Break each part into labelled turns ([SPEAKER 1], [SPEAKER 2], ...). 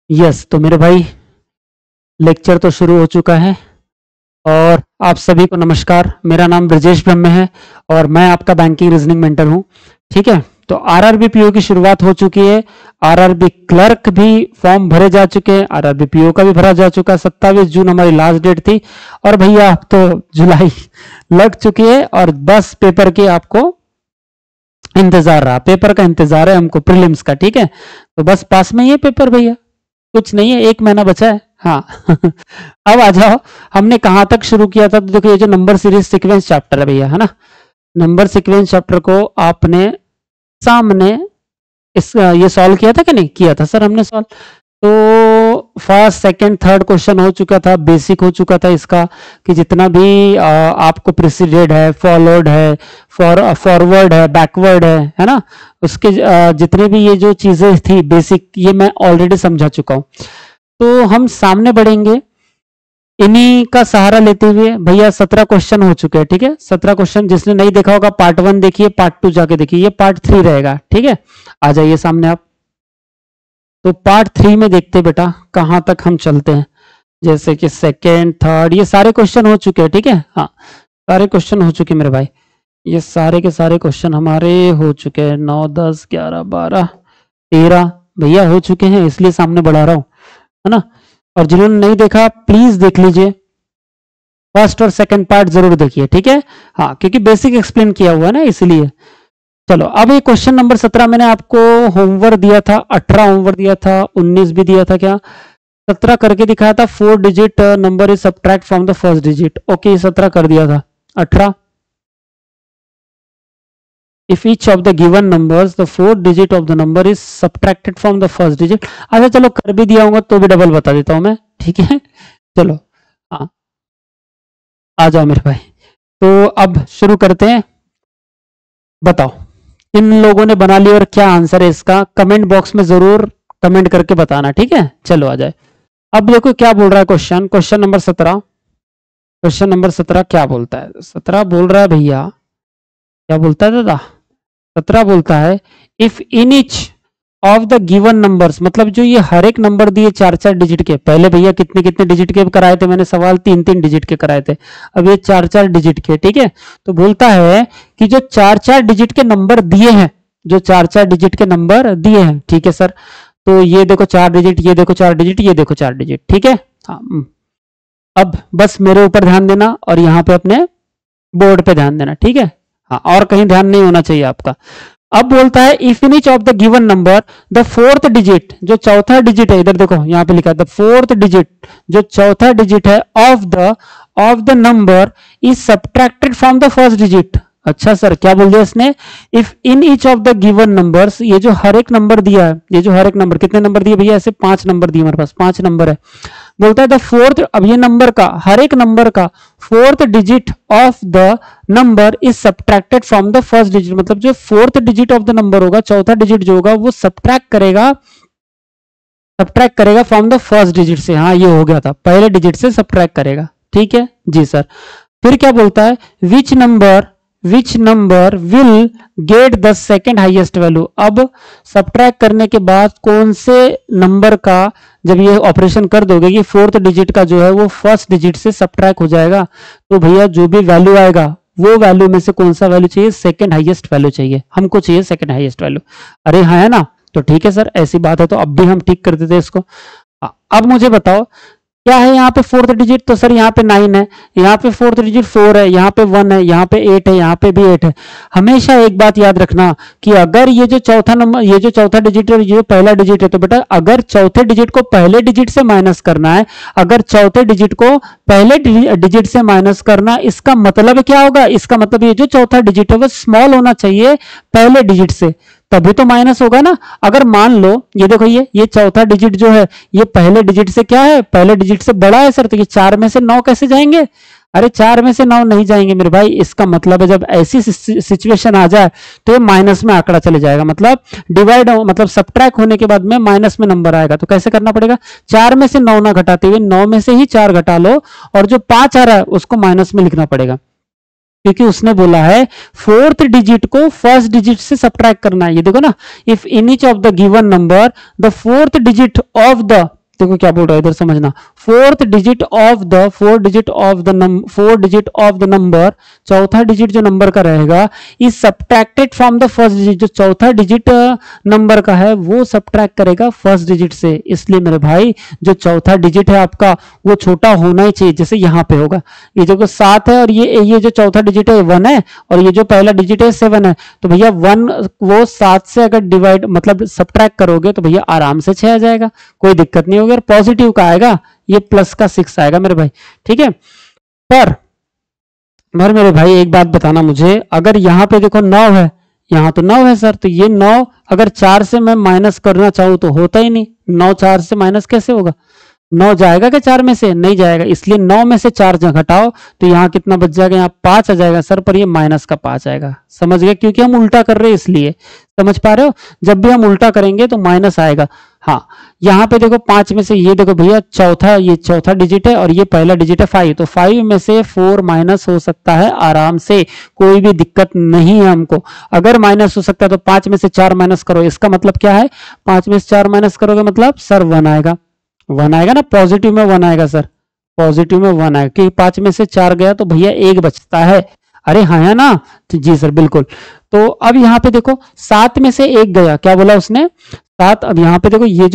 [SPEAKER 1] Yes, तो मेरे भाई लेक्चर तो शुरू हो चुका है और आप सभी को नमस्कार। मेरा नाम ब्रजेश ब्रह्म है और मैं आपका बैंकिंग रीजनिंग मेंटर हूं। ठीक है, तो आरआरबी पीओ की शुरुआत हो चुकी है। आरआरबी क्लर्क भी फॉर्म भरे जा चुके हैं, आरआरबी पीओ का भी भरा जा चुका है। 27 जून हमारी लास्ट डेट थी और भैया अब तो जुलाई लग चुकी है और बस पेपर के आपको इंतजार रहा, पेपर का इंतजार है हमको, प्रीलिम्स का। ठीक है, तो बस पास में ये पेपर भैया, कुछ नहीं है, 1 महीना बचा है। हाँ अब आ जाओ, हमने कहां तक शुरू किया था। तो देखो ये जो नंबर सीरीज सीक्वेंस चैप्टर है भैया, है ना, नंबर सीक्वेंस चैप्टर को आपने सामने ये सॉल्व किया था कि नहीं किया था? सर हमने सॉल्व, तो फर्स्ट सेकंड थर्ड क्वेश्चन हो चुका था, बेसिक हो चुका था इसका कि जितना भी आपको प्रिसीडेड है, फॉलोड है, फॉरवर्ड है, बैकवर्ड है ना, उसके जितने भी ये जो चीजें थी बेसिक, ये मैं ऑलरेडी समझा चुका हूं। तो हम सामने बढ़ेंगे इन्हीं का सहारा लेते हुए। भैया 17 क्वेश्चन हो चुके हैं। ठीक है, 17 क्वेश्चन, जिसने नहीं देखा होगा पार्ट 1 देखिए, पार्ट 2 जाके देखिए, ये पार्ट 3 रहेगा। ठीक है, आ जाइए सामने आप। तो पार्ट 3 में देखते बेटा कहां तक हम चलते हैं, जैसे कि सेकेंड थर्ड ये सारे क्वेश्चन हो चुके हैं। ठीक है, हाँ सारे क्वेश्चन हो चुके हैं मेरे भाई, ये सारे के सारे क्वेश्चन हमारे हो चुके हैं। 9 10 11 12 13 भैया हो चुके हैं, इसलिए सामने बढ़ा रहा हूं, है ना। और जिन्होंने नहीं देखा प्लीज देख लीजिए, फर्स्ट और सेकंड पार्ट जरूर देखिए। ठीक है, हाँ क्योंकि बेसिक एक्सप्लेन किया हुआ है ना, इसलिए। चलो अब ये क्वेश्चन नंबर 17 मैंने आपको होमवर्क दिया था, 18 होमवर्क दिया था, 19 भी दिया था क्या, 17 करके दिखाया था। 4 digit number is subtract from the first digit. Okay 17 कर दिया था। 18 if each of the given numbers the 4th digit of the number is subtracted from the first digit। अच्छा चलो कर भी दिया होगा तो भी डबल बता देता हूं मैं। ठीक है, चलो हाँ आ जाओ मेरे भाई। तो अब शुरू करते हैं, बताओ इन लोगों ने बना लिया और क्या आंसर है इसका, कमेंट बॉक्स में जरूर कमेंट करके बताना। ठीक है, चलो आ जाए। अब देखो क्या बोल रहा है question, question number 17, question number 17 क्या बोलता है। 17 बोल रहा है भैया, क्या बोलता है दादा, 17 बोलता है if in each of the given numbers, मतलब जो ये हर एक नंबर दिए 4-4 डिजिट के, पहले भैया कितने कितने डिजिट के कराए थे मैंने सवाल, 3-3 डिजिट के कराए थे, अब ये 4-4 डिजिट के। ठीक है, तो बोलता है कि जो 4-4 डिजिट के नंबर दिए हैं, जो 4-4 डिजिट के नंबर दिए हैं। ठीक है सर, तो ये देखो 4 डिजिट, ये देखो 4 डिजिट, ये देखो 4 डिजिट। ठीक है, हाँ अब बस मेरे ऊपर ध्यान देना और यहाँ पे अपने बोर्ड पे ध्यान देना। ठीक है, हाँ और कहीं ध्यान नहीं होना चाहिए आपका। अब बोलता है if in each of the given number the 4th digit, जो चौथा डिजिट है, इधर देखो यहाँ पे लिखा है द 4th डिजिट, जो चौथा डिजिट है of the number is subtracted from the first digit. अच्छा सर क्या बोल दिया इसने, if in each of the given numbers, ये जो हर एक नंबर दिया है, ये जो हर एक नंबर, कितने नंबर दिए भैया, ऐसे 5 नंबर दिए हमारे पास, 5 नंबर है। बोलता है द 4th, अब ये नंबर का, हर एक नंबर का 4th digit of the number is subtracted from the first digit, मतलब जो 4th digit of the number होगा, चौथा डिजिट जो होगा वो सब्ट्रैक्ट करेगा फ्रॉम द फर्स्ट डिजिट से। हाँ ये हो गया था, पहले डिजिट से सब्ट्रैक्ट करेगा। ठीक है जी सर। फिर क्या बोलता है, which number will get the second highest value. अब सब्ट्रैक्ट करने के बाद कौन से नंबर का, जब ये ऑपरेशन कर दोगे कि 4th डिजिट का जो है वो फर्स्ट डिजिट से सब्ट्रैक्ट हो जाएगा, तो भैया जो भी वैल्यू आएगा वो वैल्यू में से कौन सा वैल्यू चाहिए, सेकेंड हाईएस्ट वैल्यू चाहिए, हमको चाहिए सेकेंड हाईएस्ट वैल्यू। अरे हाँ है ना, तो ठीक है सर ऐसी बात है तो अब भी हम ठीक कर देते इसको। अब मुझे बताओ क्या है यहाँ पे 4th डिजिट, तो सर यहाँ पे 9 है, यहाँ पे 4th डिजिट 4 है, यहाँ पे 1 है, यहाँ पे 8 है, यहाँ पे भी 8 है। हमेशा एक बात याद रखना कि अगर ये जो चौथा नंबर, ये जो चौथा डिजिट है, ये पहला डिजिट है, तो बेटा अगर चौथे डिजिट को पहले डिजिट से माइनस करना है, अगर चौथे डिजिट को पहले डिजिट से माइनस करना, इसका मतलब क्या होगा, इसका मतलब ये जो चौथा डिजिट है वो स्मॉल होना चाहिए पहले डिजिट से, तभी तो माइनस होगा ना। अगर मान लो ये देखो ये चौथा डिजिट जो है ये पहले डिजिट से क्या है, पहले डिजिट से बड़ा है सर, तो ये 4 में से 9 कैसे जाएंगे, अरे 4 में से 9 नहीं जाएंगे मेरे भाई। इसका मतलब है जब ऐसी सिचुएशन आ जाए तो ये माइनस में आंकड़ा चले जाएगा, मतलब डिवाइड, मतलब सब्ट्रैक्ट होने के बाद में माइनस में नंबर आएगा। तो कैसे करना पड़ेगा, 4 में से 9 ना घटाते हुए 9 में से ही 4 घटा लो और जो 5 आ रहा है उसको माइनस में लिखना पड़ेगा, क्योंकि उसने बोला है 4th डिजिट को फर्स्ट डिजिट से सब्ट्रैक्ट करना है। ये देखो ना, if in each of the given number the 4th digit of the देखो क्या बोल रहा है इधर समझना, four digit of the number, चौथा डिजिट जो नंबर का रहेगा, is subtracted from the first digit, जो चौथा डिजिट नंबर का है वो सब्ट्रैक्ट करेगा फर्स्ट डिजिट से। इसलिए मेरे भाई जो चौथा डिजिट है आपका वो छोटा होना ही चाहिए, जैसे यहाँ पे होगा, ये जो 7 है और ये जो चौथा डिजिट है 1 है और ये जो पहला डिजिट है 7 है, तो भैया 1 वो 7 से अगर डिवाइड मतलब सब्ट्रैक्ट करोगे तो भैया आराम से 6 आ जाएगा, कोई दिक्कत नहीं होगी। और पॉजिटिव का आएगा ये प्लस का 6 आएगा मेरे भाई, ठीक है। पर मेरे भाई एक बात बताना मुझे, अगर यहाँ पे देखो 9 है, यहाँ तो 9 है सर, तो ये 9 अगर 4 से मैं माइनस करना चाहूं तो होता ही नहीं, 9 4 से माइनस कैसे होगा, 9 जाएगा क्या 4 में से, नहीं जाएगा, इसलिए 9 में से 4 घटाओ तो यहाँ कितना बच जाएगा, यहाँ 5 आ जाएगा सर, पर ये माइनस का 5 आएगा, समझ गए, क्योंकि हम उल्टा कर रहे हैं इसलिए, समझ पा रहे हो, जब भी हम उल्टा करेंगे तो माइनस आएगा। हाँ यहाँ पे देखो 5 में से ये देखो भैया ये चौथा डिजिट है और ये पहला डिजिट है 5, तो 5 में से 4 माइनस हो सकता है आराम से, कोई भी दिक्कत नहीं है हमको। अगर माइनस हो सकता है तो 5 में से 4 माइनस करो, इसका मतलब क्या है, 5 में से 4 माइनस करोगे मतलब सर 1 आएगा, 1 आएगा ना, पॉजिटिव में 1 आएगा सर, पॉजिटिव में 1 आएगा, क्योंकि 5 में से 4 गया तो भैया 1 बचता है, अरे हाँ है ना, जी सर बिल्कुल। तो अब यहाँ पे देखो 7 में से 1 गया, क्या बोला उसने 7, अब यहाँ पे देखो ये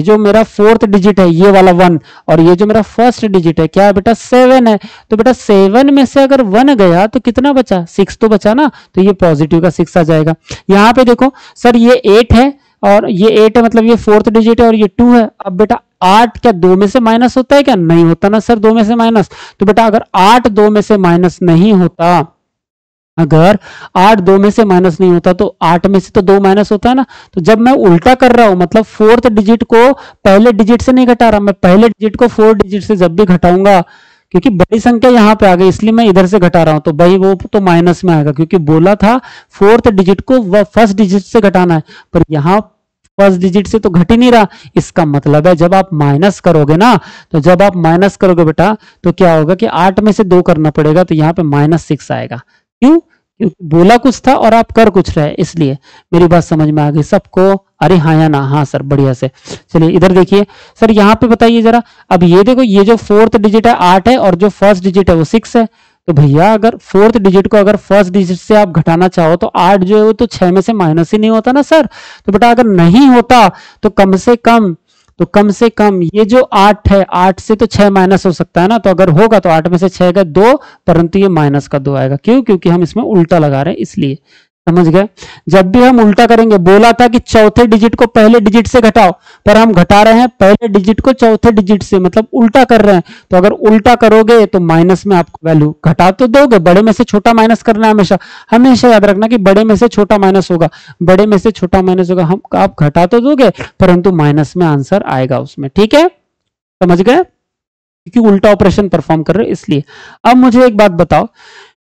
[SPEAKER 1] जो मेरा फोर्थ डिजिट है ये वाला 1 और ये जो मेरा फर्स्ट डिजिट है क्या है बेटा 7 है, तो बेटा 7 में से अगर 1 गया तो कितना बचा, 6 तो बचा ना, तो ये पॉजिटिव का 6 आ जाएगा। यहाँ पे देखो सर ये 8 है और ये 8 है, मतलब ये फोर्थ डिजिट है और ये 2 है। अब बेटा 8 क्या 2 में से माइनस होता है क्या, नहीं होता ना सर 2 में से माइनस, तो बेटा अगर 8 2 में से माइनस नहीं होता, अगर 8 2 में से माइनस नहीं होता तो 8 में से तो 2 माइनस होता है ना, तो जब मैं उल्टा कर रहा हूं मतलब फोर्थ डिजिट को पहले डिजिट से नहीं घटा रहा, मैं पहले डिजिट को फोर्थ डिजिट से जब भी घटाऊंगा, क्योंकि बड़ी संख्या यहां पे आ गई इसलिए मैं इधर से घटा रहा हूं, तो भाई वो तो माइनस में आएगा, क्योंकि बोला था फोर्थ डिजिट को फर्स्ट डिजिट से घटाना है, पर यहां फर्स्ट डिजिट से तो घट ही नहीं रहा। इसका मतलब है जब आप माइनस करोगे ना, तो जब आप माइनस करोगे बेटा तो क्या होगा कि 8 में से 2 करना पड़ेगा, तो यहाँ पे -6 आएगा। क्यों, क्योंकि बोला कुछ था और आप कर कुछ रहे, इसलिए। मेरी बात समझ में आ गई सबको, अरे हाँ या ना, हाँ सर बढ़िया से। चलिए इधर देखिए सर, यहाँ पे बताइए जरा, अब ये देखो ये जो फोर्थ डिजिट है 8 है और जो फर्स्ट डिजिट है वो 6 है, तो भैया अगर फोर्थ डिजिट को अगर फर्स्ट डिजिट से आप घटाना चाहो तो 8 जो है वो तो 6 में से माइनस ही नहीं होता ना सर, तो बेटा अगर नहीं होता तो कम से कम ये जो 8 है 8 से तो 6 माइनस हो सकता है ना, तो अगर होगा तो 8 में से 6 का 2, परंतु ये माइनस का 2 आएगा। क्यों, क्योंकि हम इसमें उल्टा लगा रहे हैं इसलिए, समझ गए। जब भी हम उल्टा करेंगे, बोला था कि चौथे डिजिट को पहले डिजिट से घटाओ, पर हम घटा रहे हैं पहले डिजिट को चौथे डिजिट से, मतलब उल्टा कर रहे हैं, तो अगर उल्टा करोगे तो माइनस में आपको वैल्यू घटा तो दोगे, बड़े में से छोटा माइनस करना है हमेशा, हमेशा याद रखना कि बड़े में से छोटा माइनस होगा, बड़े में से छोटा माइनस होगा, हम आप घटा तो दोगे परंतु माइनस में आंसर आएगा उसमें, ठीक है, समझ गए, क्योंकि उल्टा ऑपरेशन परफॉर्म कर रहे हैं इसलिए। अब मुझे एक बात बताओ,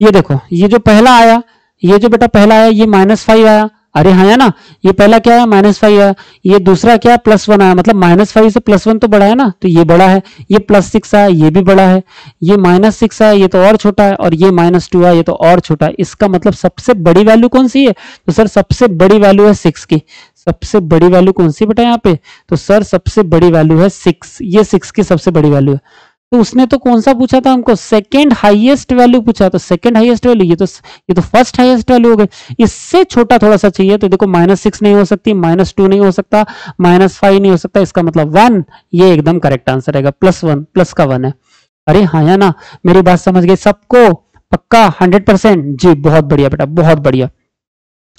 [SPEAKER 1] ये देखो ये जो पहला आया, ये जो बेटा पहला आया ये -5 आया, अरे हाँ या ना, ये पहला क्या है -5 आया, ये दूसरा क्या है +1 आया, मतलब -5 से +1 तो बड़ा है ना, तो ये बड़ा है, ये +6 आया ये भी बड़ा है, ये -6 आया ये तो और छोटा है, और ये -2 आया ये तो और छोटा है। इसका मतलब सबसे बड़ी वैल्यू कौन सी है, तो सर सबसे बड़ी वैल्यू है 6 की। सबसे बड़ी वैल्यू कौन सी बेटा यहाँ पे, तो सर सबसे बड़ी वैल्यू है 6, ये 6 की सबसे बड़ी वैल्यू है। तो उसने तो कौन सा पूछा था हमको, सेकंड हाईएस्ट वैल्यू पूछा, तो सेकंड हाईएस्ट वैल्यू ये तो फर्स्ट हाईएस्ट वैल्यू हो गई, इससे छोटा थोड़ा सा चाहिए, तो देखो -6 नहीं हो सकती, -2 नहीं हो सकता, -5 नहीं हो सकता, इसका मतलब 1, ये एकदम करेक्ट आंसर रहेगा, +1 प्लस का 1 है। अरे हाँ या ना, मेरी बात समझ गए सबको, पक्का 100%, जी बहुत बढ़िया बेटा बहुत बढ़िया,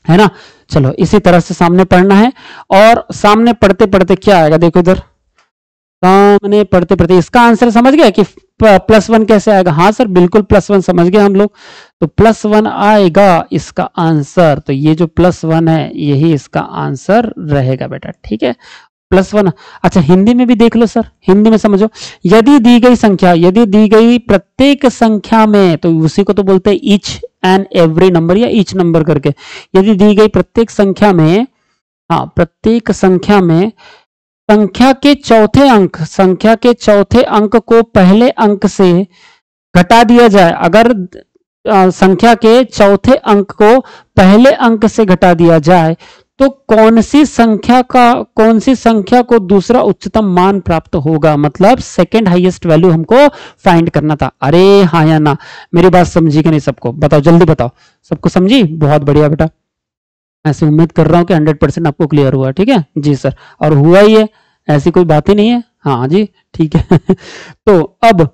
[SPEAKER 1] है ना। चलो इसी तरह से सामने पढ़ना है, और सामने पढ़ते पढ़ते क्या आएगा देखो इधर, सामने पढ़ते पढ़ते इसका आंसर समझ गया कि +1 कैसे आएगा, हाँ सर बिल्कुल +1 समझ गए हम लोग, तो +1 आएगा इसका आंसर, तो ये जो +1 है यही इसका आंसर रहेगा बेटा, ठीक है +1। अच्छा हिंदी में भी देख लो सर, हिंदी में समझो, यदि दी गई संख्या, यदि दी गई प्रत्येक संख्या में, तो उसी को तो बोलते हैं ईच एंड एवरी नंबर या ईच नंबर करके, यदि दी गई प्रत्येक संख्या में, हाँ प्रत्येक संख्या में संख्या के चौथे अंक को पहले अंक से घटा दिया जाए, अगर संख्या के चौथे अंक को पहले अंक से घटा दिया जाए तो कौन सी संख्या को दूसरा उच्चतम मान प्राप्त होगा, मतलब सेकंड हाईएस्ट वैल्यू हमको फाइंड करना था। अरे हाँ या ना, मेरी बात समझी कि नहीं? सबको बताओ, जल्दी बताओ। सबको समझी? बहुत बढ़िया बेटा, ऐसे उम्मीद कर रहा हूं कि 100% आपको क्लियर हुआ। ठीक है जी सर, और हुआ ही है, ऐसी कोई बात ही नहीं है। हाँ जी ठीक है तो अब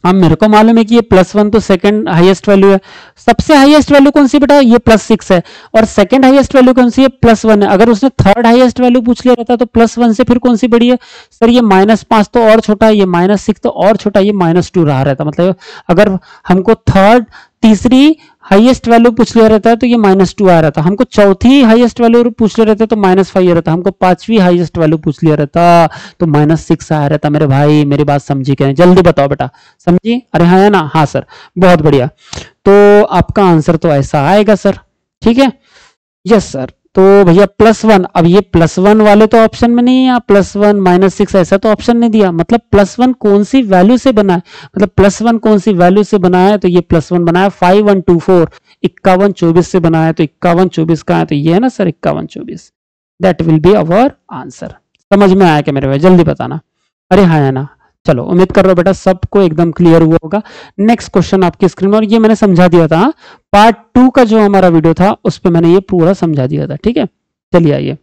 [SPEAKER 1] मेरे को मालूम है कि ये +1 तो सेकंड हाईएस्ट वैल्यू है। सबसे हाईएस्ट वैल्यू कौन सी बेटा? ये +6 है। और सेकंड हाईएस्ट वैल्यू कौन सी है? +1 है। अगर उसने थर्ड हाईएस्ट वैल्यू पूछ लिया रहता तो +1 से फिर कौन सी बड़ी है? सर ये -5 तो और छोटा है, ये -6 तो और छोटा है, ये -2 रहा रहता। मतलब अगर हमको तीसरी हाईएस्ट वैल्यू पूछ लिया रहता है तो ये -2 आ रहा था। हमको चौथी हाईएस्ट वैल्यू पूछ लिया रहता तो -5 आ रहता। हमको पांचवी हाईएस्ट वैल्यू पूछ लिया रहता तो -6 आ रहता। मेरे भाई मेरी बात समझी क्या? जल्दी बताओ बेटा, समझी? अरे हाँ है ना? हाँ सर, बहुत बढ़िया। तो आपका आंसर तो ऐसा आएगा सर। ठीक है, यस सर। तो भैया +1, अब ये +1 वाले तो ऑप्शन में नहीं है, +1 -6 ऐसा तो ऑप्शन नहीं दिया। मतलब +1 कौन सी वैल्यू से बना है, मतलब +1 कौन सी वैल्यू से बना है? तो ये +1 बना है 5124 5124 से बना है। तो 5124 का है, तो ये है ना sir 5124। That will be our answer. समझ में आया क्या मेरे भाई? जल्दी बताना। अरे हाँ है ना? चलो, उम्मीद कर रहा हूं बेटा सबको एकदम क्लियर हुआ होगा। नेक्स्ट क्वेश्चन आपकी स्क्रीन में, और ये मैंने समझा दिया था पार्ट 2 का जो हमारा वीडियो था उस पर मैंने ये पूरा समझा दिया था। ठीक है, चलिए आइए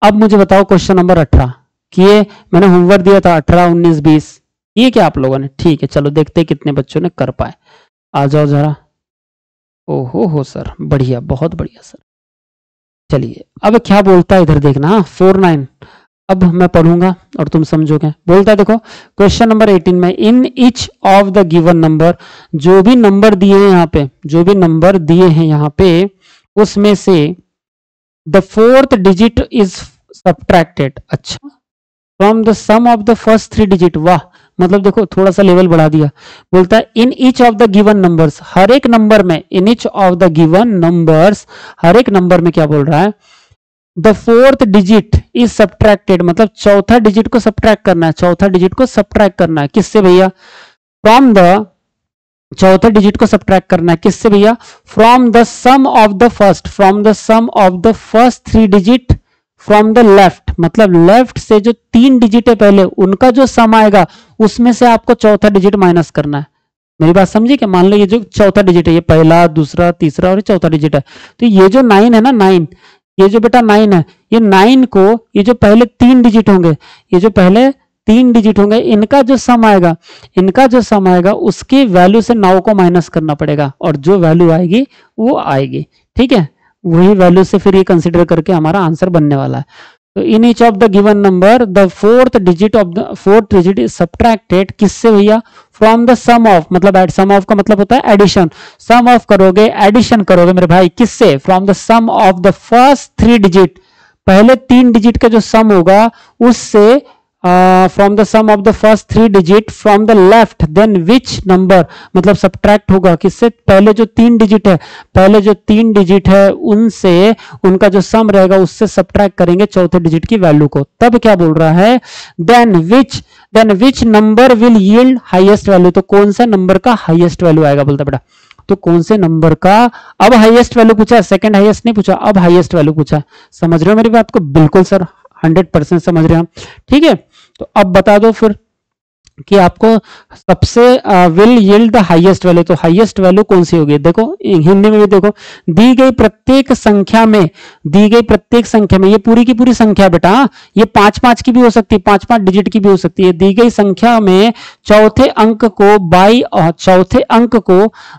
[SPEAKER 1] अब मुझे बताओ क्वेश्चन नंबर 18 किए, मैंने होमवर्क दिया था 18 19 20, ये क्या आप लोगों ने? ठीक है, चलो देखते हैं कितने बच्चों ने कर पाए। आ जाओ जरा। ओहो हो सर, बढ़िया, बहुत बढ़िया सर। चलिए अब क्या बोलता है इधर देखना। 49 अब मैं पढ़ूंगा और तुम समझोगे। बोलता है देखो क्वेश्चन नंबर 18 में, in each of the given number, जो भी नंबर दिए हैं यहाँ पे, जो भी नंबर दिए हैं यहाँ पे, उसमें से the fourth digit is subtracted. अच्छा, from the sum of the first 3 digit. वाह, मतलब देखो थोड़ा सा लेवल बढ़ा दिया। बोलता है in each of the given numbers, हर एक नंबर में, in each of the given numbers, हर एक नंबर में क्या बोल रहा है? The fourth digit is subtracted, मतलब चौथा डिजिट को सब्ट्रैक्ट करना है। चौथा डिजिट को सब्ट्रैक्ट करना है किससे भैया? फ्रॉम द, चौथे डिजिट को सब्ट्रैक्ट करना है किससे भैया? From the sum of the first, from the sum of the first 3 digit from the left, मतलब लेफ्ट से जो 3 डिजिट है पहले उनका जो सम आएगा उसमें से आपको चौथा डिजिट माइनस करना है। मेरी बात समझी क्या? मान लो ये जो चौथा डिजिट है, ये पहला, दूसरा, तीसरा और चौथा डिजिट है, तो ये जो 9 है ना, 9, ये जो बेटा 9 है, ये 9 को, ये जो पहले 3 डिजिट होंगे, ये जो पहले 3 डिजिट होंगे, इनका जो सम आएगा, इनका जो सम आएगा उसकी वैल्यू से 9 को माइनस करना पड़ेगा, और जो वैल्यू आएगी वो आएगी। ठीक है, वही वैल्यू से फिर ये कंसिडर करके हमारा आंसर बनने वाला है। तो in each of the given number the fourth digit is subtracted किससे भैया? फ्रॉम द सम ऑफ, मतलब एड, सम ऑफ का मतलब होता है एडिशन। सम ऑफ करोगे, एडिशन करोगे मेरे भाई किससे? From the sum of the first 3 digit, पहले 3 डिजिट का जो सम होगा उससे, from the sum of the first 3 digit from the left, then which number, मतलब सब्ट्रैक्ट होगा किससे? पहले जो 3 डिजिट है, पहले जो 3 डिजिट है उनसे, उनका जो सम रहेगा उससे सब्ट्रैक्ट करेंगे चौथे डिजिट की वैल्यू को। तब क्या बोल रहा है? Then which number will yield highest value, तो कौन सा नंबर का हाईएस्ट वैल्यू आएगा? बोलता बेटा तो कौन से नंबर का, अब हाईएस्ट वैल्यू पूछा, सेकंड हाईएस्ट नहीं पूछा, अब हाईएस्ट वैल्यू पूछा। समझ रहे हो मेरी बात को? बिल्कुल सर, 100% समझ रहे हैं हम। ठीक है, तो अब बता दो फिर कि आपको सबसे will yield the highest value, तो हाईएस्ट वैल्यू कौन सी होगी? देखो हिंदी में भी देखो, दी गई प्रत्येक संख्या में, दी गई प्रत्येक संख्या में, ये पूरी की पूरी संख्या बेटा, ये 5-5 की भी हो सकती है, 5-5 डिजिट की भी हो सकती है। दी गई संख्या में चौथे अंक को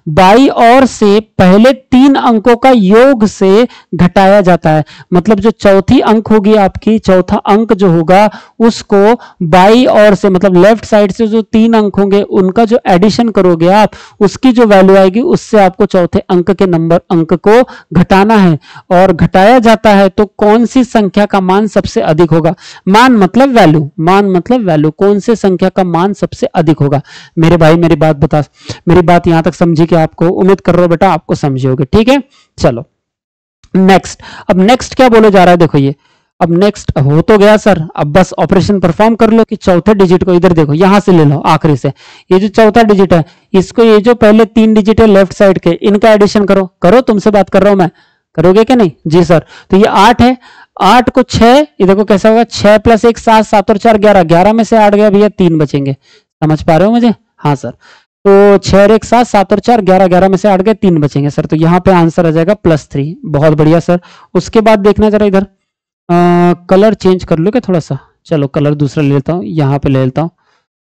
[SPEAKER 1] बाई और से पहले 3 अंकों का योग से घटाया जाता है। मतलब जो चौथी अंक होगी आपकी, चौथा अंक जो होगा उसको बाई और से, मतलब लेफ्ट साइड से जो 3 अंक होंगे उनका जो एडिशन करोगे आप, उसकी जो वैल्यू आएगी उससे आपको चौथे अंक के अंक को घटाना है, और घटाया जाता है तो कौन सी संख्या का मान सबसे अधिक होगा? मान मतलब वैल्यू, मान मतलब वैल्यू, कौन से संख्या का मान सबसे अधिक होगा? मेरे भाई मेरी बात यहां तक समझी कि आपको? उम्मीद कर रहा हूं बेटा आपको समझे होगे। ठीक है, चलो नेक्स्ट। अब नेक्स्ट क्या बोले जा रहा है? देखो ये अब नेक्स्ट हो तो गया सर, अब बस ऑपरेशन परफॉर्म कर लो कि चौथे डिजिट को इधर देखो, यहां से ले लो आखिरी से, ये जो चौथा डिजिट है इसको, ये जो पहले 3 डिजिट है लेफ्ट साइड के, इनका एडिशन करो। तुमसे बात कर रहा हूं मैं, करोगे क्या नहीं जी सर। तो ये 8 है, 8 को 6, ये देखो कैसा होगा, 6 + 1 7, 7 और 4 11, 11 में से 8 गया भैया, 3 बचेंगे। समझ पा रहे हो मुझे? हाँ सर। तो 6 और 1 7, 7 और 4 11, 11 में से 8 गए, 3 बचेंगे सर। तो यहाँ पे आंसर आ जाएगा +3। बहुत बढ़िया सर। उसके बाद देखना जरा इधर, कलर चेंज कर लो क्या थोड़ा सा? चलो कलर दूसरा ले लेता हूँ, यहाँ पे ले लेता हूँ।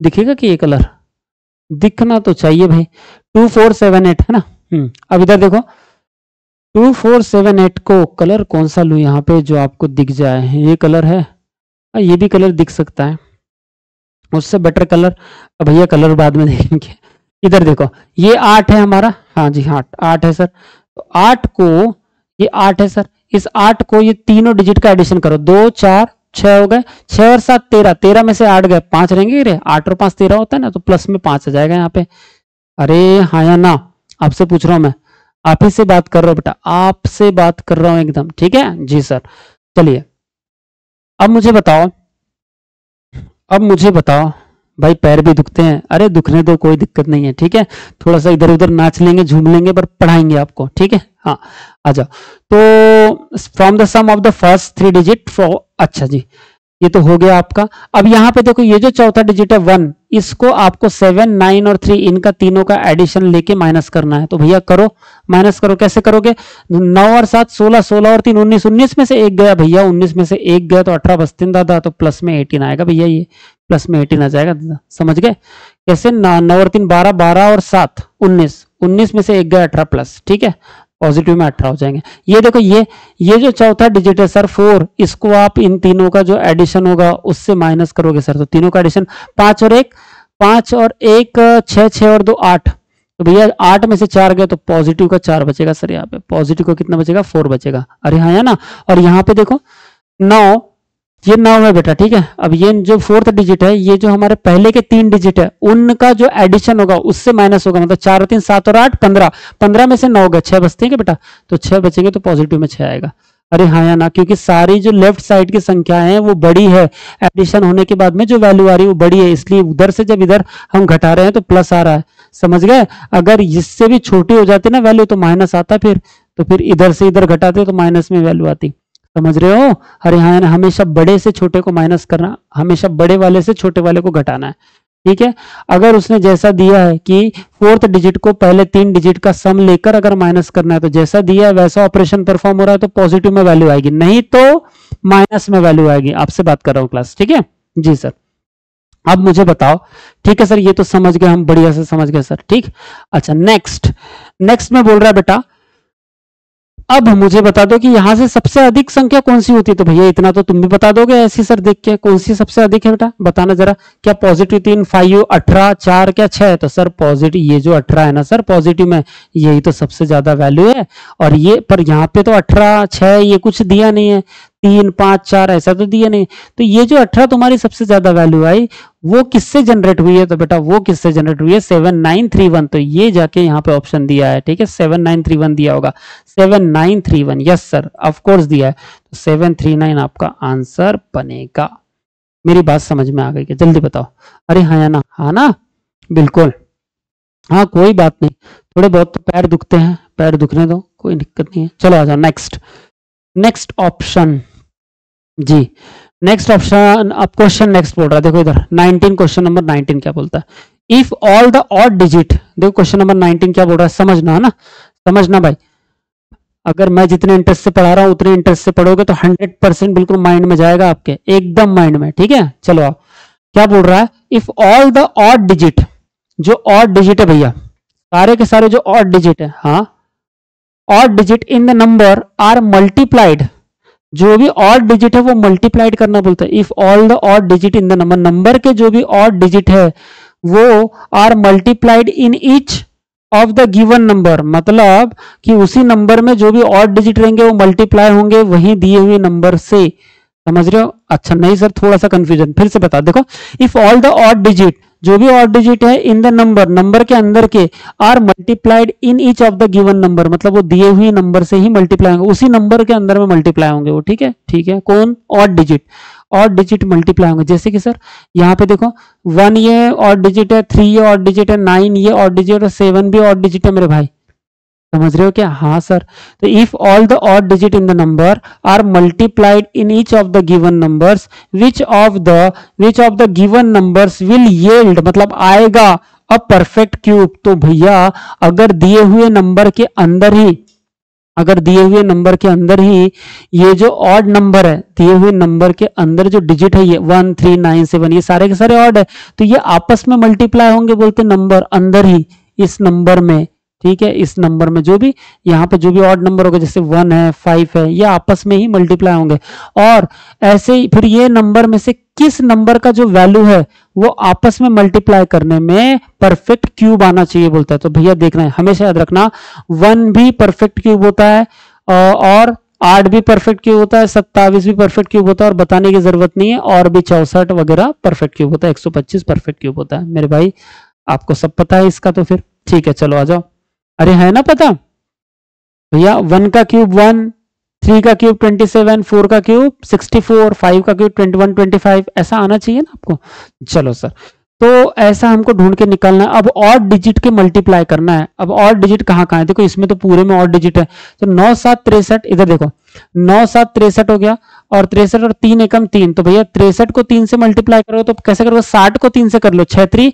[SPEAKER 1] दिखेगा कि ये कलर दिखना तो चाहिए भाई। 2 4 7 8 है ना। अब इधर देखो, 2 4 7 8 को कलर कौन सा लूँ यहाँ पे जो आपको दिख जाए? ये कलर है, ये भी कलर दिख सकता है, उससे बेटर कलर भैया कलर बाद में देखेंगे। इधर देखो, ये 8 है हमारा, हाँ जी 8 है सर। तो 8 को, ये 8 है सर, इस 8 को ये तीनों डिजिट का एडिशन करो, 2 4 6 हो गए, 6 और 7 13, 13 में से 8 गए, 5 रहेंगे रे, 8 और 5 13 होता है ना, तो प्लस में 5 आ जाएगा यहाँ पे। अरे हाँ या ना, आपसे पूछ रहा हूं मैं, आप ही से बात कर रहा हूं बेटा, आपसे बात कर रहा हूं एकदम, ठीक है जी सर। चलिए अब मुझे बताओ भाई, पैर भी दुखते हैं, अरे दुखने दो, कोई दिक्कत नहीं है, ठीक है। थोड़ा सा इधर उधर नाच लेंगे, झूम लेंगे, पर पढ़ाएंगे आपको, ठीक है। हाँ आ जाओ। तो from the sum of the first 3 digit for, अच्छा जी ये तो हो गया आपका। अब यहाँ पे देखो, ये जो चौथा डिजिट है 1, इसको आपको 7 9 और 3 इनका तीनों का एडिशन लेके माइनस करना है। तो भैया करो, माइनस करो। कैसे करोगे? 9 और 7 16, 16 और 3 19, 19 में से एक गया भैया, 19 में से एक गया तो 18 बचते हैं दादा, तो प्लस में 18 आएगा भैया, ये प्लस में 18 आ जाएगा दादा। समझ गए कैसे? 9 और 3 12, 12 और 7 19, 19 में से एक गया 18 प्लस, ठीक है, पॉजिटिव में 18 हो जाएंगे। ये देखो, ये जो चौथा डिजिट है सर 4, इसको आप इन तीनों का जो एडिशन होगा उससे माइनस करोगे सर। तो तीनों का एडिशन 5 और 1 6, 6 और 2 8, तो भैया 8 में से 4 गए तो पॉजिटिव का 4 बचेगा सर। यहाँ पे पॉजिटिव का कितना बचेगा? 4 बचेगा। अरे हाँ है ना। और यहाँ पे देखो 9, ये 9 है बेटा, ठीक है। अब ये जो 4th डिजिट है, ये जो हमारे पहले के 3 डिजिट है उनका जो एडिशन होगा उससे माइनस होगा, मतलब 4 और 3 7 और 8 15, 15 में से 9 गए, 6 बचते हैं क्या बेटा? तो 6 बचेंगे तो पॉजिटिव में 6 आएगा। अरे हाँ या ना, क्योंकि सारी जो लेफ्ट साइड की संख्या है वो बड़ी है, एडिशन होने के बाद में जो वैल्यू आ रही है वो बड़ी है, इसलिए उधर से जब इधर हम घटा रहे हैं तो प्लस आ रहा है। समझ गए? अगर इससे भी छोटी हो जाती ना वैल्यू तो माइनस आता, तो फिर इधर से इधर घटाते तो माइनस में वैल्यू आती। समझ रहे हो? अरे हाँ, हमेशा बड़े से छोटे को माइनस करना, हमेशा बड़े वाले से छोटे वाले को घटाना है, ठीक है। अगर उसने जैसा दिया है कि 4th डिजिट को पहले 3 डिजिट का सम लेकर अगर माइनस करना है, तो जैसा दिया है वैसा ऑपरेशन परफॉर्म हो रहा है तो पॉजिटिव में वैल्यू आएगी, नहीं तो माइनस में वैल्यू आएगी। आपसे बात कर रहा हूं क्लास, ठीक है जी सर। अब मुझे बताओ, ठीक है सर, ये तो समझ गए हम, बढ़िया से समझ गए सर, ठीक। अच्छा नेक्स्ट में बोल रहा है बेटा, अब मुझे बता दो कि यहां से सबसे अधिक संख्या कौन सी होती है। तो भैया इतना तो तुम भी बता दोगे ऐसी सर देख के, कौन सी सबसे अधिक है बेटा, बताना जरा। क्या पॉजिटिव 3 5 18 4 क्या 6? तो सर पॉजिटिव, ये जो 18 है ना सर पॉजिटिव में, यही तो सबसे ज्यादा वैल्यू है। और ये पर यहाँ पे तो 18 6 ये कुछ दिया नहीं है, 3 5 4 ऐसा तो दिया नहीं। तो ये जो 18 तुम्हारी सबसे ज्यादा वैल्यू आई वो किससे जनरेट हुई है? तो बेटा वो किससे जनरेट हुई है? 7931। तो ये जाके यहाँ पे ऑप्शन दिया है, ठीक है, 7931 दिया होगा, 7931, यस सर ऑफ कोर्स दिया है। तो 739 आपका आंसर बनेगा। मेरी बात समझ में आ गई क्या? जल्दी बताओ। अरे हाँ या ना? हाँ ना, बिल्कुल हाँ, कोई बात नहीं, थोड़े बहुत तो पैर दुखते हैं, पैर दुखने दो, कोई दिक्कत नहीं है। चलो आ जाओ नेक्स्ट ऑप्शन जी। नेक्स्ट ऑप्शन, अब क्वेश्चन नेक्स्ट बोल रहा है, देखो इधर 19, क्वेश्चन नंबर 19 क्या बोलता है? If all the odd digit, देखो क्वेश्चन नंबर 19 क्या बोल रहा है, समझना है ना, समझना भाई। अगर मैं जितने इंटरेस्ट से पढ़ा रहा हूं उतने इंटरेस्ट से पढ़ोगे तो 100% बिल्कुल माइंड में जाएगा आपके, एकदम माइंड में, ठीक है। चलो आओ, क्या बोल रहा है? If all the odd digit, जो ऑड डिजिट है भैया, सारे के सारे जो ऑड डिजिट है, हाँ odd digit in the number are multiplied, जो भी ऑड डिजिट है वो मल्टीप्लाइड करना बोलता है। If all the odd digit in the number, number के जो भी ऑड डिजिट है वो are multiplied in each of the given number, मतलब कि उसी नंबर में जो भी ऑड डिजिट रहेंगे वो मल्टीप्लाई होंगे वही दिए हुए नंबर से। समझ रहे हो? अच्छा नहीं सर, थोड़ा सा कंफ्यूजन, फिर से बता। देखो, if all the odd digit, जो भी ऑड डिजिट है इन द नंबर, नंबर के अंदर के, are multiplied in each of the given number, मतलब वो दिए हुए नंबर से ही मल्टीप्लाई होंगे, उसी नंबर के अंदर में मल्टीप्लाई होंगे वो, ठीक है, ठीक है। कौन? ऑड डिजिट मल्टीप्लाई होंगे। जैसे कि सर यहाँ पे देखो 1 ये ऑड डिजिट है, 3 ये ऑड डिजिट है, 9 ये ऑड डिजिट है, 7 भी ऑड डिजिट है मेरे भाई, समझ रहे हो क्या? हाँ सर। तो if all the odd digit in the number are multiplied in each of the given numbers which of the given numbers will yield, मतलब आएगा अ परफेक्ट क्यूब। तो भैया अगर दिए हुए नंबर के अंदर ही ये जो ऑड नंबर है, दिए हुए नंबर के अंदर जो डिजिट है ये 1 3 9 7 ये सारे के सारे ऑड है, तो ये आपस में मल्टीप्लाई होंगे बोलते नंबर अंदर ही इस नंबर में। ठीक है, इस नंबर में जो भी यहाँ पे जो भी ऑड नंबर होगा, जैसे 1 है 5 है, ये आपस में ही मल्टीप्लाई होंगे। और ऐसे ही फिर ये नंबर में से किस नंबर का जो वैल्यू है वो आपस में मल्टीप्लाई करने में परफेक्ट क्यूब आना चाहिए बोलता है। तो भैया देखना है, हमेशा याद रखना 1 भी परफेक्ट क्यूब होता है और 8 भी परफेक्ट क्यूब होता है, 27 भी परफेक्ट क्यूब होता है, और बताने की जरूरत नहीं है, और भी 64 वगैरह परफेक्ट क्यूब होता है, 125 परफेक्ट क्यूब होता है। मेरे भाई आपको सब पता है इसका, तो फिर ठीक है चलो आ जाओ। अरे है ना पता भैया, 1 का क्यूब 1, 3 का क्यूब 27, 4 का क्यूब 64, 5 का क्यूब 21 25, ऐसा आना चाहिए ना आपको। चलो सर, तो ऐसा हमको ढूंढ के निकालना है। अब ऑड डिजिट के मल्टीप्लाई करना है। अब ऑड डिजिट कहाँ कहाँ है, देखो इसमें तो पूरे में ऑड डिजिट है। तो 9 7 63, इधर देखो 9 7 63 हो गया, और 63 और 3 एकम 3, तो भैया 63 को 3 से मल्टीप्लाई करो तो कैसे करोगे, 60 को 3 से कर लो, 6 3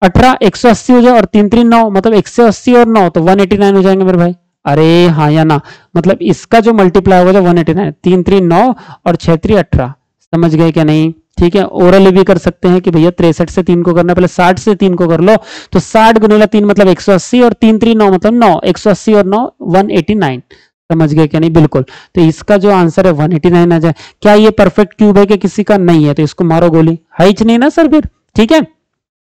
[SPEAKER 1] 18, 180 हो जाए, और 3 3 9, मतलब 180 और 9 तो 189 हो जाएंगे मेरे भाई। अरे हाँ या ना, मतलब इसका जो मल्टीप्लाई होगा 189, 3 3 9 और 6 3 18। समझ गए क्या नहीं? ठीक है, ओरली भी कर सकते हैं कि भैया 63 से 3 को करना, पहले 60 से 3 को कर लो, तो 60 गुणिला 3 मतलब 180, और 3 3 9 मतलब 9, 180 और 9 189। समझ गए क्या नहीं? बिल्कुल। तो इसका जो आंसर है 189 आ जाए। क्या ये परफेक्ट क्यूब है कि किसी का? नहीं है, तो इसको मारो गोली। है नहीं ना सर फिर? ठीक है,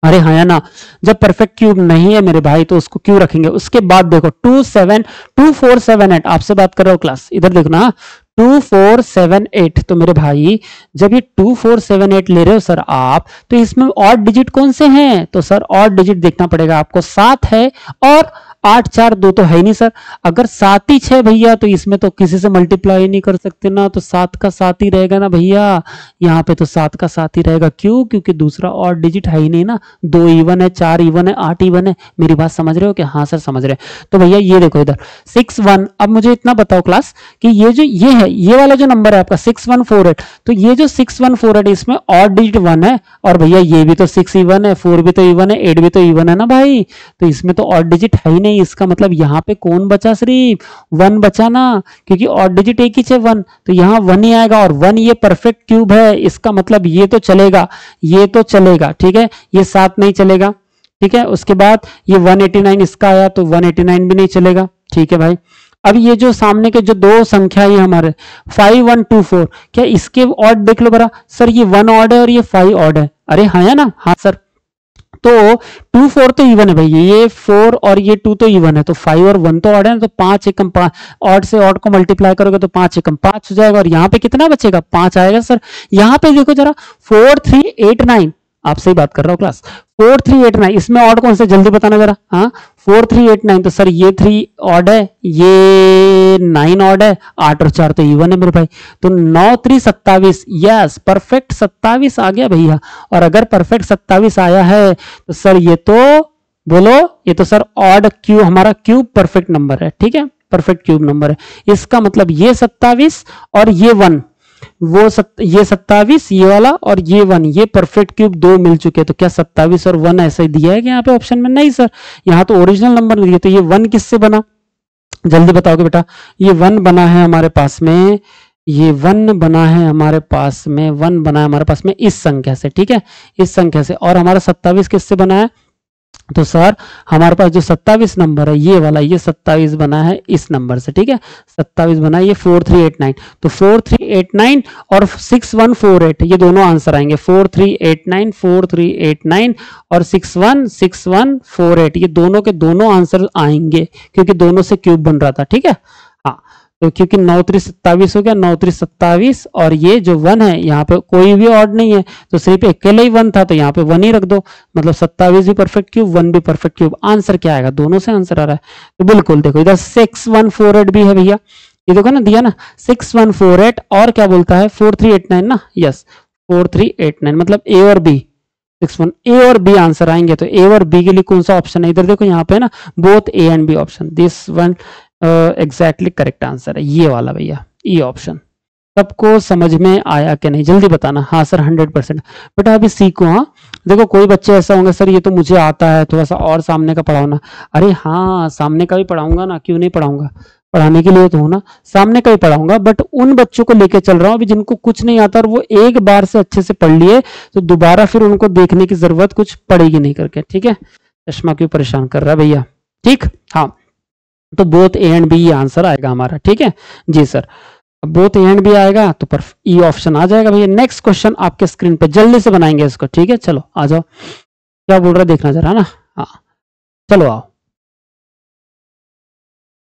[SPEAKER 1] अरे हाँ या ना, जब परफेक्ट क्यूब नहीं है मेरे भाई तो उसको क्यों रखेंगे। उसके बाद देखो 2478, आपसे बात कर रहा हूं क्लास, इधर देखना 2478। तो मेरे भाई जब ये 2478 ले रहे हो सर आप, तो इसमें ऑड डिजिट कौन से हैं? तो सर ऑड डिजिट देखना पड़ेगा आपको, 7 है और 8 4 2 तो है ही नहीं सर। अगर 7 ही 6 भैया, तो इसमें तो किसी से मल्टीप्लाई नहीं कर सकते ना, तो 7 का 7 ही रहेगा ना भैया। यहाँ पे तो 7 का 7 ही रहेगा। क्यों? क्योंकि दूसरा और डिजिट है ही नहीं ना। 2 इवन है, 4 इवन है, 8 इवन है। मेरी बात समझ रहे हो क्या? हाँ सर समझ रहे हैं। तो भैया ये देखो इधर 61। अब मुझे इतना बताओ क्लास कि ये जो ये है, ये वाला जो नंबर है आपका 6148, तो ये जो 6148 इसमें ऑड डिजिट 1 है, और भैया ये भी तो 6 इवन है, 4 भी तो इवन है, 8 भी तो इवन है ना भाई। तो इसमें तो ऑड डिजिट है ही नहीं। इसका मतलब यहाँ पे कौन बचा? सिर्फ 1 बचा ना, क्योंकि ऑड डिजिट एक ही है 1, तो यहाँ 1 ही आएगा। और 1 ये परफेक्ट क्यूब है, इसका मतलब ये तो चलेगा, ये तो चलेगा। ठीक है, ये 7 नहीं चलेगा। ठीक है, उसके बाद ये 189 इसका आया, तो 189 भी नहीं चलेगा। ठीक है भाई, अब ये जो सामने के जो दो संख्या है हमारे 5124, क्या इसके ऑड देख लो बरा। सर ये 1 ऑड है और ये 5 ऑड है। अरे हाँ या ना? हाँ सर। तो 2 4 तो इवन है भाई, ये 4 और ये 2 तो इवन है, तो 5 और 1 तो ऑड है, तो 5 एकम 5, ऑड से ऑड को मल्टीप्लाई करोगे तो 5 एकम 5 हो जाएगा, और यहाँ पे कितना बचेगा? 5 आएगा सर। यहाँ पे देखो जरा 4389, आपसे ही बात कर रहा हूँ क्लास, 4389 इसमें ऑड कौन से? जल्दी बताना जरा। हाँ 4389, तो सर ये 3 ऑड है, ये 9 ऑड है, 8 और 4 तो इवन है मेरे भाई। तो 9 3 27, यस परफेक्ट 27 आ गया भैया। और अगर परफेक्ट 27 आया है तो सर ये तो बोलो, ये तो सर ऑड क्यूब, हमारा क्यूब परफेक्ट नंबर है। ठीक है, परफेक्ट क्यूब नंबर है। इसका मतलब ये 27 और ये 1, ये 27 ये वाला और ये 1, ये परफेक्ट क्यूब दो मिल चुके हैं। तो क्या 27 और 1 ऐसा ही दिया है कि यहाँ पे ऑप्शन में? नहीं सर, यहाँ तो ओरिजिनल नंबर नहीं दिया। तो ये 1 किससे बना? जल्दी बताओगे बेटा। ये 1 बना है हमारे पास में, ये 1 बना है हमारे पास में, 1 बना है हमारे पास में इस संख्या से। ठीक है, इस संख्या से। और हमारा 27 किससे बना है? तो सर हमारे पास जो 27 नंबर है ये वाला, ये 27 बना है इस नंबर से। ठीक है, 27 बना है ये 4389। तो 4389 और 6148 ये दोनों आंसर आएंगे। 4389, 4389 और 6148 ये दोनों के दोनों आंसर आएंगे, क्योंकि दोनों से क्यूब बन रहा था। ठीक है, हाँ तो क्योंकि 9 3 27 हो गया, 9 3 27, और ये जो 1 है यहाँ पे कोई भी ऑड नहीं है, तो सिर्फ अकेले ही 1 था, तो यहाँ पे 1 ही रख दो। मतलब 27 भी परफेक्ट क्यूब, 1 भी परफेक्ट क्यूब। आंसर क्या आएगा? दोनों से आंसर आ रहा है। तो बिल्कुल देखो इधर 6148 भी है भैया, ये देखो ना दिया ना 6148, और क्या बोलता है 4389 ना। यस 4389, मतलब ए और बी, 61 ए और बी आंसर आएंगे। तो ए और बी के लिए कौन सा ऑप्शन है, इधर देखो यहाँ पे ना both A and B option, this one exactly correct answer है ये वाला भैया, ई ऑप्शन। सबको समझ में आया कि नहीं जल्दी बताना। हाँ सर 100%। बेटा अभी सीखो। हाँ देखो कोई बच्चे ऐसा होंगे सर ये तो मुझे आता है, थोड़ा सा और सामने का पढ़ाओ ना। अरे हाँ सामने का भी पढ़ाऊंगा ना, क्यों नहीं पढ़ाऊंगा, पढ़ाने के लिए तो हो ना, सामने का ही पढ़ाऊंगा। बट उन बच्चों को लेके चल रहा हूँ अभी जिनको कुछ नहीं आता और वो एक बार से अच्छे से पढ़ लिए, तो दोबारा फिर उनको देखने की जरूरत कुछ पड़ेगी नहीं करके। ठीक है, चश्मा क्यों परेशान कर रहा है भैया। ठीक, हाँ तो both A and B answer आएगा हमारा। ठीक है जी sir, both A and B आएगा तो पर ई ऑप्शन आ जाएगा भैया। नेक्स्ट क्वेश्चन आपके स्क्रीन पे, जल्दी से बनाएंगे इसको। ठीक है चलो आ जाओ, क्या बोल रहा है देखना जरा ना। हाँ चलो आओ,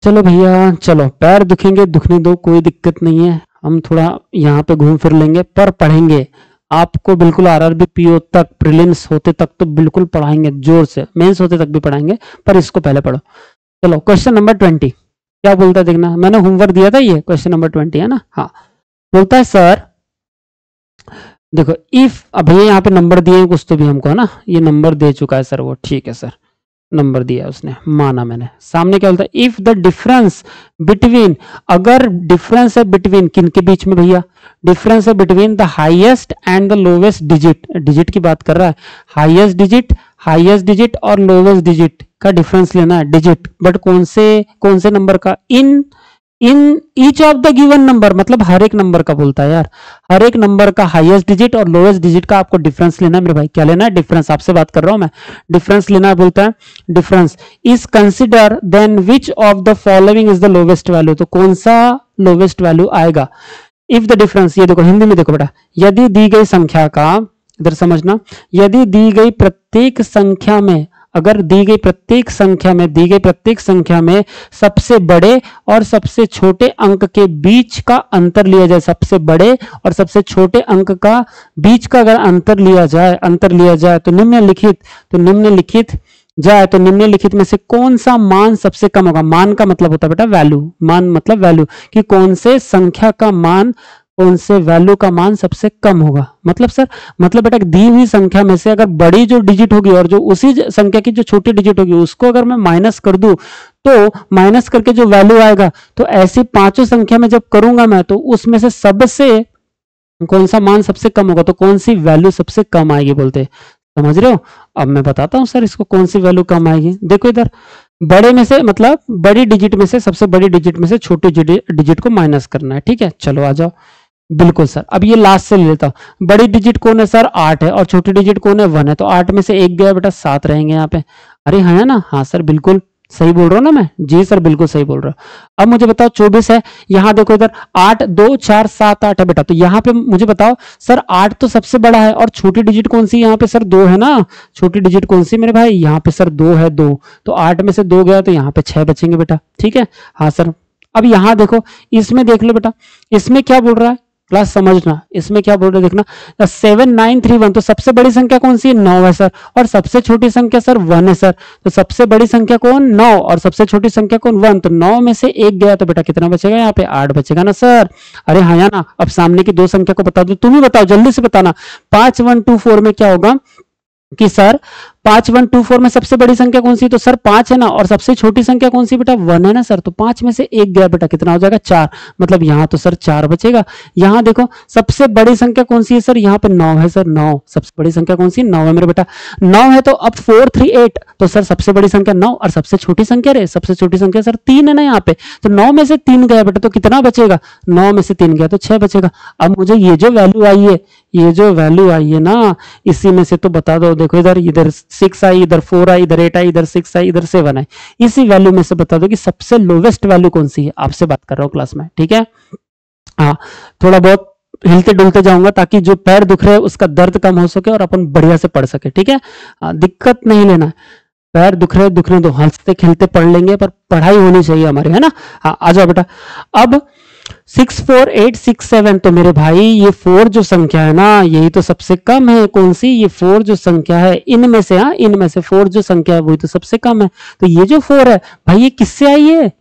[SPEAKER 1] चलो भैया चलो, पैर दुखेंगे दुखने दो, कोई दिक्कत नहीं है, हम थोड़ा यहाँ पे घूम फिर लेंगे पर पढ़ेंगे। आपको बिल्कुल आरआरबी पीओ तक, प्रीलिम्स होते तक तो बिल्कुल पढ़ाएंगे जोर से, मेंस होते तक भी पढ़ाएंगे, पर इसको पहले पढ़ो। चलो क्वेश्चन नंबर 20 क्या बोलता है देखना, मैंने होमवर्क दिया था ये क्वेश्चन नंबर 20 है ना। हाँ बोलता है सर देखो इफ, अब भैया यहाँ पे नंबर दिए कुछ तो भी हमको है ना, ये नंबर दे चुका है सर वो, ठीक है सर नंबर दिया उसने, माना मैंने। सामने क्या बोलता है, इफ द डिफरेंस बिटवीन, अगर डिफरेंस है बिटवीन किन के बीच में भैया, डिफरेंस है between the highest and the lowest digit, digit की बात कर रहा है, हाईएस्ट डिजिट और लोवेस्ट डिजिट का डिफरेंस लेना है, डिजिट बट कौन से नंबर का, इन each of the given number, मतलब हर एक नंबर का बोलता है यार, हर एक नंबर का हाईएस्ट डिजिट और लोएस्ट डिजिट का आपको डिफरेंस लेना है मेरे भाई। क्या लेना है, डिफरेंस, आपसे बात कर रहा हूं मैं, डिफरेंस लेना है बोलता है। Difference is consider then which of the following is the lowest value, तो कौन सा लोवेस्ट वैल्यू आएगा। इफ द डिफरेंस, ये देखो हिंदी में देखो बेटा, यदि दी गई संख्या का, इधर समझना, यदि दी गई प्रत्येक संख्या में, अगर दी गई प्रत्येक संख्या में सबसे बड़े और सबसे छोटे अंक के बीच का अंतर लिया जाए, सबसे बड़े और सबसे छोटे अंक का बीच का अगर अंतर लिया जाए तो निम्नलिखित में से कौन सा मान सबसे कम होगा। मान का मतलब होता है बेटा वैल्यू, मान मतलब वैल्यू, कि कौन से संख्या का मान, कौन से वैल्यू का मान सबसे कम होगा। मतलब सर, मतलब बेटा दी हुई संख्या में से अगर बड़ी जो डिजिट होगी और जो उसी संख्या की जो छोटी डिजिट होगी उसको अगर मैं माइनस कर दूं, तो माइनस करके जो वैल्यू आएगा, तो ऐसी पांचों संख्या में जब करूंगा मैं, तो उसमें से सबसे कौन सा मान सबसे कम होगा, तो कौन सी वैल्यू सबसे कम आएगी बोलते, समझ रहे हो। अब मैं बताता हूं सर इसको कौन सी वैल्यू कम आएगी। देखो इधर बड़े में से, मतलब बड़ी डिजिट में से, सबसे बड़ी डिजिट में से छोटी डिजिट को माइनस करना है। ठीक है चलो आ जाओ, बिल्कुल सर। अब ये लास्ट से ले लेता हूं, बड़ी डिजिट कौन है सर 8 है और छोटी डिजिट कौन है 1 है, तो 8 में से 1 गया बेटा 7 रहेंगे यहाँ पे। अरे हाँ है ना, हाँ सर बिल्कुल सही बोल रहा हूं ना मैं, जी सर बिल्कुल सही बोल रहा हूं। अब मुझे बताओ 24 है, यहाँ देखो इधर 8 2 4 7 8 है बेटा, तो यहाँ पे मुझे बताओ सर 8 तो सबसे बड़ा है और छोटी डिजिट कौन सी, यहाँ पे सर 2 है ना, छोटी डिजिट कौन सी मेरे भाई, यहाँ पे सर 2 है, 2, तो 8 में से 2 गया तो यहाँ पे 6 बचेंगे बेटा। ठीक है हाँ सर। अब यहाँ देखो, इसमें देख लो बेटा, इसमें क्या बोल रहा है, क्लास समझना, इसमें क्या बोल रहे देखना, 7931, तो सबसे बड़ी संख्या कौन सी है 9 है सर, और सबसे छोटी संख्या सर 1 है सर, तो सबसे बड़ी संख्या कौन 9 और सबसे छोटी संख्या कौन 1, तो 9 में से 1 गया तो बेटा कितना बचेगा, यहाँ पे 8 बचेगा ना सर। अरे हाँ या ना। अब सामने की दो संख्या को बता दो, तुम ही बताओ जल्दी से बताना, 5124 में क्या होगा कि सर 5124 में सबसे बड़ी संख्या कौन सी, तो सर 5 है ना, और सबसे छोटी संख्या कौन सी बेटा 1 है ना सर, तो 5 में से 1 गया बेटा कितना हो जाएगा 4, मतलब यहाँ तो सर 4 बचेगा। यहाँ देखो सबसे बड़ी संख्या कौन सी है सर, यहाँ पे 9 है सर, 9 सबसे बड़ी संख्या कौन सी 9 है मेरे बेटा, 9 है, तो अब 438, तो सर सबसे बड़ी संख्या 9 और सबसे छोटी संख्या रे, सबसे छोटी संख्या सर 3 है ना यहाँ पे, तो 9 में से 3 गया बेटा तो कितना बचेगा, 9 में से 3 गया तो 6 बचेगा। अब मुझे ये जो वैल्यू आई है ना, इसी में से तो बता दो, देखो इधर 6 आई, इधर 4 आई, इधर 8 आई, इधर 6 आई, इधर 7 आई, इसी वैल्यू में से बता दो कि सबसे लोवेस्ट वैल्यू कौन सी है। आपसे बात कर रहा हूं क्लास में, ठीक है हाँ। थोड़ा बहुत हिलते डुलते जाऊंगा ताकि जो पैर दुख रहे हैं उसका दर्द कम हो सके और अपन बढ़िया से पढ़ सके, ठीक है दिक्कत नहीं लेना है, पैर दुख रहे दुखने दो, हंसते खेलते पढ़ लेंगे पर पढ़ाई होनी चाहिए हमारी, है ना। हाँ आ जाओ बेटा। अब 64867, तो मेरे भाई ये 4 जो संख्या है ना, यही तो सबसे कम है, कौन सी, ये 4 जो संख्या है इनमें से, हाँ इनमें से 4 जो संख्या है वही तो सबसे कम है, तो ये जो 4 है भाई ये किससे आई है,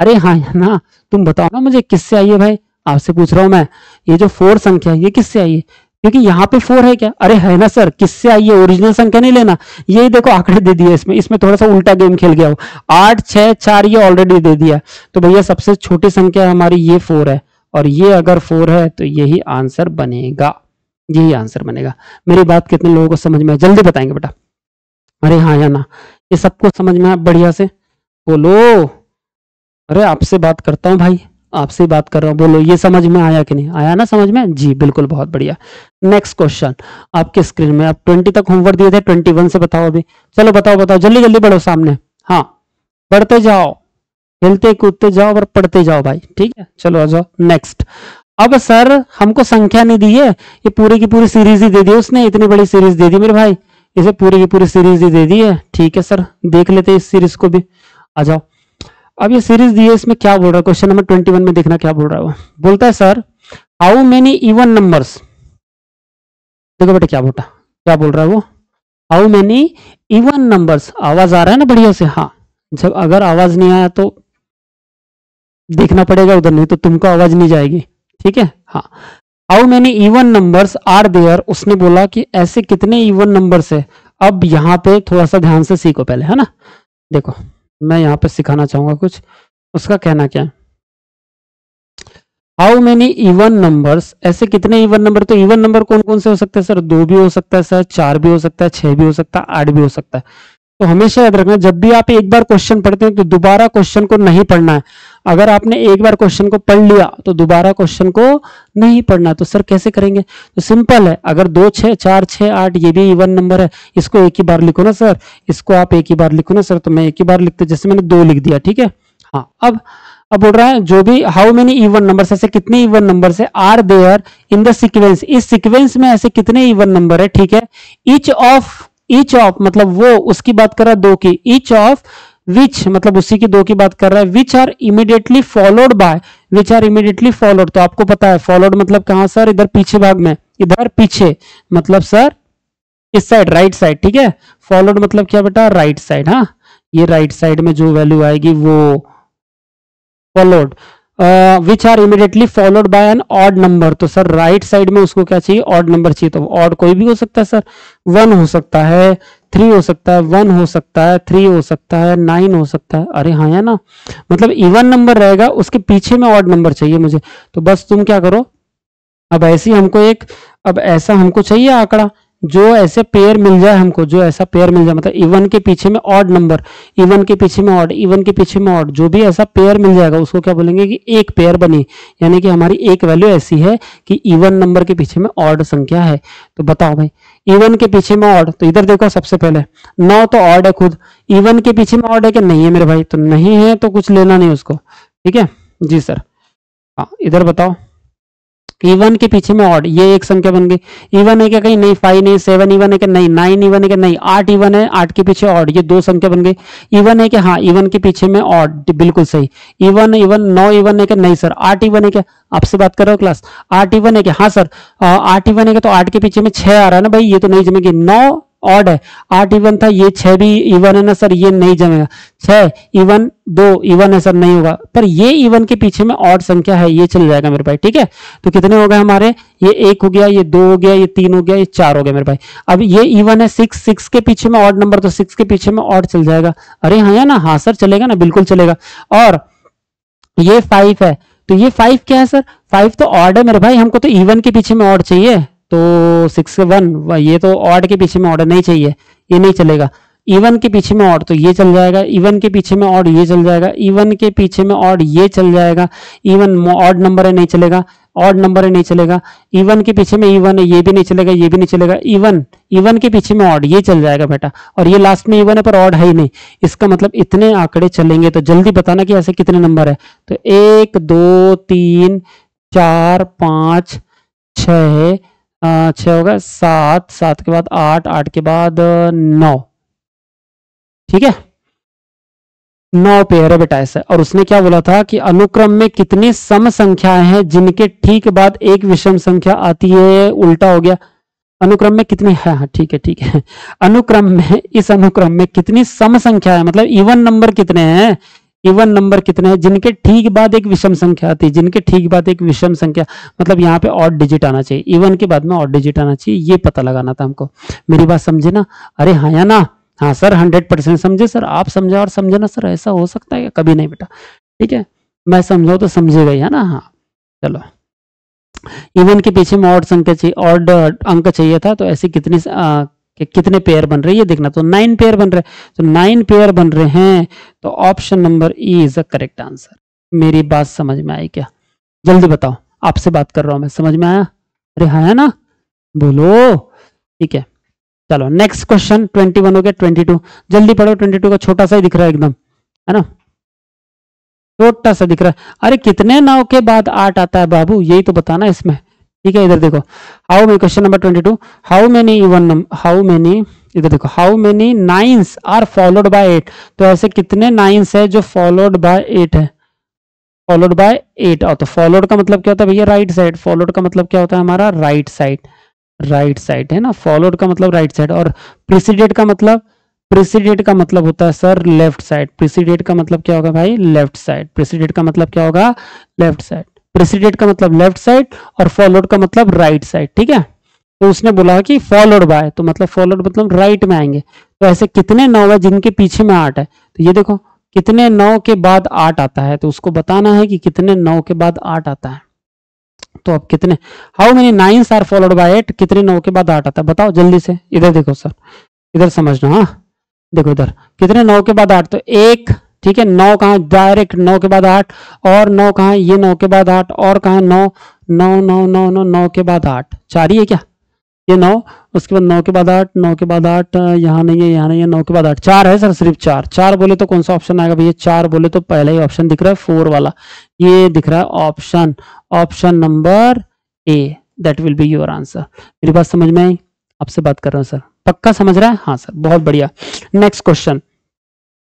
[SPEAKER 1] अरे हाँ ना, तुम बताओ ना मुझे किससे आई है भाई, आपसे पूछ रहा हूं मैं, ये जो 4 संख्या है ये किससे आई है, क्योंकि यहाँ पे 4 है क्या, अरे है ना सर, किससे आई है, ओरिजिनल संख्या नहीं लेना, यही देखो आंकड़े दे दिए इसमें, इसमें थोड़ा सा उल्टा गेम खेल गया हो, 8 6 4 ये ऑलरेडी दे दिया, तो भैया सबसे छोटी संख्या हमारी ये 4 है, और ये अगर 4 है तो यही आंसर बनेगा, यही आंसर बनेगा। मेरी बात कितने लोगों को समझ में है, जल्दी बताएंगे बेटा, अरे हाँ या ना, ये सबको समझ में आया बढ़िया से, बोलो, अरे आपसे बात करता हूँ भाई, आपसे बात कर रहा हूँ, बोलो ये समझ में आया कि नहीं आया ना समझ में, जी बिल्कुल, बहुत बढ़िया। नेक्स्ट क्वेश्चन आपके स्क्रीन में, आप 20 तक होमवर्क दिए थे, 21 से बताओ अभी, चलो बताओ बताओ, जल्दी जल्दी बढ़ो सामने, हाँ बढ़ते जाओ, खेलते कूदते जाओ और पढ़ते जाओ भाई, ठीक है, चलो आ जाओ नेक्स्ट। अब सर हमको संख्या नहीं दी है, ये पूरी की पूरी सीरीज ही दे दी उसने, इतनी बड़ी सीरीज दे दी मेरे भाई, इसे पूरी की पूरी सीरीज ही दे दी है, ठीक है सर, देख लेते हैं इस सीरीज को भी, आ जाओ। अब ये सीरीज दी है, इसमें क्या बोल रहा है, क्वेश्चन नंबर 21 में देखना क्या बोल रहा है वो, बोलता है sir how many even numbers, देखो बेटा क्या बोलता, क्या बोल रहा है वो, हाउ मेनी इवन नंबर्स, आवाज आ रहा है ना बढ़िया से, हाँ, जब अगर आवाज नहीं आया तो देखना पड़ेगा उधर, नहीं तो तुमको आवाज नहीं जाएगी, ठीक है, हाँ। How many even numbers are there, उसने बोला कि ऐसे कितने इवन नंबर्स है। अब यहाँ पे थोड़ा सा ध्यान से सीखो पहले, है ना, देखो मैं यहाँ पे सिखाना चाहूंगा कुछ, उसका कहना क्या है, हाउ मेनी इवन नंबर्स, ऐसे कितने इवन नंबर, तो इवन नंबर कौन कौन से हो सकते हैं सर, 2 भी हो सकता है सर, 4 भी हो सकता है, 6 भी हो सकता है, 8 भी हो सकता है। तो हमेशा याद रखना, जब भी आप एक बार क्वेश्चन पढ़ते हैं तो दोबारा क्वेश्चन को नहीं पढ़ना है, अगर आपने एक बार क्वेश्चन को पढ़ लिया तो दोबारा क्वेश्चन को नहीं पढ़ना। तो सर कैसे करेंगे, तो सिंपल है, अगर 2 6 4 6 8 ये भी इवन नंबर है, इसको एक ही बार लिखो ना सर, इसको आप एक ही बार लिखो ना सर, तो मैं एक ही बार लिखते, जैसे मैंने 2 लिख दिया, ठीक है, हाँ। अब बोल रहा है जो भी हाउ मेनी इवन नंबर्स, ऐसे कितने इवन नंबर्स है, are there in the sequence, इस सीक्वेंस में ऐसे कितने इवन नंबर है, ठीक है, ईच ऑफ मतलब वो उसकी बात कर रहा है 2 की, ईच ऑफ विच मतलब उसी की 2 की बात कर रहा है, which are immediately followed by, which are immediately followed, तो आपको पता है फॉलोड मतलब कहां सर, इधर पीछे भाग में, इधर पीछे मतलब सर इस साइड, राइट साइड, ठीक है, फॉलोड मतलब क्या बेटा, राइट साइड, हाँ, ये राइट साइड में जो वैल्यू आएगी वो followed, which are immediately followed by an odd number, तो सर राइट साइड में उसको क्या चाहिए, ऑड नंबर चाहिए, तो ऑड कोई भी हो सकता है सर, 1 हो सकता है, 3 हो सकता है, 1 हो सकता है, 3 हो सकता है, 9 हो सकता है, अरे हाँ या ना, मतलब इवन नंबर रहेगा उसके पीछे में ऑड नंबर चाहिए मुझे, तो बस तुम क्या करो, अब ऐसी हमको एक, अब ऐसा हमको चाहिए आंकड़ा जो ऐसे पेयर मिल जाए हमको, जो ऐसा पेयर मिल जाए, मतलब इवन के पीछे में ऑड नंबर, इवन के पीछे में ऑड, इवन के पीछे में ऑड, जो भी ऐसा पेयर मिल जाएगा उसको क्या बोलेंगे कि एक पेयर बनी, यानी कि हमारी एक वैल्यू ऐसी है कि इवन नंबर के पीछे में ऑड संख्या है। तो बताओ भाई, इवन के पीछे में ऑड, तो इधर देखो सबसे पहले 9 तो ऑड है खुद, इवन के पीछे में ऑड है कि नहीं है मेरे भाई, तो नहीं है तो कुछ लेना नहीं उसको, ठीक है जी सर, हाँ इधर बताओ, इवन के पीछे में ऑड, ये एक संख्या बन गई, इवन है क्या कहीं, नहीं, 5 नहीं, 7 इवन है क्या नहीं, 9 इवन है क्या नहीं, 8 इवन है, 8 के पीछे ऑड, ये 2 संख्या बन गई, इवन है क्या, हाँ इवन के पीछे में ऑड, बिल्कुल सही, इवन 9 इवन है क्या नहीं सर, 8 इवन है क्या, आपसे बात कर रहे हो क्लास, 8 इवन है क्या, हाँ सर 8 इवन है क्या, तो 8 के पीछे में 6 आ रहा है ना भाई, ये तो नहीं जमेगी, 9 ऑड है, 8 इवन था, ये 6 भी इवन है ना सर, ये नहीं जमेगा, 6 इवन 2 इवन है सर, नहीं होगा, पर ये इवन के पीछे में ऑड संख्या है, ये चल जाएगा मेरे भाई, ठीक है। तो कितने हो गए हमारे, ये 1 हो गया, ये 2 हो गया, ये 3 हो गया, ये 4 हो गया मेरे भाई। अब ये इवन है 6 के पीछे में ऑड नंबर, तो 6 के पीछे में ऑड चल जाएगा, अरे हाँ या ना, हाँ सर चलेगा ना, बिल्कुल चलेगा। और ये 5 है, तो ये 5 क्या है सर, 5 तो ऑड है मेरे भाई, हमको तो इवन के पीछे में ऑड चाहिए, तो 6 1, ये तो ऑड के पीछे में ऑड नहीं चाहिए, ये नहीं चलेगा, इवन के पीछे में ऑड तो ये चल जाएगा, इवन के पीछे में ऑड ये चल जाएगा, इवन के पीछे में ऑड ये चल जाएगा, इवन ऑड नंबर है नहीं चलेगा, ऑड नंबर है नहीं चलेगा, इवन के पीछे में इवन है ये भी नहीं चलेगा, ये भी नहीं चलेगा, इवन के पीछे में ऑड ये चल जाएगा बेटा, और ये लास्ट में इवन है पर ऑड है ही नहीं, इसका मतलब इतने आंकड़े चलेंगे। तो जल्दी बताना कि ऐसे कितने नंबर है, तो 1 2 3 4 5 6 6 हो गया, 7 7 के बाद 8 8 के बाद 9, ठीक है, 9 पेयर है बेटा ऐसा। और उसने क्या बोला था कि अनुक्रम में कितनी सम संख्याएं हैं जिनके ठीक बाद एक विषम संख्या आती है, उल्टा हो गया, अनुक्रम में कितनी है, हाँ ठीक है ठीक है, अनुक्रम में, इस अनुक्रम में कितनी सम संख्या है, मतलब इवन नंबर कितने हैं, इवन नंबर कितने हैं जिनके ठीक बाद एक विषम संख्या आती है, जिनके ठीक बाद एक विषम संख्या, मतलब यहाँ पे ऑड डिजिट आना चाहिए, इवन के बाद में ऑड डिजिट आना चाहिए, ये पता लगाना था हमको। मेरी बात समझे ना? अरे हाँ या ना? हाँ सर 100% समझे सर, आप समझे और समझे ना सर, ऐसा हो सकता है? कभी नहीं बेटा, ठीक है, मैं समझाऊं तो समझेगा ही, है ना? हाँ चलो, इवन के पीछे में ऑड संख्या चाहिए, ऑड अंक चाहिए था, तो ऐसे कितने पेयर बन रहे हैं ये देखना। तो 9 पेयर बन रहे हैं, तो 9 पेयर बन रहे हैं, तो option number E is the correct answer. मेरी बात समझ में आई क्या? जल्दी बताओ, आपसे बात कर रहा हूं मैं, समझ में आया? अरे हाँ है ना, बोलो। ठीक है चलो नेक्स्ट क्वेश्चन, 21 हो गया, 22 जल्दी पढ़ो। 22 का छोटा सा ही दिख रहा है एकदम, है ना, छोटा सा दिख रहा है। अरे कितने 9 के बाद 8 आता है बाबू, यही तो बताना इसमें। ठीक है इधर देखो, how many, question number 22, how many even, how many, इधर देखो, how many 9s are followed by 8। तो ऐसे कितने 9s है जो फॉलोड बाय 8 है? Followed by 8। और तो फॉलोड का मतलब क्या होता है भैया? Right side. फॉलोड का मतलब क्या होता है हमारा? राइट साइड, राइट साइड है ना, फॉलोड का मतलब राइट साइड। और प्रीसीडेड का मतलब, प्रीसीडेड का मतलब होता है सर लेफ्ट साइड। प्रीसीडेड का मतलब क्या होगा भाई? Left side. प्रीसीडेड का मतलब क्या होगा? Left side. प्रीसीडेड का मतलब लेफ्ट साइड और फॉलोड का मतलब राइट साइड। ठीक है, तो उसने बोला कि फॉलोड बाय, तो मतलब फॉलोड मतलब राइट में आएंगे। तो ऐसे कितने 9 है जिनके पीछे में 8 है? तो ये देखो कितने 9 के बाद 8 आता है, तो उसको बताना है कि कितने 9 के बाद 8 आता है। तो अब कितने, how many 9s are followed by 8, कितने 9 के बाद 8 आता है बताओ जल्दी से। इधर देखो सर, इधर समझना। हाँ देखो इधर कितने 9 के बाद 8, तो 1, ठीक है, 9 कहाँ? डायरेक्ट 9 के बाद 8, और 9 कहाँ? ये 9 के बाद 8, और कहाँ? 9 9 9 9 9 9 के बाद 8, 4 ही है क्या? ये 9, उसके बाद 9 के बाद 8, 9 के बाद 8, यहाँ नहीं है, यहाँ नहीं है, 9 के बाद 8, 4 है सर, सिर्फ 4। 4 बोले तो कौन सा ऑप्शन आएगा भैया? 4 बोले तो पहला ही ऑप्शन दिख रहा है 4 वाला, ये दिख रहा है option, option number A, that will be your answer. मेरी बात समझ में आई? आपसे बात कर रहा हूँ सर, पक्का समझ रहा है? हाँ सर बहुत बढ़िया। नेक्स्ट क्वेश्चन,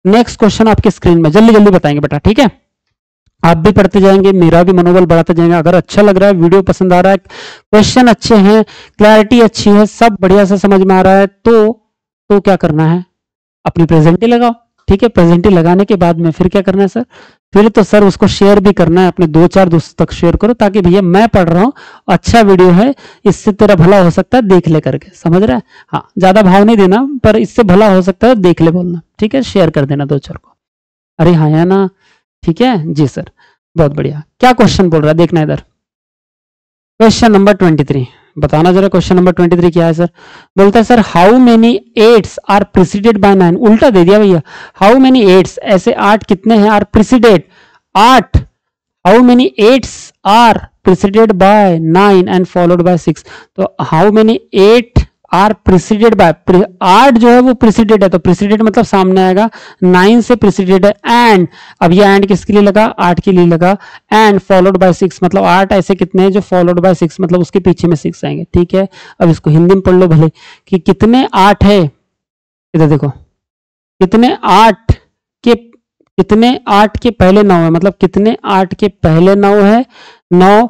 [SPEAKER 1] नेक्स्ट क्वेश्चन आपके स्क्रीन में, जल्दी जल्दी बताएंगे बेटा, ठीक है? आप भी पढ़ते जाएंगे, मेरा भी मनोबल बढ़ाते जाएंगे। अगर अच्छा लग रहा है, वीडियो पसंद आ रहा है, क्वेश्चन अच्छे हैं, क्लैरिटी अच्छी है, सब बढ़िया से समझ में आ रहा है, तो क्या करना है? अपनी प्रेजेंटी लगाओ। ठीक है, प्रेजेंटी लगाने के बाद में फिर क्या करना है सर? फिर तो सर उसको शेयर भी करना है, अपने 2-4 दोस्तों तक शेयर करो, ताकि भैया मैं पढ़ रहा हूँ, अच्छा वीडियो है, इससे तेरा भला हो सकता है, देख ले करके, समझ रहा है? हाँ ज्यादा भाव नहीं देना, पर इससे भला हो सकता है, देख ले बोलना। ठीक है, शेयर कर देना 2-4 को। अरे हाँ या ना? ठीक है जी सर, बहुत बढ़िया। क्या क्वेश्चन बोल रहा है देखना इधर, क्वेश्चन नंबर 23, बताना जरा क्वेश्चन नंबर 23 क्या है सर? बोलता है sir how many 8s are preceded by 9, उल्टा दे दिया भैया। हाउ मेनी 8s, ऐसे 8 कितने हैं? Are preceded 8, how many 8s are preceded by 9 and followed by 6। तो how many 8 are preceded by, 8 जो है वो प्रीसीडेड है, तो प्रीसीडेड मतलब सामने आएगा, 9 से प्रीसीडेड है, एंड, अब ये एंड किसके लिए लगा? 8 के लिए लगा, एंड फॉलोड बाय 6, मतलब 8 ऐसे कितने हैं जो फॉलोड बाय 6, मतलब उसके पीछे में 6 आएंगे। ठीक है, अब इसको हिंदी में पढ़ लो भले, कि कितने 8 है, इधर देखो, कितने 8 के, कितने 8 के पहले 9 है, मतलब कितने 8 के पहले 9 है, 9,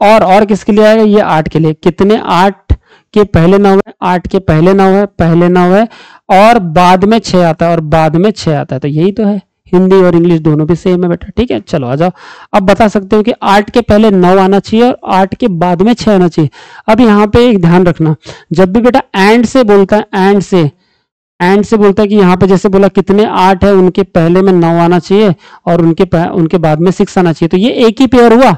[SPEAKER 1] और किसके लिए आएगा? ये 8 के लिए, कितने 8 के पहले 9 है, 8 के पहले 9 है, पहले 9 है, और बाद में 6 आता है, और बाद में 6 आता है, तो यही तो है। हिंदी और इंग्लिश दोनों भी सेम है बेटा। ठीक है, चलो आ जाओ। अब बता सकते हो कि 8 के पहले 9 आना चाहिए और 8 के बाद में 6 आना चाहिए। अब यहाँ पे एक ध्यान रखना, जब भी बेटा एंड से बोलता है, एंड से बोलता है कि यहाँ पे जैसे बोला कितने 8 है, उनके पहले में 9 आना चाहिए और उनके बाद में 6 आना चाहिए, तो ये एक ही पेयर हुआ,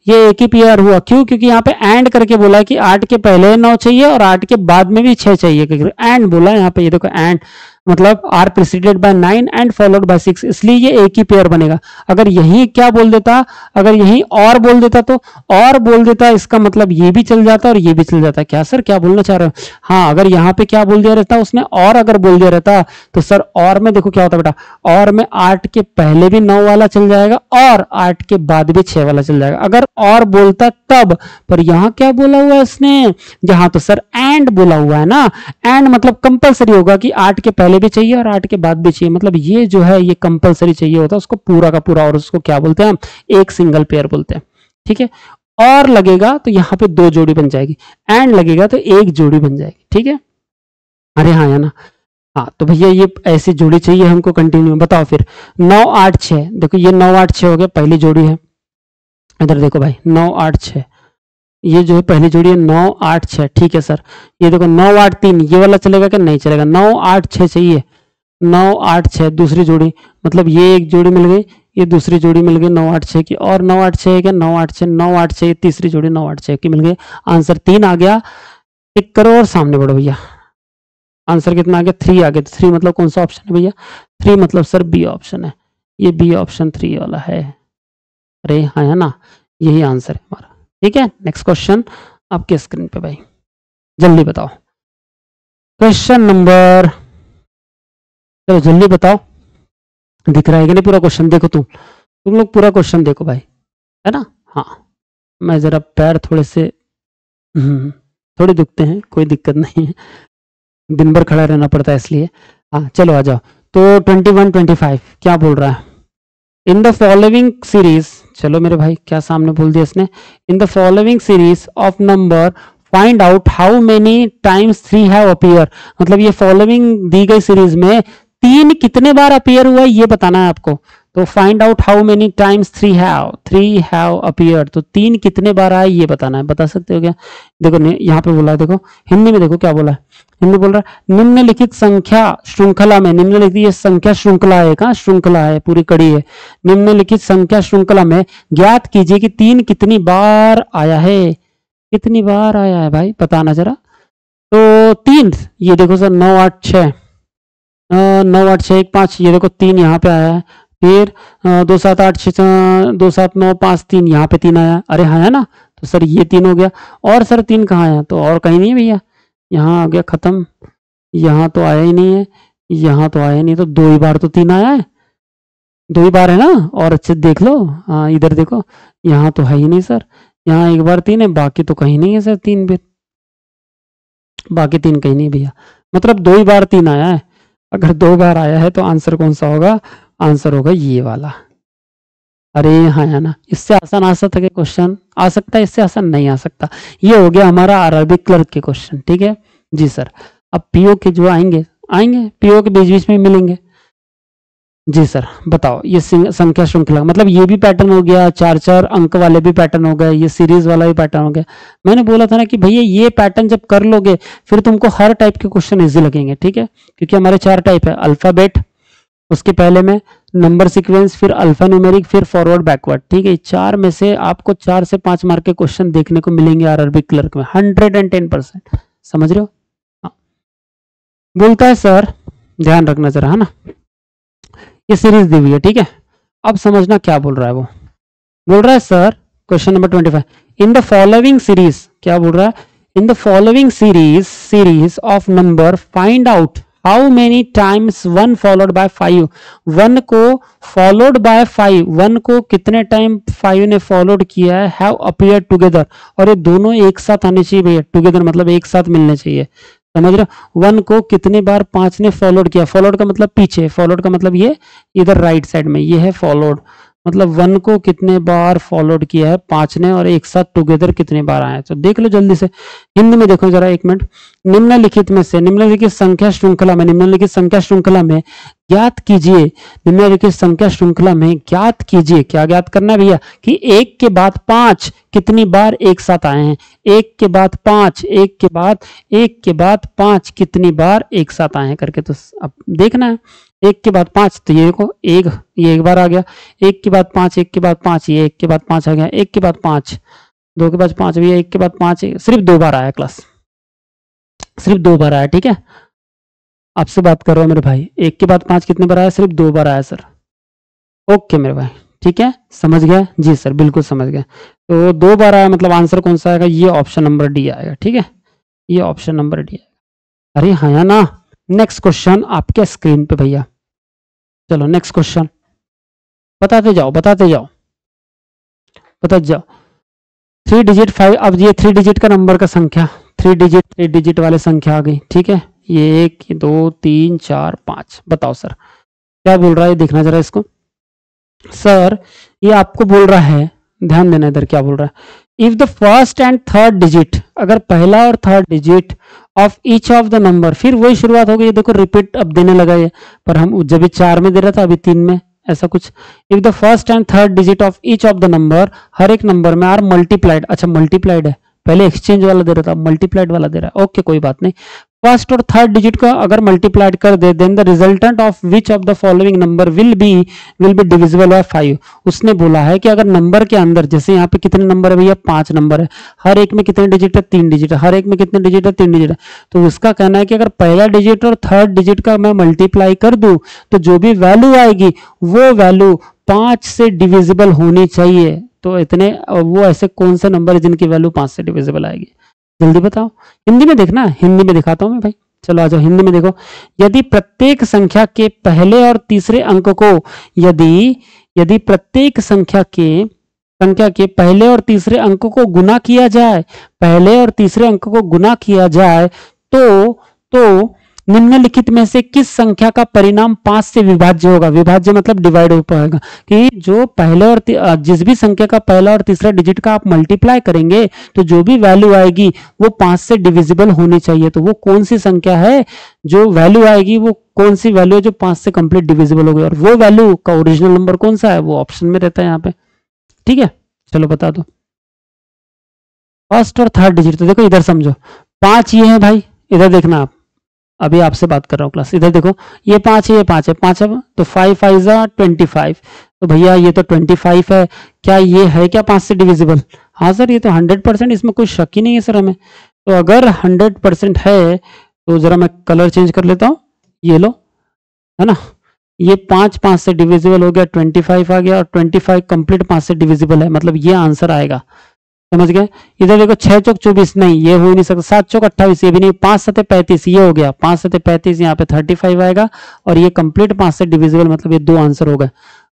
[SPEAKER 1] ये एक ही पेयर हुआ। क्यों? क्योंकि यहाँ पे एंड करके बोला कि 8 के पहले 9 चाहिए और 8 के बाद में भी 6 चाहिए, क्योंकि एंड बोला यहाँ पे, ये देखो एंड मतलब are preceded by 9 and followed by 6, इसलिए ये एक ही पेयर बनेगा। अगर यही क्या बोल देता, अगर यही और बोल देता, तो और बोल देता, इसका मतलब ये भी चल जाता और ये भी चल जाता। क्या सर, क्या बोलना चाह रहे हो? हाँ, अगर यहाँ पे क्या बोल दिया रहता उसने, और अगर बोल दिया रहता, तो सर और में देखो क्या होता बेटा, और में 8 के पहले भी 9 वाला चल जाएगा और 8 के बाद भी 6 वाला चल जाएगा, अगर और बोलता तब। पर यहाँ क्या बोला हुआ है इसने, यहाँ तो सर एंड बोला हुआ है ना, एंड मतलब कंपलसरी होगा कि 8 के पहले भी चाहिए और 8 के बाद भी चाहिए, मतलब ये जो है ये कंपलसरी चाहिए होता है उसको पूरा का पूरा, और उसको क्या बोलते हैं हम? एक सिंगल पेयर बोलते हैं। ठीक है, और लगेगा तो यहाँ पे 2 जोड़ी बन जाएगी, एंड लगेगा तो 1 जोड़ी बन जाएगी। ठीक है, अरे हाँ या ना? हाँ तो भैया ये ऐसी जोड़ी चाहिए हमको कंटिन्यू। बताओ फिर 9 8 6, देखो ये 9 8 6 हो गया, पहली जोड़ी है। इधर देखो भाई 9 8 6, ये जो है पहली जोड़ी है 9 8 6, ठीक है सर। ये देखो 9 8 3, ये वाला चलेगा क्या? नहीं चलेगा। 9 8 6 चाहिए, 9 8 6 दूसरी जोड़ी, मतलब ये एक जोड़ी मिल गई, ये दूसरी जोड़ी मिल गई 9 8 6 की, और 9 8 6 है क्या? 9 8 6 9 8 6, तीसरी जोड़ी 9 8 6 की मिल गई। आंसर 3 आ गया। टिक करो और सामने बढ़ो भैया। आंसर कितना आ गया? 3 आ गया। 3 मतलब कौन सा ऑप्शन है भैया? 3 मतलब सर बी ऑप्शन है, ये बी ऑप्शन 3 वाला है। अरे हाँ है ना, यही आंसर है हमारा। ठीक है, नेक्स्ट क्वेश्चन आपके स्क्रीन पे भाई, जल्दी बताओ। क्वेश्चन नंबर, चलो जल्दी बताओ, दिख रहा है कि नहीं पूरा क्वेश्चन? देखो तुम लोग पूरा क्वेश्चन देखो भाई, है ना? हाँ, मैं जरा पैर थोड़े से थोड़े दुखते हैं, कोई दिक्कत नहीं है, दिन भर खड़ा रहना पड़ता है इसलिए। हाँ चलो आ जाओ। तो 21 25 क्या बोल रहा है? इन द फॉलोइंग सीरीज, चलो मेरे भाई क्या सामने बोल दिया इसने, in the following series of number find out how many times 3 have appear. मतलब ये फॉलोइंग दी गई सीरीज में 3 कितने बार अपीयर हुआ है ये बताना है आपको। तो find out how many times 3 have appear, तो 3 कितने बार आए ये बताना है। बता सकते हो क्या? देखो यहाँ पे बोला है, देखो हिंदी में देखो क्या बोला है। हिंदी बोल रहा है निम्नलिखित संख्या श्रृंखला में, निम्नलिखित ये संख्या श्रृंखला है, कहाँ श्रृंखला है, पूरी कड़ी है। निम्नलिखित संख्या श्रृंखला में ज्ञात कीजिए कि 3 कितनी बार आया है। कितनी बार आया है भाई बताना जरा। तो 3, ये देखो सर 9 8 6, 9 8 6 1 5, ये देखो 3 यहाँ पे आया है। फिर 2 7 8 6 2 7 9 5 3, यहाँ पे 3 आया। अरे हाँ है ना, तो सर ये 3 हो गया। और सर 3 कहाँ आया? तो और कहीं नहीं है भैया, यहाँ आ गया खत्म, यहाँ तो आया ही नहीं है, यहाँ तो आया नहीं, तो 2 ही बार तो 3 आया है, 2 ही बार है ना। और अच्छे देख लो, हाँ इधर देखो, यहाँ तो है ही नहीं सर, यहाँ एक बार 3 है, बाकी तो कहीं नहीं है सर 3 भी, बाकी 3 कहीं नहीं भैया, मतलब 2 ही बार 3 आया है। अगर 2 बार आया है तो आंसर कौन सा होगा? आंसर होगा ये वाला। अरे हाँ है ना, इससे आसान आ सकता है क्वेश्चन, आ सकता है, इससे आसान नहीं आ सकता। ये हो गया हमारा अरबिक क्लर्क के क्वेश्चन, ठीक है जी सर। अब पीओ के जो आएंगे पीओ के बीच बीच में मिलेंगे। जी सर बताओ, ये संख्या श्रृंखला मतलब ये भी पैटर्न हो गया, 4 अंक वाले भी पैटर्न हो गए, ये सीरीज वाला भी पैटर्न हो गया। मैंने बोला था ना कि भैया ये पैटर्न जब कर लोगे फिर तुमको हर टाइप के क्वेश्चन इजी लगेंगे, ठीक है, क्योंकि हमारे 4 टाइप है, अल्फाबेट, उसके पहले में नंबर सीक्वेंस, फिर अल्फा न्यूमेरिक, फिर फॉरवर्ड बैकवर्ड, ठीक है। 4 में से आपको 4 से 5 मार्क के क्वेश्चन देखने को मिलेंगे अरबिक क्लर्क में, 110%, समझ रहे हो? हाँ। बोलता है सर, ध्यान रखना जरा, है ना, ये सीरीज दी हुई है, ठीक है। अब समझना क्या बोल रहा है वो। बोल रहा है sir question number 25, in the following series, क्या बोल रहा है? In the following series of number find out how many times 1 followed by 5, 1 को फॉलोड बाय 5, 1 को कितने टाइम 5 ने फॉलोड किया है, हैव अपीयर टुगेदर, और ये दोनों एक साथ आने चाहिए भैया, टुगेदर मतलब एक साथ मिलने चाहिए, समझ रहे हो? 1 को कितने बार 5 ने फॉलोड किया, फॉलोड का मतलब पीछे, फॉलोड का मतलब ये इधर राइट साइड में, ये है फॉलोड, मतलब 1 को कितने बार फॉलोड किया है 5 ने, और एक साथ टुगेदर कितने बार आए। तो देख लो जल्दी से, हिंदी में देखो जरा, एक मिनट। निम्नलिखित में से, निम्नलिखित संख्या श्रृंखला में, निम्नलिखित संख्या श्रृंखला में ज्ञात कीजिए, निम्नलिखित संख्या श्रृंखला में ज्ञात कीजिए, क्या ज्ञात करना है भैया? कि 1 के बाद 5 कितनी बार एक साथ आए हैं, 1 के बाद 5, 1 के बाद 5 कितनी बार एक साथ आए हैं करके, तो अब देखना है। 1 के बाद 5, तो ये देखो ये एक बार आ गया, 1 के बाद 5, 1 के बाद 5, ये 1 के बाद 5 आ गया, 1 के बाद 5, 2 के बाद 5 भैया, 1 के बाद 5, सिर्फ 2 बार आया क्लास, सिर्फ 2 बार आया, ठीक है। आपसे बात कर रहा हूं मेरे भाई, 1 के बाद 5 कितने बार आया? सिर्फ 2 बार आया सर। ओके मेरे भाई, ठीक है, समझ गया? जी सर बिल्कुल समझ गया। तो 2 बार आया, मतलब आंसर कौन सा आएगा? ये ऑप्शन नंबर डी आएगा, ठीक है, ये ऑप्शन नंबर डी आएगा। अरे हाँ ना, नेक्स्ट क्वेश्चन आपके स्क्रीन पे भैया, चलो नेक्स्ट क्वेश्चन, बताते जाओ बताते जाओ बताते जाओ। 3 डिजिट 5, अब ये 3 डिजिट का नंबर का संख्या, 3 डिजिट वाले संख्या आ गई, ठीक है। ये 1 2 3 4 5, बताओ सर क्या बोल रहा है, देखना जरा इसको। सर ये आपको बोल रहा है, ध्यान देना इधर क्या बोल रहा है, if the first and third digit, अगर पहला और third digit of each of the number, फिर वही शुरुआत हो गई, देखो रिपीट अब देने लगा ये, पर हम जब भी 4 में दे रहा था अभी 3 में, ऐसा कुछ। If the first and third digit of each of the number, हर एक नंबर में आर मल्टीप्लाइड, अच्छा मल्टीप्लाइड है, पहले एक्सचेंज वाला दे रहा था, मल्टीप्लाइड वाला दे रहा है, ओके कोई बात नहीं। फर्स्ट और थर्ड डिजिट का अगर मल्टीप्लाइड कर दे, then the resultant of which of the following number will be divisible by 5। उसने बोला है कि अगर नंबर के अंदर, जैसे यहाँ पे कितने नंबर है भैया, 5 नंबर है, हर एक में कितने डिजिट है, 3 डिजिट है, हर एक में कितने डिजिट है, 3 डिजिट है, तो उसका कहना है कि अगर पहला डिजिट और थर्ड डिजिट का मैं मल्टीप्लाई कर दूं तो जो भी वैल्यू आएगी वो वैल्यू 5 से डिविजिबल होनी चाहिए। तो इतने, वो ऐसे कौन से नंबर है जिनकी वैल्यू 5 से डिविजिबल आएगी, जल्दी बताओ। हिंदी में देखना, हिंदी में दिखाता हूं मैं भाई, चलो आ जाओ हिंदी में देखो। यदि प्रत्येक संख्या के पहले और तीसरे अंक को, यदि प्रत्येक संख्या के पहले और तीसरे अंक को गुना किया जाए, पहले और तीसरे अंक को गुना किया जाए, तो निम्नलिखित में से किस संख्या का परिणाम 5 से विभाज्य होगा। विभाज्य मतलब डिवाइड हो पाएगा, कि जो पहले और जिस भी संख्या का पहला और तीसरा डिजिट का आप मल्टीप्लाई करेंगे तो जो भी वैल्यू आएगी वो 5 से डिविजिबल होनी चाहिए। तो वो कौन सी संख्या है जो वैल्यू आएगी, वो कौन सी वैल्यू है जो 5 से कंप्लीट डिविजिबल होगी, और वो वैल्यू का ओरिजिनल नंबर कौन सा है, वो ऑप्शन में रहता है यहाँ पे, ठीक है। चलो बता दो फर्स्ट और थर्ड डिजिट, तो देखो इधर समझो, 5 ये है भाई, इधर देखना आप, अभी आपसे बात कर रहा हूँ क्लास, इधर देखो ये 5 है, ये 5 है, 5 है, तो 5 5 25, तो भैया ये तो 25 है, क्या ये है क्या 5 से डिविजिबल? हाँ सर ये तो 100%, इसमें कोई शक ही नहीं है सर हमें। तो अगर 100% है तो जरा मैं कलर चेंज कर लेता हूँ, ये लो, है ना, ये 5 से डिविजिबल हो गया, 25 आ गया, और 25 कंप्लीट 5 से डिविजिबल है, मतलब ये आंसर आएगा, समझ गए। इधर देखो 6 चौक 24, नहीं ये हो ही नहीं सकता, 7 चौक 28, ये भी नहीं, 5 7 35, ये हो गया, 5 7 35, यहाँ पे 35 आएगा, और ये कंप्लीट 5 से डिविजिबल, मतलब ये 2 आंसर हो गए।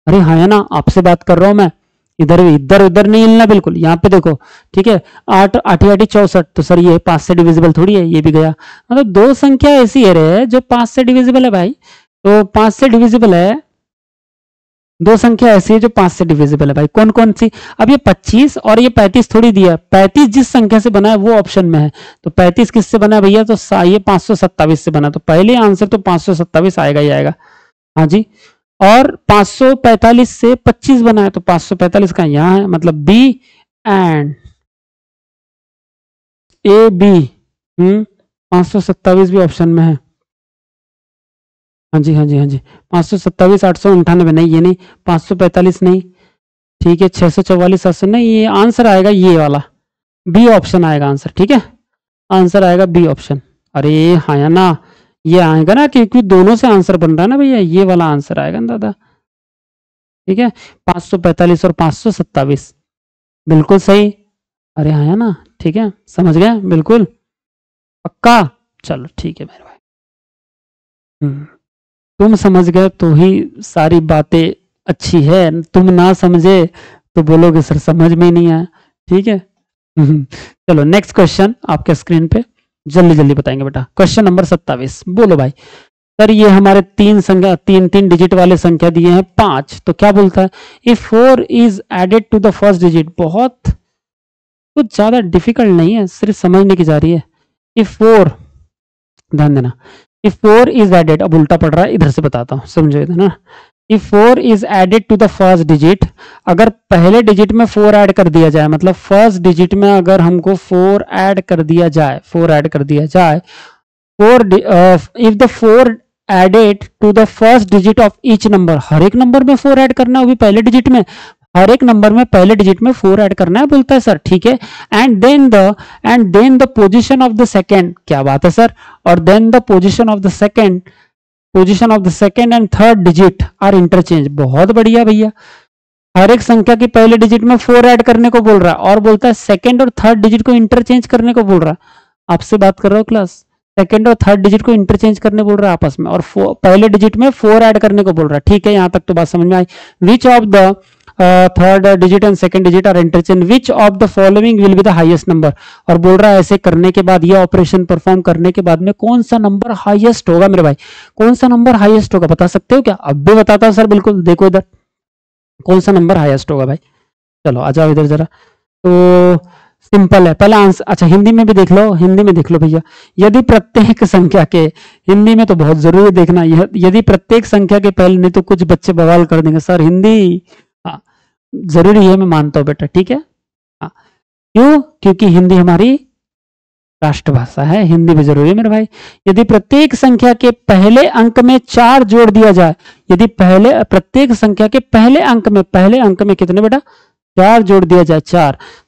[SPEAKER 1] अरे हाँ है ना, आपसे बात कर रहा हूं मैं, इधर इधर उधर नहीं हिलना बिल्कुल, यहाँ पे देखो, ठीक है, 8 8 64, तो सर ये 5 से डिविजिबल थोड़ी है, ये भी गया, मतलब 2 संख्या ऐसी है रे जो 5 से डिविजिबल है भाई, तो 5 से डिविजिबल है, 2 संख्या ऐसी है जो 5 से डिविजिबल है भाई, कौन कौन सी? अब ये 25 और ये 35 थोड़ी दिया है, 35 जिस संख्या से बना है वो ऑप्शन में है, तो 35 किससे बना है भैया, तो ये 527 से बना, तो पहले आंसर तो 527 आएगा ही आएगा, हाँ जी। और 545 से 25 बना है, तो 545 का यहाँ है, मतलब बी एंड ए बी, 527 भी ऑप्शन में है, हाँ जी हाँ जी हाँ जी, 527 898 नहीं, ये नहीं, 545 नहीं, ठीक है, 644 700 नहीं, ये आंसर आएगा ये वाला, बी ऑप्शन आएगा आंसर, ठीक है, आंसर आएगा बी ऑप्शन। अरे हाँ या ना, ये आएगा ना, क्योंकि दोनों से आंसर बन रहा है ना भैया, ये वाला आंसर आएगा ना दादा, ठीक है, 545 और 527 बिल्कुल सही। अरे हाँ या ना, ठीक है, समझ गए बिल्कुल पक्का, चलो ठीक है मेरे भाई, तुम समझ गए तो ही सारी बातें अच्छी है, तुम ना समझे तो बोलोगे सर समझ में नहीं आया, ठीक है। चलो नेक्स्ट क्वेश्चन आपके स्क्रीन पे, जल्दी जल्दी बताएंगे बेटा, क्वेश्चन नंबर 27, बोलो भाई। सर ये हमारे 3 डिजिट वाले संख्या दिए हैं 5, तो क्या बोलता है, if 4 is added to the first digit, बहुत कुछ ज्यादा डिफिकल्ट नहीं है, सिर्फ समझने की जा रही है। इफ 4, ध्यान देना, इफ 4 इज एडेड, अब उल्टा पड़ रहा है, इधर से बताता हूँ, समझो इधर ना। If 4 is added to the first digit, अगर पहले डिजिट में 4 ऐड कर दिया जाए, मतलब फर्स्ट डिजिट में अगर हमको 4 ऐड कर दिया जाए, 4 ऐड कर दिया जाए, if the 4 added to the first digit of each number, हर एक नंबर में 4 ऐड करना है, वो भी पहले डिजिट में, हर एक नंबर में पहले डिजिट में 4 ऐड करना है, बोलता है सर, ठीक है। And then the position of the second, क्या बात है सर, और then the position of the second and third digit are interchange, बहुत बढ़िया भैया, हर एक संख्या की पहले डिजिट में 4 ऐड करने को बोल रहा है, और बोलता है सेकंड और थर्ड डिजिट को इंटरचेंज करने को बोल रहा है, आपसे बात कर रहा हूँ क्लास, सेकंड और थर्ड डिजिट को इंटरचेंज करने बोल रहा है आपस में, और पहले डिजिट में 4 ऐड करने को बोल रहा है, ठीक है, यहां तक तो बात समझ में आई। Which of the third digit and second digit are interchange, which of the following will be the highest number, और बोल रहा है ऐसे करने के बाद, ये ऑपरेशन परफॉर्म करने के बाद में कौन सा नंबर हाईएस्ट होगा मेरे भाई, कौन सा नंबर हाईएस्ट होगा, बता सकते हो क्या? अब भी बताता हूं सर, बिल्कुल देखो इधर, कौन सा नंबर हाईएस्ट होगा भाई, चलो आ जाओ इधर जरा। तो सिंपल है पहला आंसर। अच्छा हिंदी में भी देख लो, हिंदी में देख लो भैया। यदि प्रत्येक संख्या के, हिंदी में तो बहुत जरूरी देखना, यदि प्रत्येक संख्या के पहले, नहीं तो कुछ बच्चे बवाल कर देंगे सर हिंदी। हाँ जरूरी है, मैं मानता हूं बेटा, ठीक है। हाँ क्यों? क्योंकि हिंदी हमारी राष्ट्रभाषा है, हिंदी भी जरूरी है मेरे भाई। यदि प्रत्येक संख्या के पहले अंक में 4 जोड़ दिया जाए, यदि प्रत्येक संख्या के पहले अंक में कितने बेटा? 4 जोड़ दिया जाए,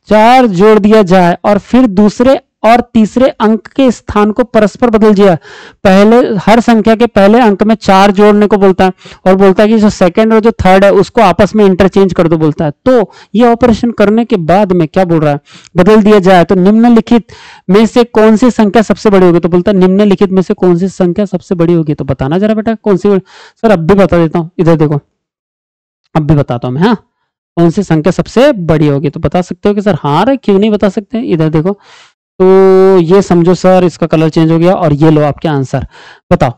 [SPEAKER 1] 4 जोड़ दिया जाए और फिर दूसरे और तीसरे अंक के स्थान को परस्पर बदल दिया। पहले हर संख्या के पहले अंक में 4 जोड़ने को बोलता है और बोलता है कि जो सेकंड और जो थर्ड है उसको आपस में इंटरचेंज कर दो बोलता है। तो ये ऑपरेशन करने के बाद में क्या बोल रहा है? बदल दिया जाए तो निम्नलिखित में से कौन सी संख्या सबसे बड़ी होगी? तो बोलता है निम्नलिखित में से कौन सी संख्या सबसे बड़ी होगी? तो बताना जरा बेटा कौन सी। सर अब भी बता देता हूं, इधर देखो, अब भी बताता हूं मैं। हाँ कौन सी संख्या सबसे बड़ी होगी? तो बता सकते हो कि सर हाँ रे, क्यों नहीं बता सकते? इधर देखो, तो ये समझो सर इसका कलर चेंज हो गया और ये लो आपके आंसर। बताओ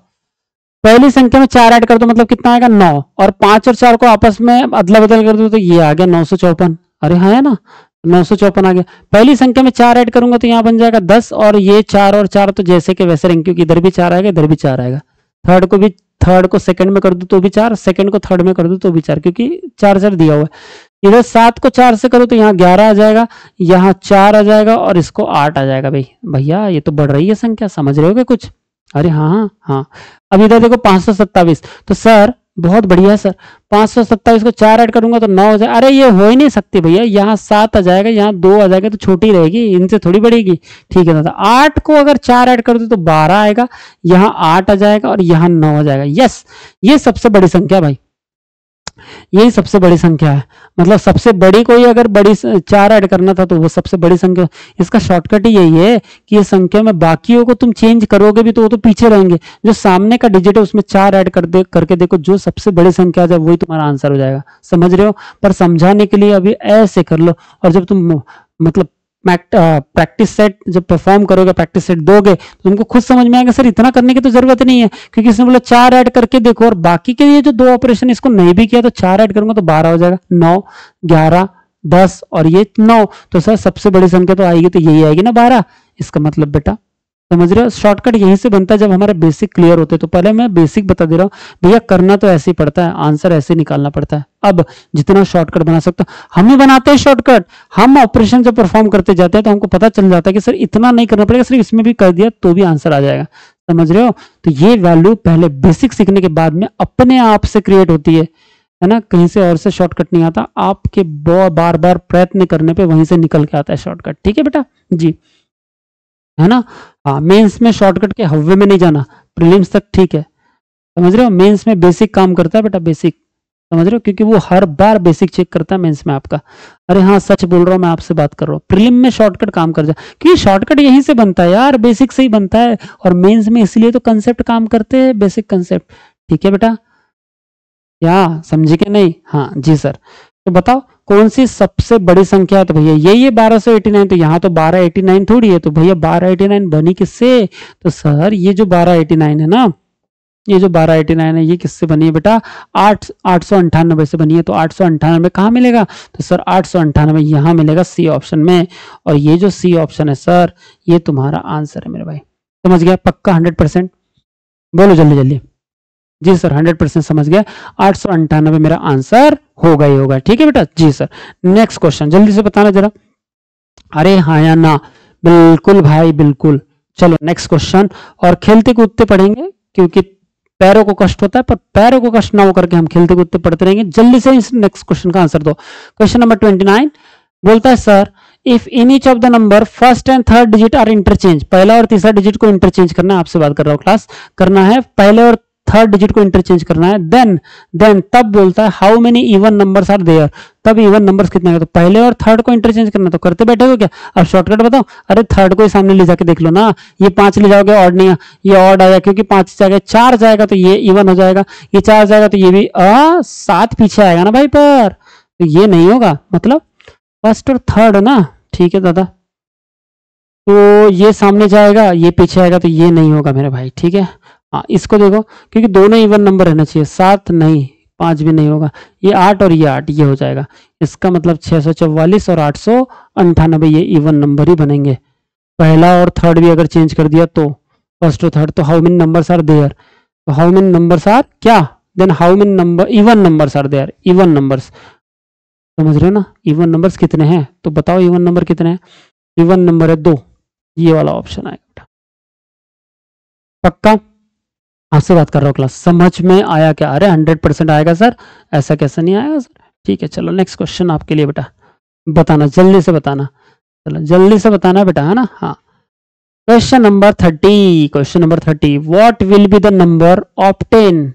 [SPEAKER 1] पहली संख्या में 4 ऐड कर दो मतलब कितना आएगा? 9, और 5 और 4 को आपस में अदला बदल कर दो तो ये आ गया 954। अरे हाँ है ना, 954 आ गया। पहली संख्या में 4 ऐड करूंगा तो यहाँ बन जाएगा 10, और ये 4 और 4 तो जैसे के वैसे रहेंगे, क्योंकि इधर भी 4 आएगा इधर भी 4 आएगा। थर्ड को सेकंड में कर दो तो भी 4, सेकंड को थर्ड में कर दो तो भी 4, क्योंकि 4 दिया हुआ है। इधर 7 को 4 से करो तो यहाँ 11 आ जाएगा, यहाँ 4 आ जाएगा और इसको 8 आ जाएगा। भाई भैया ये तो बढ़ रही है संख्या, समझ रहे होगे कुछ? अरे हाँ हाँ। अब इधर देखो 527, तो सर बहुत बढ़िया सर, 527 को 4 ऐड करूंगा तो 9 हो जाएगा। अरे ये हो ही नहीं सकती भैया, यहाँ 7 आ जाएगा, यहाँ 2 आ जाएगा, तो छोटी रहेगी, इनसे थोड़ी बढ़ेगी। ठीक है दादा, 8 को अगर 4 ऐड कर दो तो 12 आएगा, यहाँ 8 आ जाएगा और यहाँ 9 आ जाएगा। यस, ये सबसे बड़ी संख्या भाई, यही सबसे बड़ी संख्या है। मतलब सबसे बड़ी कोई अगर बड़ी 4 ऐड करना था तो वो सबसे बड़ी संख्या। इसका शॉर्टकट ही यही है कि ये संख्या में बाकियों को तुम चेंज करोगे भी तो वो तो पीछे रहेंगे, जो सामने का डिजिट है उसमें 4 ऐड करके देखो, जो सबसे बड़ी संख्या आ जाए वही तुम्हारा आंसर हो जाएगा। समझ रहे हो? पर समझाने के लिए अभी ऐसे कर लो, और जब तुम मतलब प्रैक्टिस सेट जब परफॉर्म करोगे, प्रैक्टिस सेट दोगे तो तुमको खुद समझ में आएगा सर इतना करने की तो जरूरत नहीं है, क्योंकि इसने बोला 4 ऐड करके देखो, और बाकी के ये जो 2 ऑपरेशन इसको नहीं भी किया तो 4 ऐड करूंगा तो 12 हो जाएगा, 9 11 10 और ये 9, तो सर सबसे बड़ी संख्या तो आएगी, तो यही आएगी ना 12। इसका मतलब बेटा समझ रहे हो, शॉर्टकट यहीं से बनता है जब हमारे बेसिक क्लियर होते हैं। तो पहले मैं बेसिक बता दे रहा हूँ भैया, करना तो ऐसे ही पड़ता है, आंसर ऐसे निकालना पड़ता है। अब जितना शॉर्टकट बना सकता हम ही बनाते हैं शॉर्टकट, हम ऑपरेशन जब परफॉर्म करते जाते हैं तो हमको पता चल जाता है कि सर इतना नहीं करना पड़ेगा, सिर्फ इसमें भी कर दिया तो भी आंसर आ जाएगा। समझ रहे हो? तो ये वैल्यू पहले बेसिक सीखने के बाद में अपने आप से क्रिएट होती है ना, कहीं से और से शॉर्टकट नहीं आता, आपके बार बार प्रयत्न करने पे वहीं से निकल के आता है शॉर्टकट। ठीक है बेटा जी, है ना? हाँ, मेंस में शॉर्टकट के हव्वे में नहीं जाना, प्रीलिम्स तक ठीक है। समझ रहे हो? मेंस में बेसिक काम करता है बेटा, बेसिक, समझ रहे हो? क्योंकि वो हर बार बेसिक चेक करता है मेंस में आपका। अरे हाँ सच बोल रहा हूँ, मैं आपसे बात कर रहा हूँ, प्रीलिम में शॉर्टकट काम कर जाए, क्योंकि शॉर्टकट यहीं से बनता है यार, बेसिक से ही बनता है, और मेंस में इसलिए तो कंसेप्ट काम करते हैं, बेसिक कंसेप्ट। ठीक है बेटा, या समझे कि नहीं? हाँ जी सर। तो बताओ कौन सी सबसे बड़ी संख्या है? तो भैया ये 1289, तो यहाँ तो 1289 थोड़ी है, तो भैया 1289 बनी किससे? तो सर ये जो 1289 है ना, ये जो 1289 है ये किससे बनी है बेटा? 898 से बनी है। तो 898 कहाँ मिलेगा? तो सर 898 यहाँ मिलेगा सी ऑप्शन में, और ये जो सी ऑप्शन है सर ये तुम्हारा आंसर है मेरे भाई। समझ गया? पक्का 100%? बोलो जल्दी जल्दी। जी सर 100% समझ गया, 898 मेरा आंसर होगा ही होगा। ठीक है बेटा जी सर। नेक्स्ट क्वेश्चन जल्दी से बताना जरा। अरे हाँ या ना? बिल्कुल भाई बिल्कुल। चलो नेक्स्ट क्वेश्चन, और खेलते कूदते पढ़ेंगे क्योंकि पैरों को कष्ट होता है, पर पैरों को कष्ट ना होकर के हम खेलते कूदते पढ़ते रहेंगे। जल्दी से इस नेक्स्ट क्वेश्चन का आंसर दो। क्वेश्चन नंबर 29 बोलता है sir if in each of the number first and third digit are interchange, पहला और तीसरा डिजिट को इंटरचेंज करना है, आपसे बात कर रहा हूँ क्लास, करना है पहले और थर्ड डिजिट को इंटरचेंज करना है, देन तब बोलता है how many even numbers are there, तब इवन नंबर्स कितने हैं? तो पहले और थर्ड को इंटरचेंज करना, तो करते बैठे हो क्या? अब शॉर्टकट बताओ। अरे थर्ड को ही सामने ले जाके देख लो ना, ये 5 ले जाओगे ऑड नहीं, ये ऑड आएगा क्योंकि 5 जाएगा, 4 जाएगा तो ये इवन हो जाएगा, ये 4 जाएगा तो ये भी 7 पीछे आएगा ना भाई, पर तो ये नहीं होगा, मतलब फर्स्ट और थर्ड ना। ठीक है दादा, तो ये सामने जाएगा ये पीछे आएगा, तो ये नहीं होगा मेरे भाई। ठीक है हाँ, इसको देखो क्योंकि दोनों इवन नंबर रहना चाहिए, 7 नहीं 5 भी नहीं होगा, ये 8 और ये 8, ये हो जाएगा। इसका मतलब 644 और 898 ये इवन नंबर ही बनेंगे। पहला और थर्ड भी अगर चेंज कर दिया तो फर्स्ट और थर्ड, तो how many numbers are there, तो हाउ मेनी नंबर्स आर क्या, then how many number even numbers are there, even numbers, समझ रहे हो ना, इवन नंबर्स कितने हैं, तो बताओ इवन नंबर कितने हैं, इवन नंबर है 2, ये वाला ऑप्शन आएगा। पक्का आपसे बात कर रहा हूँ क्लास, समझ में आया क्या, अरे 100% आएगा सर, ऐसा कैसे नहीं आएगा सर, ठीक है चलो नेक्स्ट क्वेश्चन आपके लिए बेटा, बताना जल्दी से बताना, चलो जल्दी से बताना बेटा, है ना। हाँ question number 30, question number 30, what will be the number of 10,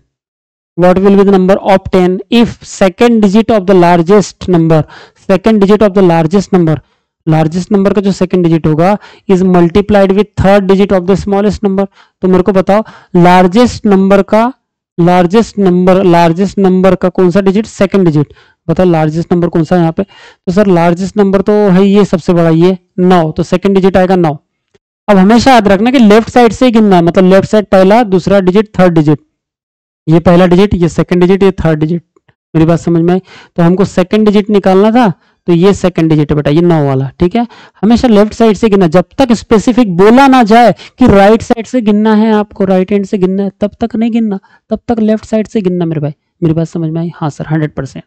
[SPEAKER 1] what will be the number of 10 if second digit of the largest number, second digit of the largest number, largest number का जो second digit होगा is multiplied with third digit of the smallest number। तो मेरे को बताओ largest number का largest number का कौन सा digit, second digit, बताओ largest number कौन सा है यहाँ पे, तो सर largest number तो है ये सबसे बड़ा, ये 9, तो second digit आएगा 9। अब हमेशा याद रखना कि लेफ्ट साइड से गिनना है, मतलब लेफ्ट साइड पहला, दूसरा डिजिट, थर्ड डिजिट, ये पहला डिजिट, ये सेकंड डिजिट, ये थर्ड डिजिट, मेरी बात समझ में आई। तो हमको सेकंड डिजिट निकालना था, तो ये सेकंड डिजिट है बेटा, ये 9 वाला, ठीक है। हमेशा लेफ्ट साइड से गिनना, जब तक स्पेसिफिक बोला ना जाए कि राइट साइड से गिनना है आपको, राइट हैंड से गिनना है, तब तक नहीं गिनना, तब तक लेफ्ट साइड से गिनना मेरे भाई, मेरी बात समझ में आई, हाँ सर 100%,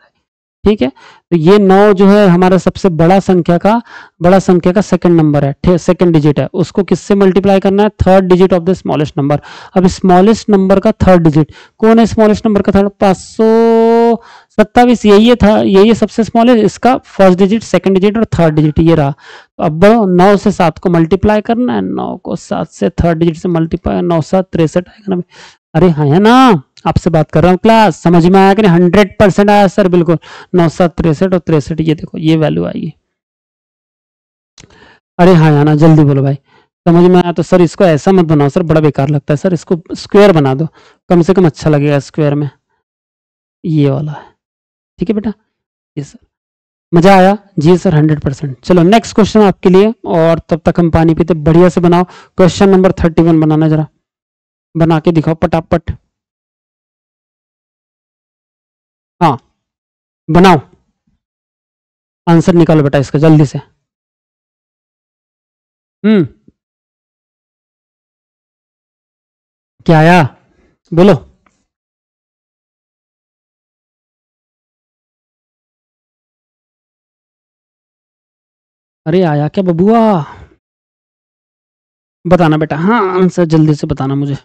[SPEAKER 1] ठीक है। तो ये 9 जो है हमारा सबसे बड़ा संख्या का सेकंड नंबर है, सेकंड डिजिट है, उसको किससे मल्टीप्लाई करना है, third digit of the smallest number. अब स्मॉलेस्ट नंबर का थर्ड डिजिट कौन है, स्मॉलेस्ट नंबर का थर्ड, 527, यही था, यही सबसे स्मॉलेस्ट, इसका फर्स्ट डिजिट, सेकंड डिजिट और थर्ड डिजिट ये रहा। तो अब 9 से 7 को मल्टीप्लाई करना है, 9 को 7 से थर्ड डिजिट से मल्टीप्लाई, 9 7 63 आएगा ना, अरे हाँ है ना, आपसे बात कर रहा हूँ क्लास, समझ में आया कि नहीं, 100% आया सर, बिल्कुल 9 7 63 और 63, ये देखो ये वैल्यू आएगी। अरे हाँ यार ना, जल्दी बोलो भाई, समझ में आया। तो सर इसको ऐसा मत बनाओ सर, बड़ा बेकार लगता है सर, इसको स्क्वायर बना दो, कम से कम अच्छा लगेगा स्क्वायर में, ये वाला है, ठीक है बेटा, ये सर मजा आया जी सर 100%। चलो नेक्स्ट क्वेश्चन आपके लिए, और तब तक हम पानी पीते, बढ़िया से बनाओ। क्वेश्चन नंबर 31 बनाना, जरा बना के दिखाओ पटापट, हाँ बनाओ, आंसर निकालो बेटा इसका जल्दी से। क्या आया बोलो, अरे आया क्या बबुआ, बताना बेटा, हाँ आंसर जल्दी से बताना मुझे।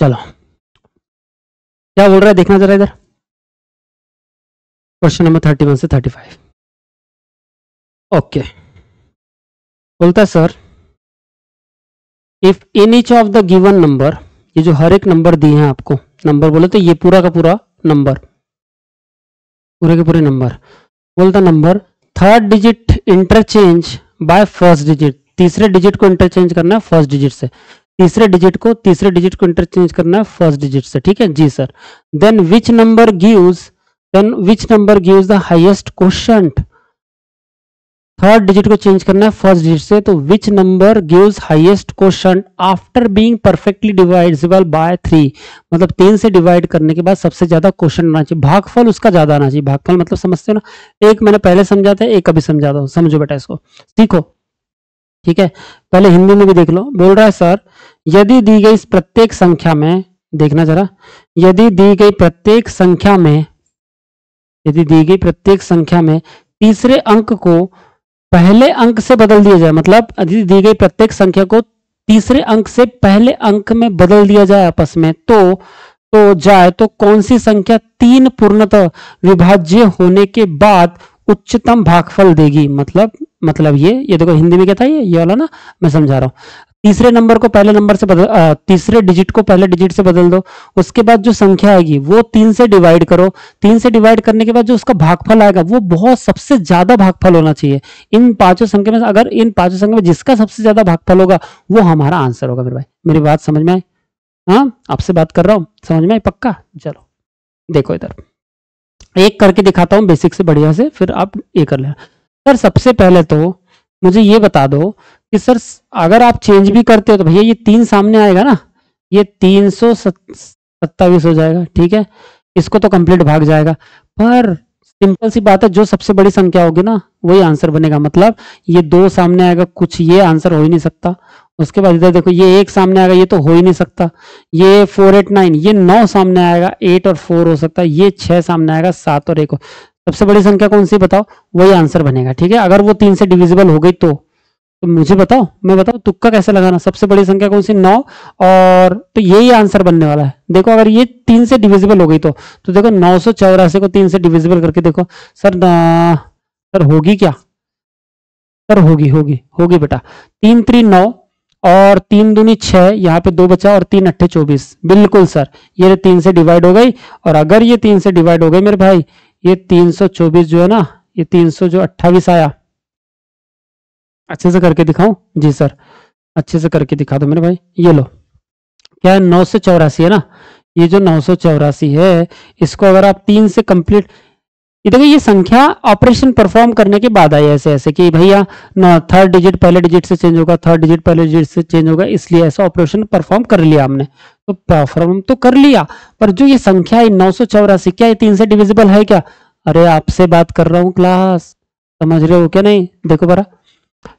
[SPEAKER 1] चलो क्या बोल रहा है देखना जरा इधर, क्वेश्चन नंबर 31 से 35, ओके। बोलता है sir, if in each of the given number, ये जो हर एक नंबर दिए हैं आपको, नंबर बोले तो ये पूरा का पूरा नंबर, पूरे के पूरे नंबर, बोलता number third digit interchange by first digit, तीसरे डिजिट को इंटरचेंज करना है फर्स्ट डिजिट से, तीसरे डिजिट को इंटरचेंज करना है फर्स्ट डिजिट से, ठीक है जी sir. Then which number gives the highest quotient, third digit को चेंज करना है फर्स्ट डिजिट से, तो which number gives highest quotient after being perfectly dividable by 3, मतलब 3 से डिवाइड करने के बाद सबसे ज्यादा कोशेंट आना चाहिए, भागफल उसका ज्यादा आना चाहिए। भागफल मतलब समझते हो ना, एक मैंने पहले समझा था, एक अभी समझाता हूं, समझो बेटा इसको, सीखो, ठीक है। पहले हिंदी में भी देख लो, बोल रहा है सर, यदि दी गई प्रत्येक संख्या में, देखना जरा, यदि दी गई प्रत्येक संख्या में तीसरे अंक को पहले अंक से बदल दिया जाए, मतलब यदि दी गई प्रत्येक संख्या को तीसरे अंक से पहले अंक में बदल दिया जाए आपस में, तो तो जाए तो कौन सी संख्या 3 पूर्णतः विभाज्य होने के बाद उच्चतम भागफल देगी? मतलब ये देखो हिंदी में क्या था, ये वाला ना, मैं समझा रहा हूं। तीसरे नंबर को पहले नंबर से तीसरे डिजिट को पहले डिजिट से बदल दो, उसके बाद जो संख्या आएगी वो 3 से डिवाइड करो। 3 से डिवाइड करने के बाद जो उसका भागफल आएगा वो बहुत सबसे ज्यादा भागफल होना चाहिए। इन पांचों संख्या में, अगर इन पांचों संख्या में जिसका सबसे ज्यादा भागफल होगा वो हमारा आंसर होगा। मेरे भाई, मेरी बात समझ में आई? हाँ, आपसे बात कर रहा हूं, समझ में आई पक्का? चलो देखो इधर एक करके दिखाता हूं बेसिक से बढ़िया से, फिर आप ये कर लेना। सर सबसे पहले तो मुझे ये बता दो कि सर अगर आप चेंज भी करते हो तो भैया ये 3 सामने आएगा ना, ये 327 हो जाएगा, ठीक है। इसको तो कंप्लीट भाग जाएगा, पर सिंपल सी बात है, जो सबसे बड़ी संख्या होगी ना वही आंसर बनेगा। मतलब ये 2 सामने आएगा, कुछ ये आंसर हो ही नहीं सकता। उसके बाद इधर देखो ये 1 सामने आएगा, ये तो हो ही नहीं सकता। ये 4 8 9, ये 9 सामने आएगा, 8 और 4 हो सकता है। ये 6 सामने आएगा, 7 और 1 हो। सबसे बड़ी संख्या कौन सी बताओ, वही आंसर बनेगा, ठीक है। अगर वो 3 से डिविजिबल हो गई तो मुझे बताओ, मैं बताओ तुक्का कैसे लगाना। सबसे बड़ी संख्या कौन सी? 9, और तो यही आंसर बनने वाला है। देखो अगर ये 3 से डिविजिबल हो गई तो देखो 984 को 3 से डिविजिबल करके देखो। सर होगी क्या? सर होगी बेटा। 3 3 9 और 3 दूनी 6, यहाँ पे 2 बचा और 3 8 24। बिल्कुल सर, ये 3 से डिवाइड हो गई। और अगर ये 3 से डिवाइड हो गई मेरे भाई, ये 324 जो है ना, ये 328 आया। अच्छे से करके दिखाऊं? जी सर, अच्छे से करके दिखा दो मेरे भाई। ये लो, क्या है, 984 है ना। ये जो 984 है, इसको अगर आप 3 से कंप्लीट, ये देखो ये संख्या ऑपरेशन परफॉर्म करने के बाद आई ऐसे ऐसे कि भैया थर्ड डिजिट पहले डिजिट से चेंज होगा, थर्ड डिजिट पहले डिजिट से चेंज होगा, इसलिए ऐसा ऑपरेशन परफॉर्म कर लिया हमने। तो परफॉर्म तो कर लिया, पर जो ये संख्या है 984, क्या ये 3 से डिविजिबल है क्या? अरे आपसे बात कर रहा हूँ क्लास, समझ रहे हो क्या नहीं? देखो बरा,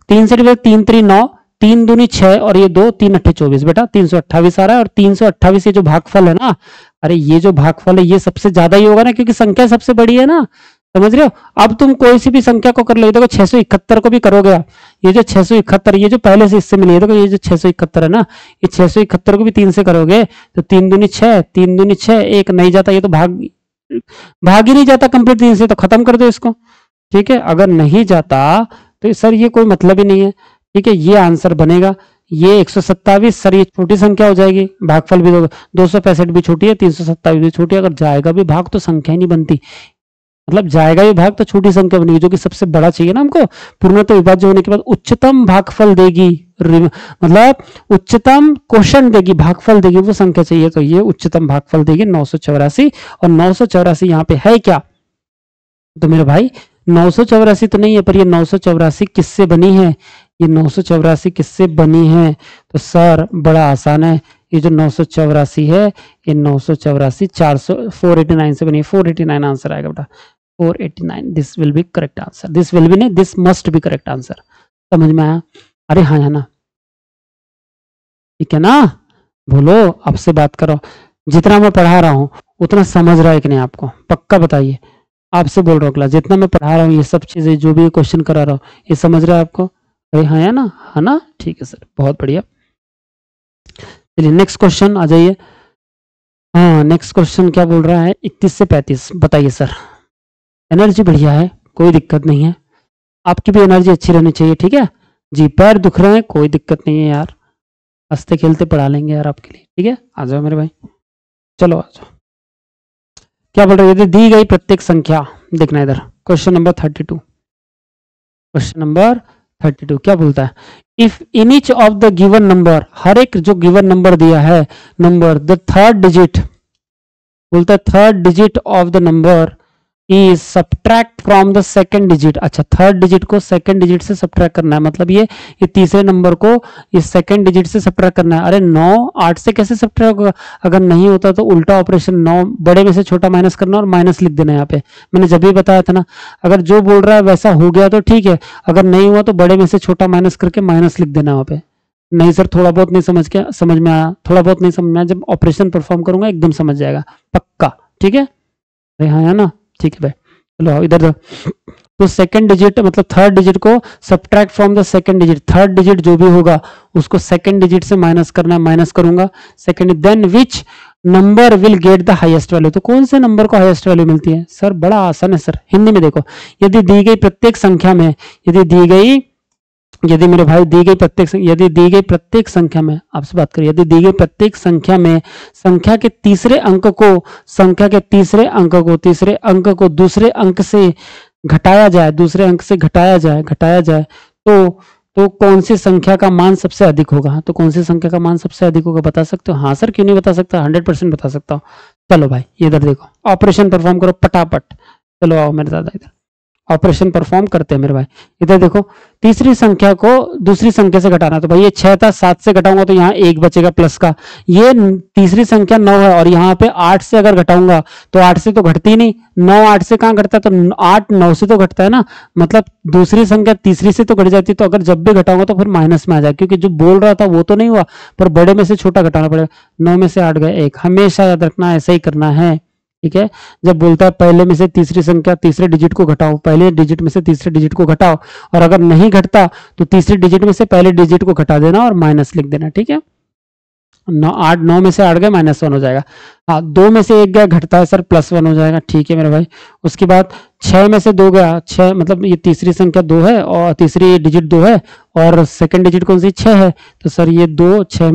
[SPEAKER 1] 3 से डिवाइड, 3 3 9, 3 दूनी 6 और ये 2, 3 8 24 बेटा 328 आ रहा है। और 328 ये जो भागफल है ना, अरे ये जो भागफल है ये सबसे ज्यादा ही होगा ना, क्योंकि संख्या सबसे बड़ी है ना, समझ रहे हो? अब तुम कोई सी भी संख्या को कर लो, देखो 671 को भी करोगे आप, ये जो 671, ये जो पहले से इससे मिली है, देखो ये जो 671 है ना, ये 671 को भी 3 से करोगे तो 3 दूनी 6, 3 दूनी 6, 1 नहीं जाता, ये तो भाग ही नहीं जाता कंप्लीट 3 से, तो खत्म कर दो इसको, ठीक है। अगर नहीं जाता तो सर ये कोई मतलब ही नहीं है, ठीक है। ये आंसर बनेगा, ये 127 सर, ये छोटी संख्या हो जाएगी, भागफल भी 265 भी छोटी है, 327 भी छोटी है। अगर जाएगा भी भाग तो संख्या ही नहीं बनती, मतलब जाएगा भी भाग तो छोटी संख्या बनेगी, जो कि सबसे बड़ा चाहिए ना हमको। पूर्णतः विभाज्य होने के बाद उच्चतम भागफल देगी, मतलब उच्चतम क्वेश्चन देगी, भागफल देगी, वो संख्या चाहिए। तो ये उच्चतम भागफल देगी 984, और 984 यहाँ पे है क्या? तो मेरे भाई 984 तो नहीं है, पर ये 984 किससे बनी है? ये 984 किससे बनी है? तो सर बड़ा आसान है, ये जो 984 है, ये 984 489 से बनी है। 489 आंसर आएगा बेटा, 489। This will be correct answer, this will be नहीं, this must be correct answer. समझ में आया? अरे हाँ है ना, ठीक है ना? बोलो, आपसे बात करो, जितना मैं पढ़ा रहा हूं उतना समझ रहा है कि नहीं आपको? पक्का बताइए। आपसे बोल रहा हूँ क्लास, जितना मैं पढ़ा रहा हूँ ये सब चीजें, जो भी क्वेश्चन करा रहा हूँ, ये समझ रहा है आपको? अरे हाँ है ना, है ना? ठीक है सर, बहुत बढ़िया। चलिए नेक्स्ट क्वेश्चन आ जाइए। हाँ नेक्स्ट क्वेश्चन क्या बोल रहा है? 31 से 35 बताइए सर। एनर्जी बढ़िया है, कोई दिक्कत नहीं है, आपकी भी एनर्जी अच्छी रहनी चाहिए, ठीक है जी। पैर दुख रहे हैं, कोई दिक्कत नहीं है यार, हंसते खेलते पढ़ा लेंगे यार आपके लिए, ठीक है। आ जाओ मेरे भाई, चलो आ जाओ। क्या बोल रहे हैं? यदि दी गई प्रत्येक संख्या, देखना इधर क्वेश्चन नंबर 32, क्वेश्चन नंबर 32 क्या बोलता है? If in each of the given number, हर एक जो गिवन नंबर दिया है, नंबर द थर्ड डिजिट, बोलता है third digit of the number is subtract from the second digit. अच्छा, थर्ड डिजिट को सेकंड डिजिट से सब्ट्रैक्ट करना है, मतलब ये तीसरे नंबर को ये सेकंड डिजिट से सब्ट्रैक्ट करना है। अरे 9 8 से कैसे सब्ट्रैक्ट होगा? अगर नहीं होता तो उल्टा ऑपरेशन, 9 बड़े में से छोटा माइनस करना और माइनस लिख देना। यहाँ पे मैंने जब भी बताया था ना, अगर जो बोल रहा है वैसा हो गया तो ठीक है, अगर नहीं हुआ तो बड़े में से छोटा माइनस करके माइनस लिख देना वहां पे। नहीं सर थोड़ा बहुत नहीं समझ में आया, थोड़ा बहुत नहीं समझ में आया, जब ऑपरेशन परफॉर्म करूंगा एकदम समझ जाएगा पक्का, ठीक है। अरे हाँ है ना, ठीक है भाई। चलो इधर तो सेकंड डिजिट मतलब थर्ड डिजिट को subtract from the second digit, third digit जो भी होगा उसको सेकंड डिजिट से माइनस करना है, माइनस करूंगा second, then which number will get the highest value, तो कौन से नंबर को हाईएस्ट वैल्यू मिलती है? सर बड़ा आसान है सर, हिंदी में देखो, यदि दी गई प्रत्येक संख्या में, यदि मेरे भाई दी गई प्रत्येक संख्या में, आपसे बात करिए, यदि दी गई प्रत्येक संख्या में संख्या के तीसरे अंक को दूसरे अंक से घटाया जाए, तो कौन सी संख्या का मान सबसे अधिक होगा? तो कौन सी संख्या का मान सबसे अधिक होगा, बता सकते हो? हाँ सर, क्यों नहीं बता सकता, 100% बता सकता हूँ। चलो भाई इधर देखो, ऑपरेशन परफॉर्म करो फटाफट, चलो आओ मेरे दादा इधर, ऑपरेशन परफॉर्म करते हैं मेरे भाई। इधर देखो, तीसरी संख्या को दूसरी संख्या से घटाना, तो भाई ये 6 था, 7 से घटाऊंगा तो यहाँ 1 बचेगा प्लस का, ये तीसरी संख्या 9 है और यहाँ पे 8 से अगर घटाऊंगा तो 8 से तो घटती नहीं, 9 8 से कहाँ घटता है, तो 8 9 से तो घटता है ना, मतलब दूसरी संख्या तीसरी से तो घट जाती है, तो अगर जब भी घटाऊंगा तो फिर माइनस में आ जाए, क्योंकि जो बोल रहा था वो तो नहीं हुआ, पर बड़े में से छोटा घटाना पड़ेगा। 9 में से 8 गए 1, हमेशा याद रखना ऐसा ही करना है, ठीक है। जब बोलता है पहले में से तीसरी संख्या तीसरे डिजिट को घटाओ, पहले डिजिट में से तीसरे डिजिट को घटाओ, और अगर नहीं घटता तो तीसरे डिजिट में से पहले डिजिट को घटा देना और माइनस लिख देना, ठीक है। 9 में से 8 गए -1 हो जाएगा। हाँ, 2 में से 1 गया घटता है सर, +1 हो जाएगा, ठीक है मेरे भाई। उसके बाद 6 में से 2 गया, 6 मतलब ये तीसरी संख्या 2 है और तीसरी डिजिट 2 है और सेकंड डिजिट कौन सी 6 है, तो सर ये 2 6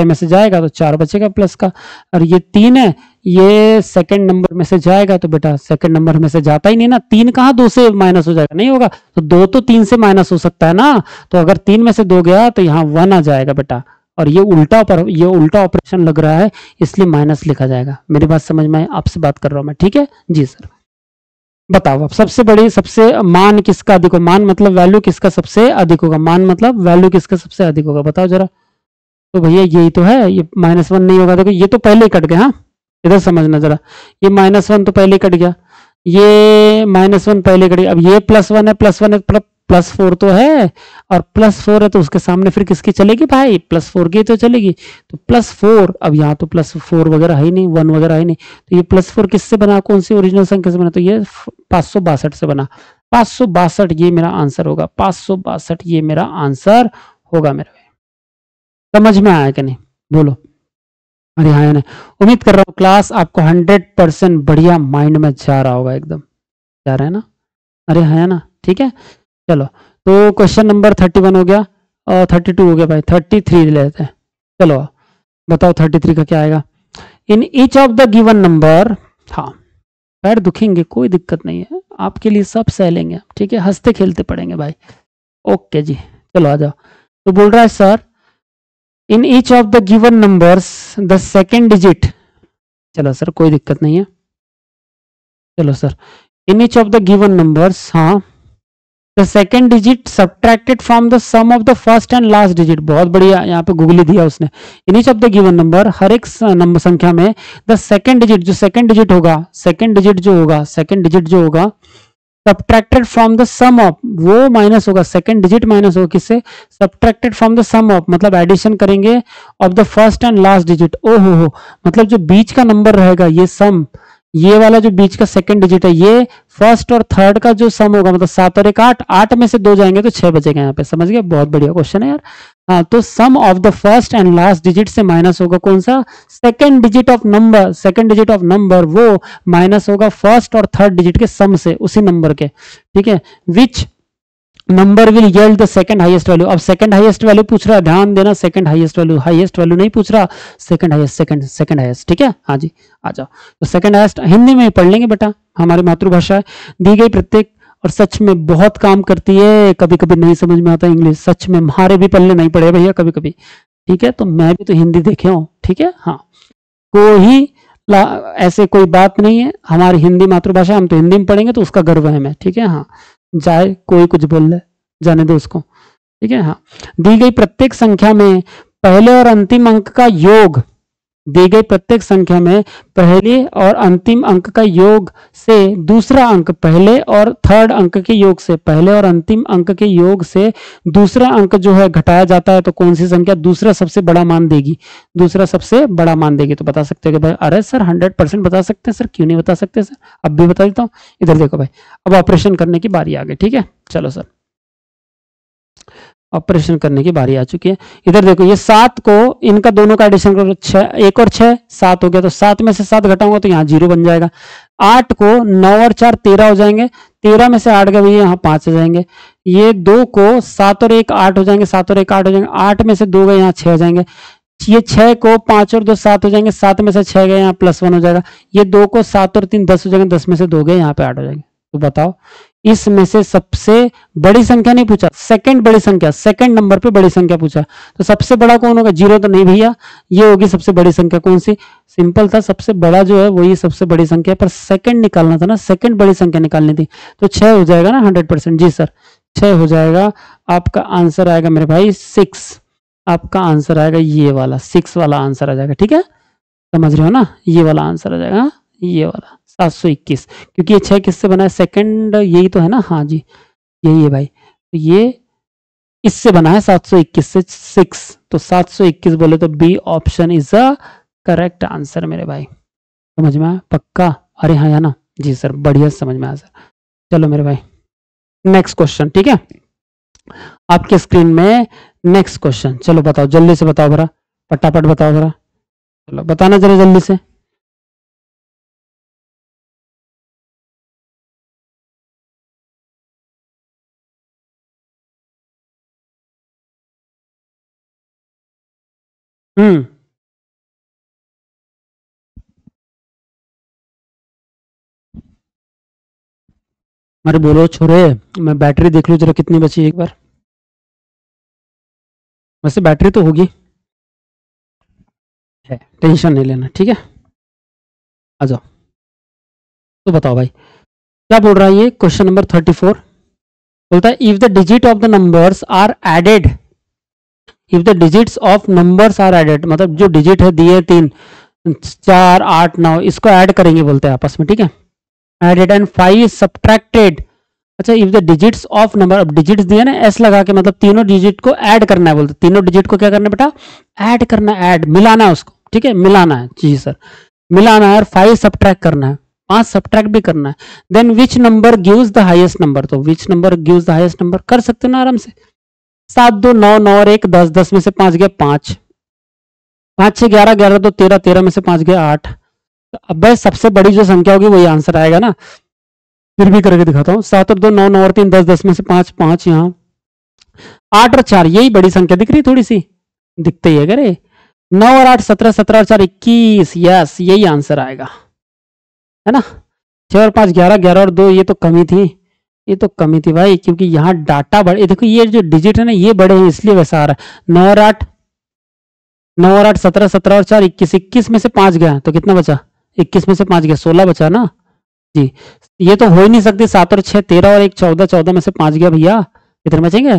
[SPEAKER 1] में से जाएगा तो 4 बचेगा प्लस का, और ये 3 है, ये सेकंड नंबर में से जाएगा, तो बेटा सेकंड नंबर में से जाता ही नहीं ना, 3 कहाँ 2 से माइनस हो जाएगा, नहीं होगा, तो 2 तो 3 से माइनस हो सकता है ना, तो अगर 3 में से 2 गया तो यहाँ 1 आ जाएगा बेटा, और ये उल्टा ऑपरेशन लग रहा है इसलिए माइनस लिखा जाएगा। मेरी बात समझ में, आपसे बात कर रहा हूं मैं, ठीक है जी सर। बताओ अब सबसे मान किसका अधिक होगा, मान मतलब वैल्यू किसका सबसे अधिक होगा, मान मतलब वैल्यू किसका सबसे अधिक होगा, बताओ जरा। तो भैया यही तो है, ये -1 नहीं होगा, देखो ये तो पहले ही कट गया, हाँ इधर समझना जरा, ये -1 तो पहले कट गया, ये -1 पहले कट गया, अब ये +1 है, +4 तो है, और +4 है तो उसके सामने फिर किसकी चलेगी भाई, +4 की तो चलेगी, तो +4, अब यहाँ तो +4 वगैरह है ही नहीं, 1 वगैरह है नहीं, तो ये +4 किससे बना, कौन सी ओरिजिनल संख्या से बना, तो ये 562 से बना, 562 ये मेरा आंसर होगा, 562 ये मेरा आंसर होगा मेरे भाई। समझ में आया कि नहीं, बोलो। अरे हाँ ना, उम्मीद कर रहा हूँ क्लास आपको 100% बढ़िया माइंड में जा रहा होगा, एकदम जा रहा है ना, अरे हाँ ना, ठीक है। चलो तो क्वेश्चन नंबर 31 हो गया और 32 हो गया भाई, 33 लेते हैं, चलो बताओ 33 का क्या आएगा। इन each of the given number, हाँ पैर दुखेंगे कोई दिक्कत नहीं है, आपके लिए सब सह लेंगे, ठीक है, हंसते खेलते पढ़ेंगे भाई, ओके जी। चलो आ जाओ, तो बोल रहा है sir in each of the given numbers the second digit, चलो सर कोई दिक्कत नहीं है, चलो sir in each of the given numbers, हाँ the second digit subtracted from the sum of the first and last digit, बहुत बढ़िया, यहाँ पे गूगली दिया उसने। In each of the given number, हर एक नंबर संख्या में द सेकेंड डिजिट, जो सेकेंड डिजिट जो होगा subtracted from the sum of, वो माइनस होगा, सेकेंड डिजिट माइनस होगा किससे, subtracted from the sum of, मतलब एडिशन करेंगे of the first and last digit, ओहो हो, मतलब जो बीच का नंबर रहेगा ये सम, ये वाला जो बीच का सेकंड डिजिट है ये फर्स्ट और थर्ड का जो सम होगा, मतलब 7 और 1 8, 8 में से 2 जाएंगे तो 6 बचेगा, यहाँ पे समझ गए, बहुत बढ़िया क्वेश्चन है यार। हाँ, तो sum of the first and last digit से माइनस होगा कौन सा, सेकंड डिजिट ऑफ नंबर, वो माइनस होगा फर्स्ट और थर्ड डिजिट के सम से, उसी नंबर के, ठीक है। Which number will yield the second highest value, अब सेकंड हाईएस्ट वैल्यू पूछ रहा है, ध्यान देना, सेकंड हाईएस्ट वैल्यू नहीं पूछ रहा, सेकंड हाईएस्ट, ठीक है। हाँ जी आ जाओ, तो सेकंड हाईएस्ट हिंदी में पढ़ लेंगे बेटा, हमारी मातृभाषा है, दी गई प्रत्येक, और सच में बहुत काम करती है, कभी कभी नहीं समझ में आता इंग्लिश, सच में हमारे भी पढ़ने नहीं पड़े भैया कभी कभी, ठीक है, तो मैं भी तो हिंदी देखे हूँ, ठीक है। हाँ, कोई ऐसे कोई बात नहीं है, हमारी हिंदी मातृभाषा, हम तो हिंदी में पढ़ेंगे तो उसका गर्व है हमें, ठीक है। हाँ, जाए कोई कुछ बोल ले, जाने दो उसको, ठीक है। हाँ, दी गई प्रत्येक संख्या में पहले और अंतिम अंक का योग, दी गई प्रत्येक संख्या में पहले और अंतिम अंक का योग से दूसरा अंक पहले और थर्ड अंक के योग से, पहले और अंतिम अंक के योग से दूसरा अंक जो है घटाया जाता है तो कौन सी संख्या दूसरा सबसे बड़ा मान देगी, दूसरा सबसे बड़ा मान देगी। तो बता सकते हो कि भाई, अरे सर 100% बता सकते हैं सर, क्यों नहीं बता सकते सर, अब भी बता देता हूँ। इधर देखो भाई, अब ऑपरेशन करने की बारी आ गई। ठीक है, चलो सर, ऑपरेशन करने की बारी आ चुकी है। इधर देखो, ये 7 को इनका दोनों का एडिशन करो, 6 1 और 6 7 हो गया, तो 7 में से 7 घटाऊंगा तो यहाँ 0 बन जाएगा। 8 को 9 और 4 13 हो जाएंगे, 13 में से 8 गए भैया, यहाँ 5 हो जाएंगे। ये 2 को 7 और 1 8 हो जाएंगे, 7 और 1 8 हो जाएंगे, 8 में से 2 गए, यहाँ 6 हो जाएंगे। ये 6 को 5 और 2 7 हो जाएंगे, 7 में से 6 गए, यहाँ +1 हो जाएगा। ये 2 को 7 और 3 10 हो जाएंगे, 10 में से 2 गए, यहाँ पे 8 हो जाएंगे। तो बताओ, इसमें से सबसे बड़ी संख्या नहीं पूछा, सेकंड बड़ी संख्या, सेकंड नंबर पे बड़ी संख्या पूछा, तो सबसे बड़ा कौन होगा? 0 तो नहीं भैया, ये होगी सबसे बड़ी संख्या। कौन सी? सिंपल था, सबसे बड़ा जो है वही सबसे बड़ी संख्या, पर सेकंड निकालना था ना, सेकंड बड़ी संख्या निकालनी थी, तो 6 हो जाएगा ना 100%। जी सर, 6 हो जाएगा। आपका आंसर आएगा मेरे भाई 6, आपका आंसर आएगा ये वाला 6 वाला आंसर आ जाएगा। ठीक है, समझ रहे हो ना, ये वाला आंसर आ जाएगा, ये वाला 721, क्योंकि ये 6 किससे बना है? सेकंड यही तो है ना, हाँ जी यही है भाई, तो ये इससे बना है 721 से 6, तो 721 बोले तो B option is a correct answer मेरे भाई। समझ में आया पक्का? अरे हाँ या ना? जी सर, बढ़िया समझ में आया सर। चलो मेरे भाई, नेक्स्ट क्वेश्चन। ठीक है, आपके स्क्रीन में नेक्स्ट क्वेश्चन, चलो बताओ जल्दी से बताओ जरा, फटाफट बताओ जरा, चलो बताना जरा जल्दी से। अरे बोलो छोरे, मैं बैटरी देख लूं जरा कितनी बची एक बार। वैसे बैटरी तो होगी, है, टेंशन नहीं लेना। ठीक है, आ जाओ। तो बताओ भाई, क्या बोल रहा है ये क्वेश्चन नंबर 34? बोलता है if the digit of the numbers are added, if the digits of numbers are added, मतलब जो डिजिट है दिए 3 4 8 9, इसको ऐड करेंगे बोलते हैं आपस में। ठीक है, एडेड एंड 5 सब्ट्रैक्टेड। अच्छा, if the digits of number, अब डिजिट्स दिया ना एस लगा के, मतलब तीनों डिजिट को ऐड करना है बोलते, तीनों डिजिट को क्या करना है बेटा? ऐड करना है, ऐड मिलाना है उसको। ठीक है, मिलाना है, जी सर, मिलाना है, और 5 सब्ट्रैक्ट करना है, 5 सब्ट्रैक्ट भी करना है। Then which number gives the highest number, तो which number gives the highest number कर सकते हो ना आराम से। 7 2 9 9 और 1 10, 10 में से 5 गया 5, 5 6 11, 11 2 13, 13 में से 5 गया 8। तो अब भाई सबसे बड़ी जो संख्या होगी वही आंसर आएगा ना। फिर भी करके दिखाता हूँ, 7 और 2 9, 9 और 3 10, 10 में से 5 5, यहाँ 8 और 4, यही बड़ी संख्या दिख रही है, थोड़ी सी दिखते ही है, करे 9 और 8 17, 17 और 4 21, यस यही आंसर आएगा, है ना। 6 और 5 11, 11 और 2 ये तो कमी थी, ये तो कमी थी भाई, क्योंकि यहाँ डाटा बड़े, देखो ये जो डिजिट है ना ये बड़े हैं इसलिए वैसा आ रहा है। 9 और 8 17, 17 और 4 21, 21 में से 5 गया तो कितना बचा? 21 में से 5 गया 16 बचा ना जी। ये तो हो ही नहीं सकती, 7 और 6 13 और 1 14, 14 में से 5 गया भैया, कितने बचेंगे?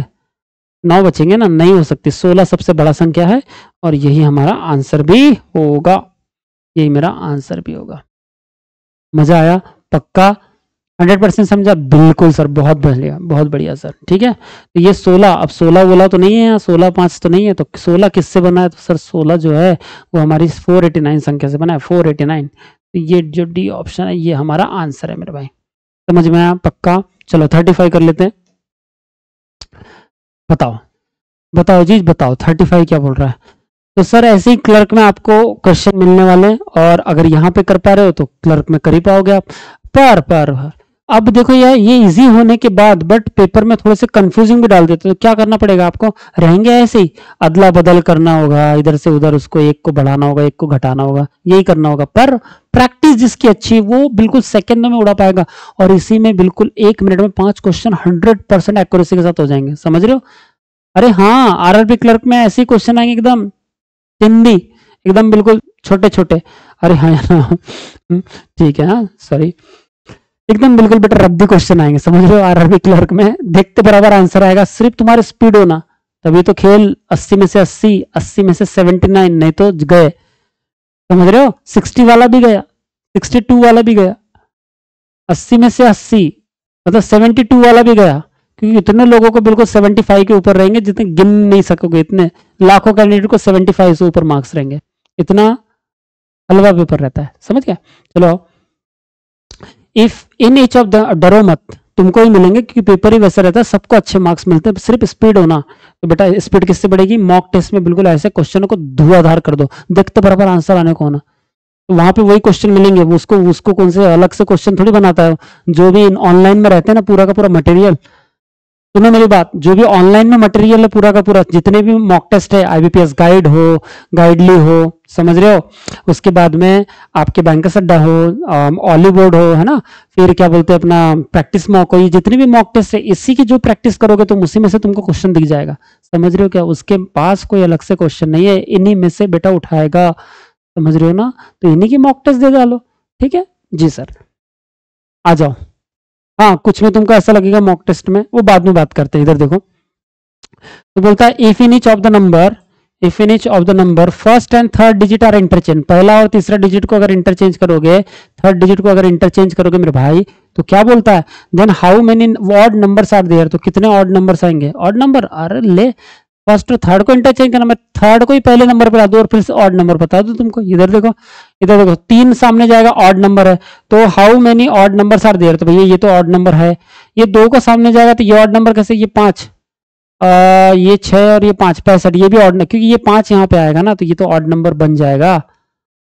[SPEAKER 1] 9 बचेंगे ना, नहीं हो सकती। 16 सबसे बड़ा संख्या है और यही हमारा आंसर भी होगा, यही मेरा आंसर भी होगा। मजा आया पक्का? 100% समझा? बिल्कुल सर, बहुत बढ़िया, बहुत बढ़िया सर। ठीक है, तो ये 16, अब 16 बोला तो नहीं है यहाँ, 16 5 तो नहीं है, तो 16 किससे बना है? तो सर 16 जो है वो हमारी 489 संख्या से बना है, 489। तो ये जो डी ऑप्शन है ये हमारा आंसर है मेरे भाई, समझ में आया पक्का? चलो 35 कर लेते हैं, बताओ बताओ जी बताओ, 35 क्या बोल रहा है? तो सर ऐसे ही क्लर्क में आपको क्वेश्चन मिलने वाले हैं, और अगर यहाँ पे कर पा रहे हो तो क्लर्क में कर ही पाओगे आप। पर अब देखो ये इजी होने के बाद बट पेपर में थोड़े से कंफ्यूजिंग भी डाल देते, तो क्या करना पड़ेगा आपको? रहेंगे ऐसे ही, अदला बदल करना होगा, इधर से उधर उसको एक को बढ़ाना होगा, एक को घटाना होगा, यही करना होगा। पर प्रैक्टिस जिसकी अच्छी वो बिल्कुल सेकंड में उड़ा पाएगा, और इसी में बिल्कुल 1 मिनट में 5 क्वेश्चन 100% एक्यूरेसी के साथ हो जाएंगे, समझ रहे हो? अरे हाँ, आरआरबी क्लर्क में ऐसे क्वेश्चन आएंगे एकदम हिंदी, एकदम बिल्कुल छोटे छोटे। अरे हाँ ठीक है, हाँ सॉरी, एकदम बिल्कुल बेटा रद्दी क्वेश्चन आएंगे, समझ रहे हो? आरआरबी क्लर्क में देखते बराबर आंसर आएगा, सिर्फ तुम्हारे स्पीड होना, तभी तो खेल। 80 में से 80, 80 में से 79, नहीं तो गए। समझ रहे हो? 60 वाला भी गया, 62 वाला भी गया, 80 में से 80 मतलब 72 वाला भी गया, क्योंकि इतने लोगों को बिल्कुल 75 के ऊपर रहेंगे जितने गिन नहीं सकोगे, इतने लाखों कैंडिडेट को 75 से ऊपर मार्क्स रहेंगे, इतना हलवा पेपर रहता है, समझ गया? चलो, if in each of the, डरो मत, तुमको ही मिलेंगे क्योंकि पेपर ही वैसा रहता है, सबको अच्छे मार्क्स मिलते हैं, सिर्फ स्पीड होना। तो बेटा स्पीड किससे बढ़ेगी? मॉक टेस्ट में बिल्कुल ऐसे क्वेश्चनों को धुआंधार कर दो, देखते बराबर आंसर आने को होना, तो वहां पे वही क्वेश्चन मिलेंगे, उसको उसको कौन से अलग से क्वेश्चन थोड़ी बनाता है, जो भी ऑनलाइन में रहते हैं ना पूरा का पूरा मटेरियल। सुनो मेरी बात, जो भी ऑनलाइन में मटेरियल है पूरा का पूरा, जितने भी मॉक टेस्ट है, आईबीपीएस गाइड हो, गाइडली हो, समझ रहे हो, उसके बाद में आपके बैंकर्स अड्डा हो, ऑली बोर्ड हो, है ना, फिर क्या बोलते हैं अपना प्रैक्टिस मॉक हो, ये जितने भी मॉक टेस्ट है, इसी की जो प्रैक्टिस करोगे तुम उसी में से तुमको क्वेश्चन दिख जाएगा, समझ रहे हो क्या? उसके पास कोई अलग से क्वेश्चन नहीं है, इन्हीं में से बेटा उठाएगा, समझ रहे हो ना? तो इन्हीं की मॉक टेस्ट दे डालो, ठीक है जी सर। आ जाओ, हाँ कुछ में तुमको ऐसा लगेगा मॉक टेस्ट में, वो बाद में बात करते हैं, इधर देखो। तो बोलता है if in each of the number, if in each of the number first and third digit are interchange, पहला और तीसरा डिजिट को अगर इंटरचेंज करोगे, थर्ड डिजिट को अगर इंटरचेंज करोगे मेरे भाई, तो क्या बोलता है? Then how many odd numbers are there, तो कितने ऑड नंबर्स आएंगे? ऑड नंबर, अरे ले फर्स्ट और थर्ड को इंटरचेंज करना, मैं थर्ड को ही पहले नंबर पर ला दूं और फिर से ऑड नंबर बता दूं तुमको। इधर देखो, इधर देखो, 3 सामने जाएगा, ऑड नंबर है, तो how many odd numbers are there, तो भैया ये तो ऑड नंबर है। ये 2 को सामने जाएगा तो ये ऑड नंबर कैसे? ये 5, ये 6 और ये 5, 65, ये भी ऑड, क्योंकि ये 5 यहाँ पे आएगा ना, तो ये तो ऑड नंबर बन जाएगा।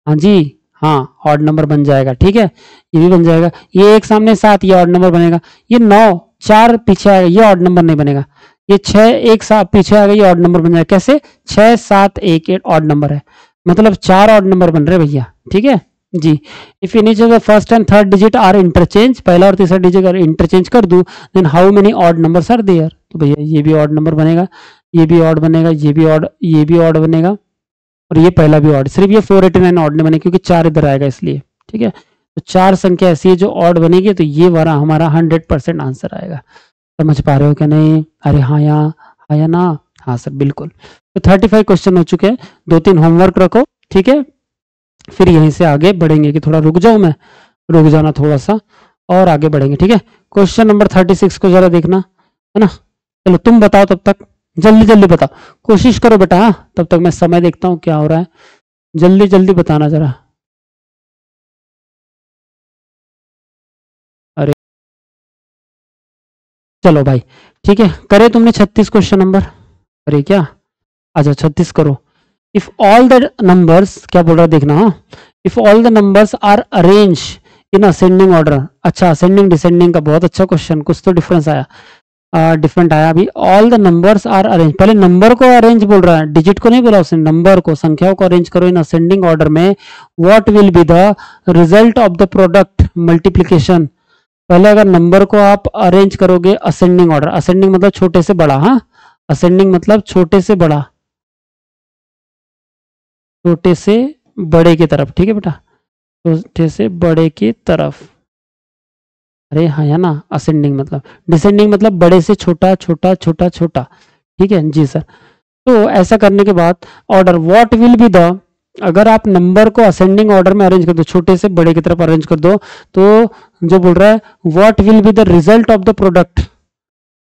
[SPEAKER 1] हाँ जी, हाँ ऑड नंबर बन जाएगा, ठीक है, ये भी बन जाएगा। ये एक सामने 7, ये ऑड नंबर बनेगा। ये 9, 4 पीछे आएगा, ये ऑड नंबर नहीं बनेगा। ये 6 एक साथ पीछे आ गया, ये ऑड नंबर बन जाएगा। कैसे? 6 7 1 8 ऑड नंबर है, मतलब 4 ऑड नंबर बन रहे भैया, ठीक है जी। If in each of the first and third digit are interchange, पहला और तीसरा डिजिट अगर इंटरचेंज कर दूं, then how many odd numbers are there, तो भैया ये भी ऑड नंबर बनेगा, ये भी ऑड बनेगा, ये भी ऑड, ये भी ऑड बनेगा, और ये पहला भी ऑड। सिर्फ ये 489 ऑड नहीं बने क्योंकि 4 इधर आएगा इसलिए, ठीक है। तो 4 संख्या ऐसी है जो ऑड बनेगी, तो ये वाला हमारा 100% आंसर आएगा। समझ पा रहे हो क्या? नहीं? अरे हाँ या ना? हाँ सर बिल्कुल। तो 35 क्वेश्चन हो चुके हैं, 2-3 होमवर्क रखो, ठीक है, फिर यहीं से आगे बढ़ेंगे। कि थोड़ा रुक जाऊं मैं? रुक जाना थोड़ा सा और आगे बढ़ेंगे, ठीक है। क्वेश्चन नंबर 36 को जरा देखना, है ना। चलो तुम बताओ तब तक, जल्दी जल्दी बताओ, कोशिश करो बेटा, हाँ तब तक मैं समय देखता हूँ क्या हो रहा है, जल्दी जल्दी बताना जरा। अरे चलो भाई, ठीक है, करे तुमने 36 क्वेश्चन नंबर? अरे क्या, अच्छा 36 करो। इफ ऑल द नंबर्स, क्या बोल रहा है देखना, हाँ, if all the numbers are arrange in ascending order, अच्छा असेंडिंग डिसेंडिंग का बहुत अच्छा क्वेश्चन, कुछ तो डिफरेंस आया, डिफरेंट आया अभी। All the numbers are arrange, पहले नंबर को अरेंज बोल रहा है, डिजिट को नहीं बोला उसने, नंबर को, संख्याओं को अरेंज करो इन असेंडिंग ऑर्डर में, what will be the result of the product multiplication. पहले अगर नंबर को आप अरेंज करोगे असेंडिंग ऑर्डर, असेंडिंग मतलब छोटे से बड़ा, हाँ असेंडिंग मतलब छोटे से बड़ा, छोटे से बड़े की तरफ, ठीक है बेटा, छोटे से बड़े की तरफ। अरे हाँ या ना, असेंडिंग मतलब, डिसेंडिंग मतलब बड़े से छोटा छोटा छोटा छोटा, ठीक है जी सर। तो ऐसा करने के बाद order what will be the, अगर आप नंबर को असेंडिंग ऑर्डर में अरेंज कर दो, छोटे से बड़े की तरफ अरेंज कर दो, तो जो बोल रहा है what will be the result of the product,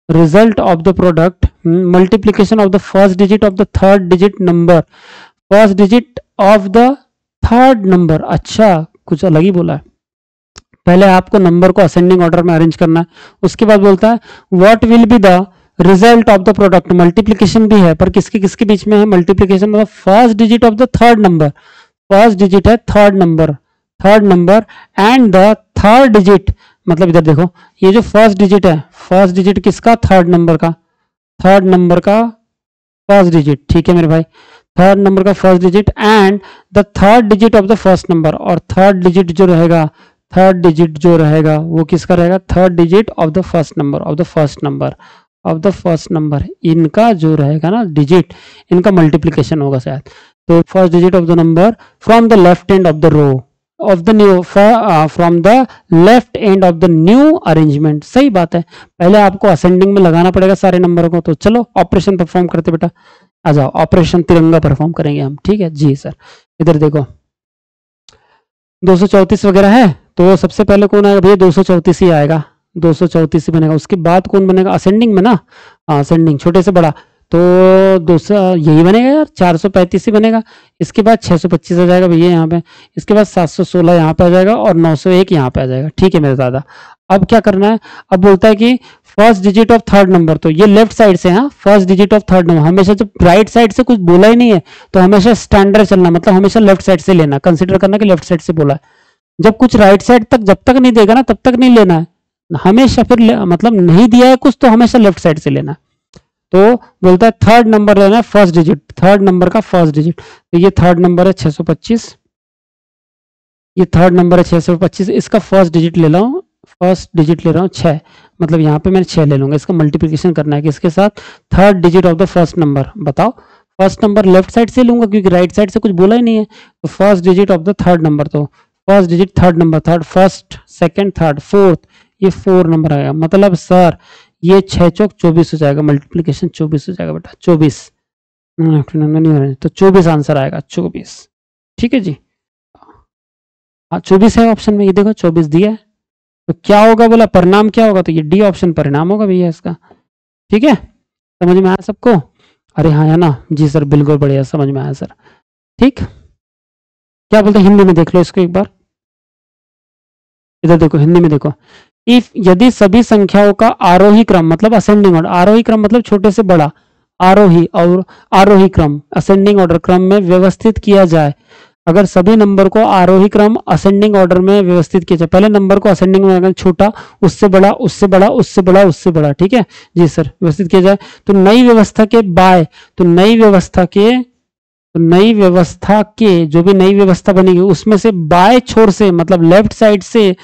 [SPEAKER 1] result of the product multiplication of the first digit of the third digit number, first digit of the third number. अच्छा कुछ अलग ही बोला है, पहले आपको नंबर को असेंडिंग ऑर्डर में arrange करना है, उसके बाद बोलता है what will be the result of the product, multiplication भी है पर किसके किसके बीच में है मल्टीप्लीकेशन, मतलब first digit of the third number, first digit है third number, third number and the third digit, मतलब इधर देखो ये जो फर्स्ट डिजिट है, फर्स्ट डिजिट किसका? थर्ड नंबर का, थर्ड नंबर का फर्स्ट डिजिट, ठीक है मेरे भाई, थर्ड नंबर का first digit and the third digit of the first number, और थर्ड डिजिट जो रहेगा, थर्ड डिजिट जो रहेगा वो किसका रहेगा? Third digit of the first number, of the first number, of the first number, इनका जो रहेगा ना डिजिट, इनका मल्टीप्लीकेशन होगा शायद। तो first digit of the number from the left end of the row of the new, from the left end of the new arrangement. सही बात है, पहले आपको असेंडिंग में लगाना पड़ेगा सारे नंबरों को। तो चलो ऑपरेशन परफॉर्म करते बेटा, आ जाओ, ऑपरेशन तिरंगा परफॉर्म करेंगे हम, ठीक है जी सर। इधर देखो 234 वगैरह है, तो सबसे पहले कौन आएगा भैया? 234 ही आएगा, 234 ही बनेगा। उसके बाद कौन बनेगा? असेंडिंग में ना, हाँ असेंडिंग, छोटे से बड़ा, तो 200 यही बनेगा यार, 435 ही बनेगा। इसके बाद 625 आ जाएगा भैया यहाँ पे, इसके बाद 716 यहाँ पे आ जाएगा और 901 यहाँ पे आ जाएगा। ठीक है मेरे दादा, अब क्या करना है? अब बोलता है कि first digit of third number, तो ये लेफ्ट साइड से, हाँ first digit of third number, हमेशा जब राइट साइड से कुछ बोला ही नहीं है तो हमेशा स्टैंडर्ड चलना, मतलब हमेशा लेफ्ट साइड से लेना, कंसिडर करना कि लेफ्ट साइड से बोला है। जब कुछ राइट साइड तक जब तक नहीं देगा ना तब तक नहीं लेना है हमेशा, फिर मतलब नहीं दिया है कुछ तो हमेशा लेफ्ट साइड से लेना। तो बोलता है थर्ड नंबर लेना है, फर्स्ट डिजिट, थर्ड नंबर का फर्स्ट डिजिट, तो ये थर्ड नंबर है 625, ये थर्ड नंबर है 625, इसका फर्स्ट डिजिट ले रहा हूँ, फर्स्ट डिजिट ले रहा हूँ 6, मतलब यहाँ पे मैंने 6 ले लूंगा। इसका मल्टीप्लिकेशन करना है किसके साथ? Third digit of the first number. बताओ, फर्स्ट नंबर लेफ्ट साइड से लूंगा क्योंकि राइट साइड से कुछ बोला ही नहीं है, तो first digit of the third number, तो first digit third number, third first second third fourth, ये 4 नंबर आएगा। मतलब सर ये 6 चौक 24 हो जाएगा, मल्टीप्लिकेशन 24 हो जाएगा बेटा, 24 नहीं हो रहा है, तो 24 आंसर आएगा, 24। ठीक है जी, हाँ 24 है ऑप्शन में, ये देखो 24 दिया है, तो क्या होगा बोला? परिणाम क्या होगा? तो ये डी ऑप्शन परिणाम होगा भैया इसका। ठीक है, समझ में आया सबको? अरे हाँ है ना जी सर, बिल्कुल बढ़िया, समझ में आया सर। ठीक, क्या बोलते हैं हिंदी में? देख लो इसको एक बार, इधर देखो हिंदी में देखो। इफ यदि सभी संख्याओं का आरोही क्रम, मतलब असेंडिंग ऑर्डर, आरोही क्रम मतलब छोटे से बड़ा, आरोही और आरोही क्रम, असेंडिंग ऑर्डर क्रम में व्यवस्थित किया जाए। अगर सभी नंबर को आरोही क्रम असेंडिंग ऑर्डर में व्यवस्थित किया जाए, पहले नंबर को असेंडिंग में अगर छोटा, उससे बड़ा, उससे बड़ा, उससे बड़ा, उससे बड़ा, ठीक है जी सर, व्यवस्थित किया जाए, तो नई व्यवस्था के बाय, तो नई व्यवस्था के, तो नई व्यवस्था के जो भी नई व्यवस्था बनेगी उसमें से बाय छोर से, मतलब लेफ्ट साइड से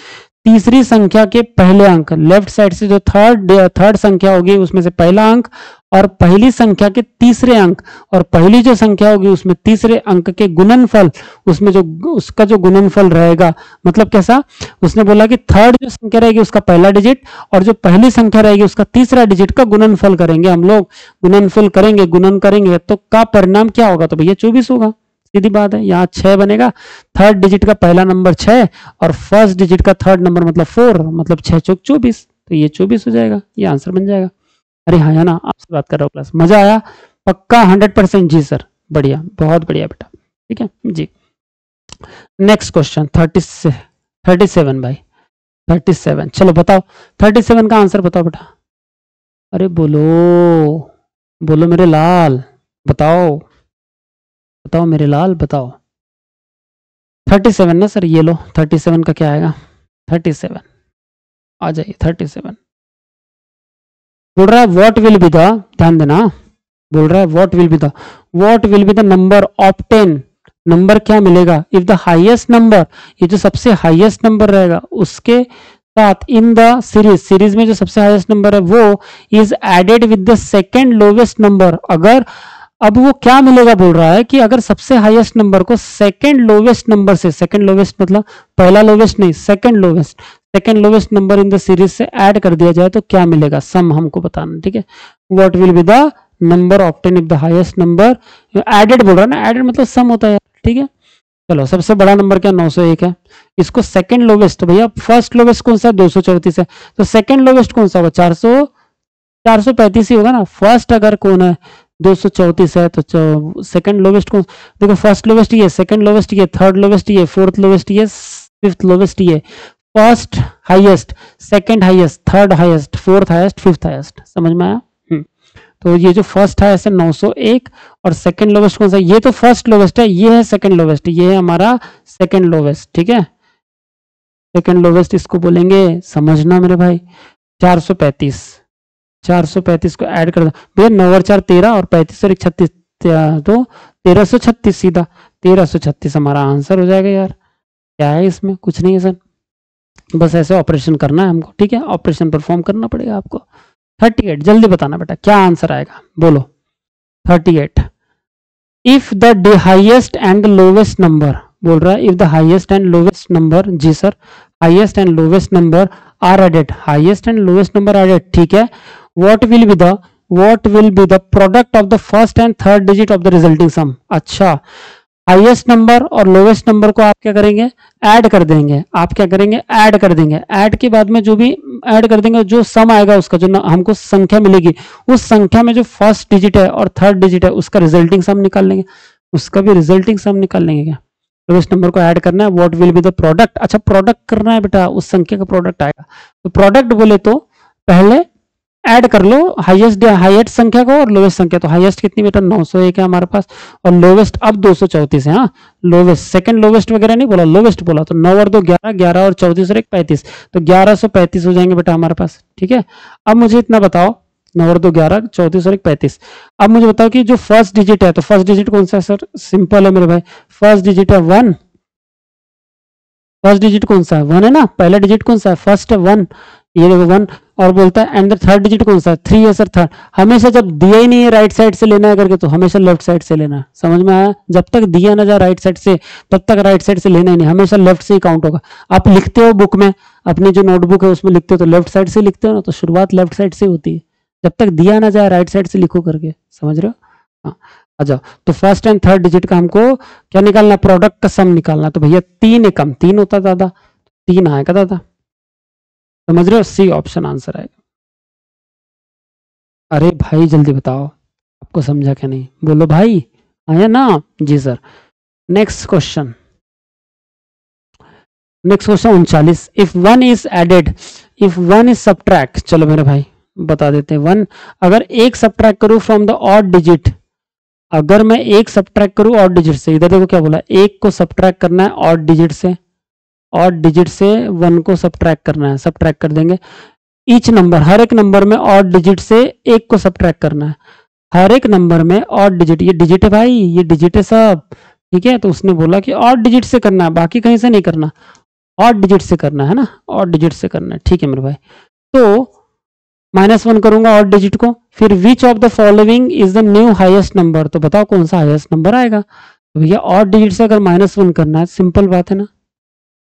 [SPEAKER 1] तीसरी संख्या के पहले अंक, लेफ्ट साइड से जो थर्ड संख्या होगी उसमें से पहला अंक, और पहली संख्या के तीसरे अंक, और पहली जो संख्या होगी उसमें तीसरे अंक के गुणनफल, उसमें जो उसका जो गुणनफल रहेगा, मतलब कैसा? उसने बोला कि थर्ड जो संख्या रहेगी उसका पहला डिजिट और जो पहली संख्या रहेगी उसका तीसरा डिजिट का गुणनफल करेंगे हम लोग, गुणनफल करेंगे, गुणन करेंगे, तो का परिणाम क्या होगा? तो भैया 24 होगा, सीधी बात है। यहाँ 6 बनेगा, थर्ड डिजिट का पहला नंबर 6 और फर्स्ट डिजिट का थर्ड नंबर मतलब 4, मतलब 6 चौक 24, तो ये 24 हो जाएगा, ये आंसर बन जाएगा। अरे हाँ है ना, आपसे बात कर रहा हूँ क्लास, मजा आया? पक्का 100% जी सर, बढ़िया, बहुत बढ़िया बेटा। ठीक है जी, नेक्स्ट क्वेश्चन 37 भाई, 37, चलो बताओ 37 का आंसर बताओ बेटा। अरे बोलो बोलो मेरे लाल, बताओ बताओ मेरे लाल, बताओ। 37 ना सर, ये लो 37 का क्या आएगा? 37 आ जाइए, 37 बोल रहा है व्हाट विल बी द, ध्यान देना, बोल रहा है what will be the number obtain, number क्या मिलेगा इफ द हाईएस्ट नंबर, ये जो सबसे हाईएस्ट नंबर रहेगा उसके साथ इन द सीरीज में जो सबसे हाईएस्ट नंबर है वो is added with the second lowest number. अगर अब वो क्या मिलेगा, बोल रहा है कि अगर सबसे हाईएस्ट नंबर को सेकंड लोवेस्ट नंबर से, सेकंड लोवेस्ट मतलब पहला लोवेस्ट नहीं, second lowest number in the series से ऐड कर दिया जाए तो क्या मिलेगा? सम हमको बताना, ठीक है। What will be the number obtain if the highest number, added बोल रहा है ना, एडेड मतलब सम होता है, ठीक है। चलो सबसे बड़ा नंबर क्या? 901 है, इसको सेकंड लोवेस्ट, तो भैया फर्स्ट लोवेस्ट कौन सा? 234 है, तो सेकंड लोवेस्ट कौन सा होगा? 435 ही होगा ना। फर्स्ट अगर कौन है? 234 है, तो सेकंड लोवेस्ट कौन? देखो फर्स्ट लोवेस्ट ये, सेकंड लोवेस्ट ये, थर्ड लोवेस्ट ये, फोर्थ लोवेस्ट ये, फिफ्थ लोवेस्ट ये, first highest, second highest, third highest, fourth highest, fifth highest, समझ में आया? तो ये जो फर्स्ट हाईएस्ट है 901 और सेकंड लोवेस्ट कौन सा? ये तो फर्स्ट लोवेस्ट है, ये है सेकंड लोवेस्ट, ये है हमारा सेकंड लोवेस्ट, ठीक है। सेकंड लोवेस्ट इसको बोलेंगे, समझना मेरे भाई, 435 को ऐड कर दो भैया, 9 और 4 13 और 35 और 1 36, तो 1336, सीधा 1336 हमारा आंसर हो जाएगा यार। क्या है इसमें? कुछ नहीं है सर, बस ऐसे ऑपरेशन करना है हमको, ठीक है, ऑपरेशन परफॉर्म करना पड़ेगा आपको। 38, जल्दी बताना बेटा क्या आंसर आएगा, बोलो। 38, if the highest and lowest number, बोल रहा है if the highest and lowest number, जी sir, highest and lowest number are added, highest and lowest number added, ठीक है। What will be the product of the first and third digit of the resulting sum? अच्छा, highest number और lowest number को आप क्या करेंगे, add कर देंगे। आप क्या करेंगे, ऐड कर देंगे। ऐड के बाद में जो भी ऐड कर देंगे, जो सम आएगा उसका, जो हमको संख्या मिलेगी, उस संख्या में जो फर्स्ट डिजिट है और थर्ड डिजिट है उसका रिजल्टिंग सम निकाल लेंगे। उसका भी रिजल्टिंग सम निकाल लेंगे। क्या, लोवेस्ट नंबर को ऐड करना है। What will be the product, अच्छा प्रोडक्ट करना है बेटा, उस संख्या का प्रोडक्ट आएगा। तो प्रोडक्ट बोले तो पहले ऐड कर लो हाईएस्ट संख्या को और लोवेस्ट संख्या। तो हाईएस्ट कितनी बेटा, 901 है हमारे पास, और लोवेस्ट अब 234 है। हाँ, लोवेस्ट, सेकंड लोवेस्ट वगैरह नहीं बोला, लोवेस्ट बोला। तो 9 और 2 11, 11 और 34 और 1 35, तो 1135 हो जाएंगे बेटा हमारे पास। ठीक है, अब मुझे इतना बताओ, 9 और 2 11, 34 और 1 35। अब मुझे बताओ कि जो फर्स्ट डिजिट है, तो फर्स्ट डिजिट कौन सा है सर, सिंपल है मेरे भाई, फर्स्ट डिजिट है 1। फर्स्ट डिजिट कौन सा है, 1 है ना। पहला डिजिट कौन सा है, फर्स्ट है 1, ये देखो 1। और बोलता है एंड द थर्ड डिजिट कौन सा है, 3 है सर। थर्ड हमेशा जब दिया ही नहीं है राइट साइड से लेना है करके, तो हमेशा लेफ्ट साइड से लेना है। समझ में आया, जब तक दिया ना जाए राइट साइड से, तब तक राइट साइड से लेना ही नहीं, हमेशा लेफ्ट से ही काउंट होगा। आप लिखते हो बुक में, अपनी जो नोटबुक है उसमें लिखते हो तो लेफ्ट साइड से लिखते हो ना, तो शुरुआत लेफ्ट साइड से होती है। जब तक दिया ना जाए राइट साइड से लिखो करके, समझ रहे हो। हाँ, आ जाओ। तो फर्स्ट एंड थर्ड डिजिट का हमको क्या निकालना, प्रोडक्ट का सम निकालना। तो भैया 3 एकम 3 होता दादा, 3 आएगा दादा, समझ रहे हो। सी ऑप्शन आंसर आएगा। अरे भाई जल्दी बताओ, आपको समझा क्या नहीं, बोलो भाई, आया ना। जी sir. Next question, next question 39। If 1 is added, if 1 is subtract, चलो मेरे भाई बता देते हैं। 1 अगर एक सब्ट्रैक्ट करूं फ्रॉम द ऑड डिजिट, अगर मैं एक सब्ट्रैक्ट करूं ऑड डिजिट से, इधर देखो क्या बोला, एक को सब्ट्रैक्ट करना है ऑड डिजिट से, ऑड डिजिट से 1 को सब्ट्रैक्ट करना है, सब्ट्रैक्ट कर देंगे। ईच नंबर, हर एक नंबर में ऑड डिजिट से एक को सब्ट्रैक्ट करना है। हर एक नंबर में ऑड डिजिट, ये डिजिट है भाई, ये डिजिट है सब। ठीक है, तो उसने बोला कि ऑड डिजिट से करना है, बाकी कहीं से नहीं करना, ऑड डिजिट से करना है ना, ऑड डिजिट से करना है। ठीक है मेरे भाई, तो -1 करूंगा ऑड डिजिट को, फिर विच of the following is the new highest number, तो बताओ कौन सा हाईएस्ट नंबर आएगा। तो भैया ऑड डिजिट से अगर -1 करना है, सिंपल बात है ना,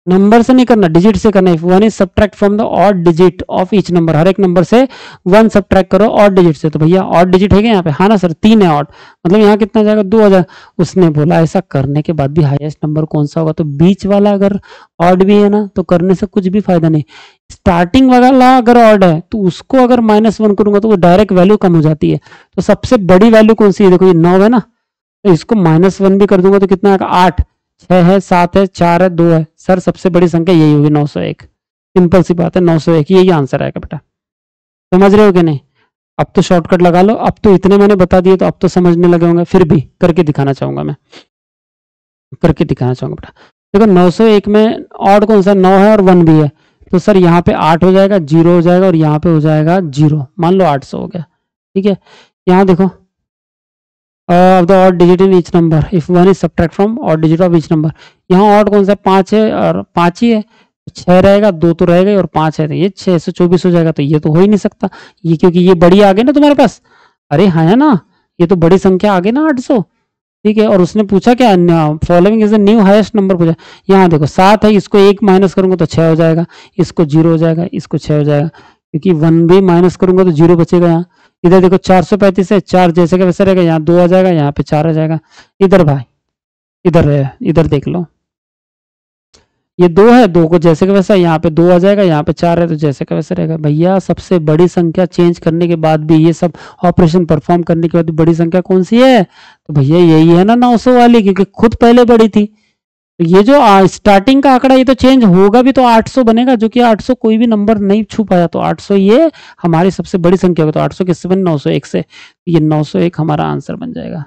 [SPEAKER 1] नंबर से नहीं करना, डिजिट से करना है। If 1 is subtract from the odd digit of each number, हर एक नंबर से 1 सब्ट्रैक्ट करो ऑड डिजिट से। तो भैया ऑड डिजिट है क्या यहाँ पे, हाँ ना सर, 3 है ऑड, मतलब यहाँ कितना जाएगा, 2 आ जाएगा। उसने बोला ऐसा करने के बाद भी हाईएस्ट नंबर कौन सा होगा, तो बीच वाला अगर ऑड भी है ना, तो करने से कुछ भी फायदा नहीं। स्टार्टिंग वाला अगर ऑड है तो उसको अगर -1 करूंगा तो वो डायरेक्ट वैल्यू कम हो जाती है। तो सबसे बड़ी वैल्यू कौन सी है, देखो ये 9 है ना, तो इसको -1 भी कर दूंगा तो कितना आएगा, 8, 6 है, 7 है, 4 है, 2 है। सर सबसे बड़ी संख्या यही होगी, 901। सिंपल सी बात है, 901 यही आंसर आएगा बेटा। समझ रहे हो कि नहीं। अब तो शॉर्टकट लगा लो, अब तो इतने मैंने बता दिए तो अब तो समझने लगे होंगे, फिर भी करके दिखाना चाहूंगा मैं, करके दिखाना चाहूंगा बेटा। देखो 901 में ऑड कौन सा, 9 है और 1 भी है, तो सर यहाँ पे 8 हो जाएगा, 0 हो जाएगा और यहाँ पे हो जाएगा 0, मान लो 800 हो गया। ठीक है, यहाँ देखो of the odd digit in each number if 1 is subtract from odd digit of each number, यहाँ odd कौन सा 5 है और 5 ही है, 6 रहेगा, 2 तो रहेगा और 5 है, तो ये 624 हो जाएगा। तो ये तो हो ही नहीं सकता, ये क्योंकि ये बड़ी आ गई ना तुम्हारे पास, अरे हाँ है ना, ये तो बड़ी संख्या आ गई ना 800। ठीक है, और उसने पूछा क्या, following is the new highest number पूछा। यहाँ देखो 7 है, इसको 1 माइनस करूंगा तो 6 हो जाएगा, इसको 0 हो जाएगा, इसको 6 हो जाएगा, क्योंकि 1 भी माइनस करूंगा तो 0 बचेगा यहाँ। इधर देखो 435 है, 4 जैसे का वैसे रहेगा, यहाँ 2 आ जाएगा, यहाँ पे 4 आ जाएगा। इधर भाई, इधर है, इधर देख लो, ये 2 है, 2 को जैसे का वैसा, यहाँ पे 2 आ जाएगा, यहाँ पे 4 है, तो जैसे का वैसा रहेगा। भैया सबसे बड़ी संख्या चेंज करने के बाद भी, ये सब ऑपरेशन परफॉर्म करने के बाद भी बड़ी संख्या कौन सी है, तो भैया यही है ना 900 वाली, क्योंकि खुद पहले बड़ी थी। तो ये जो स्टार्टिंग का आंकड़ा ये तो चेंज होगा भी तो 800 बनेगा, जो कि 800 कोई भी नंबर नहीं छू पाया, तो 800 ये हमारी सबसे बड़ी संख्या होगी। तो 800 किससे बने, 901 से, ये 901 हमारा आंसर बन जाएगा।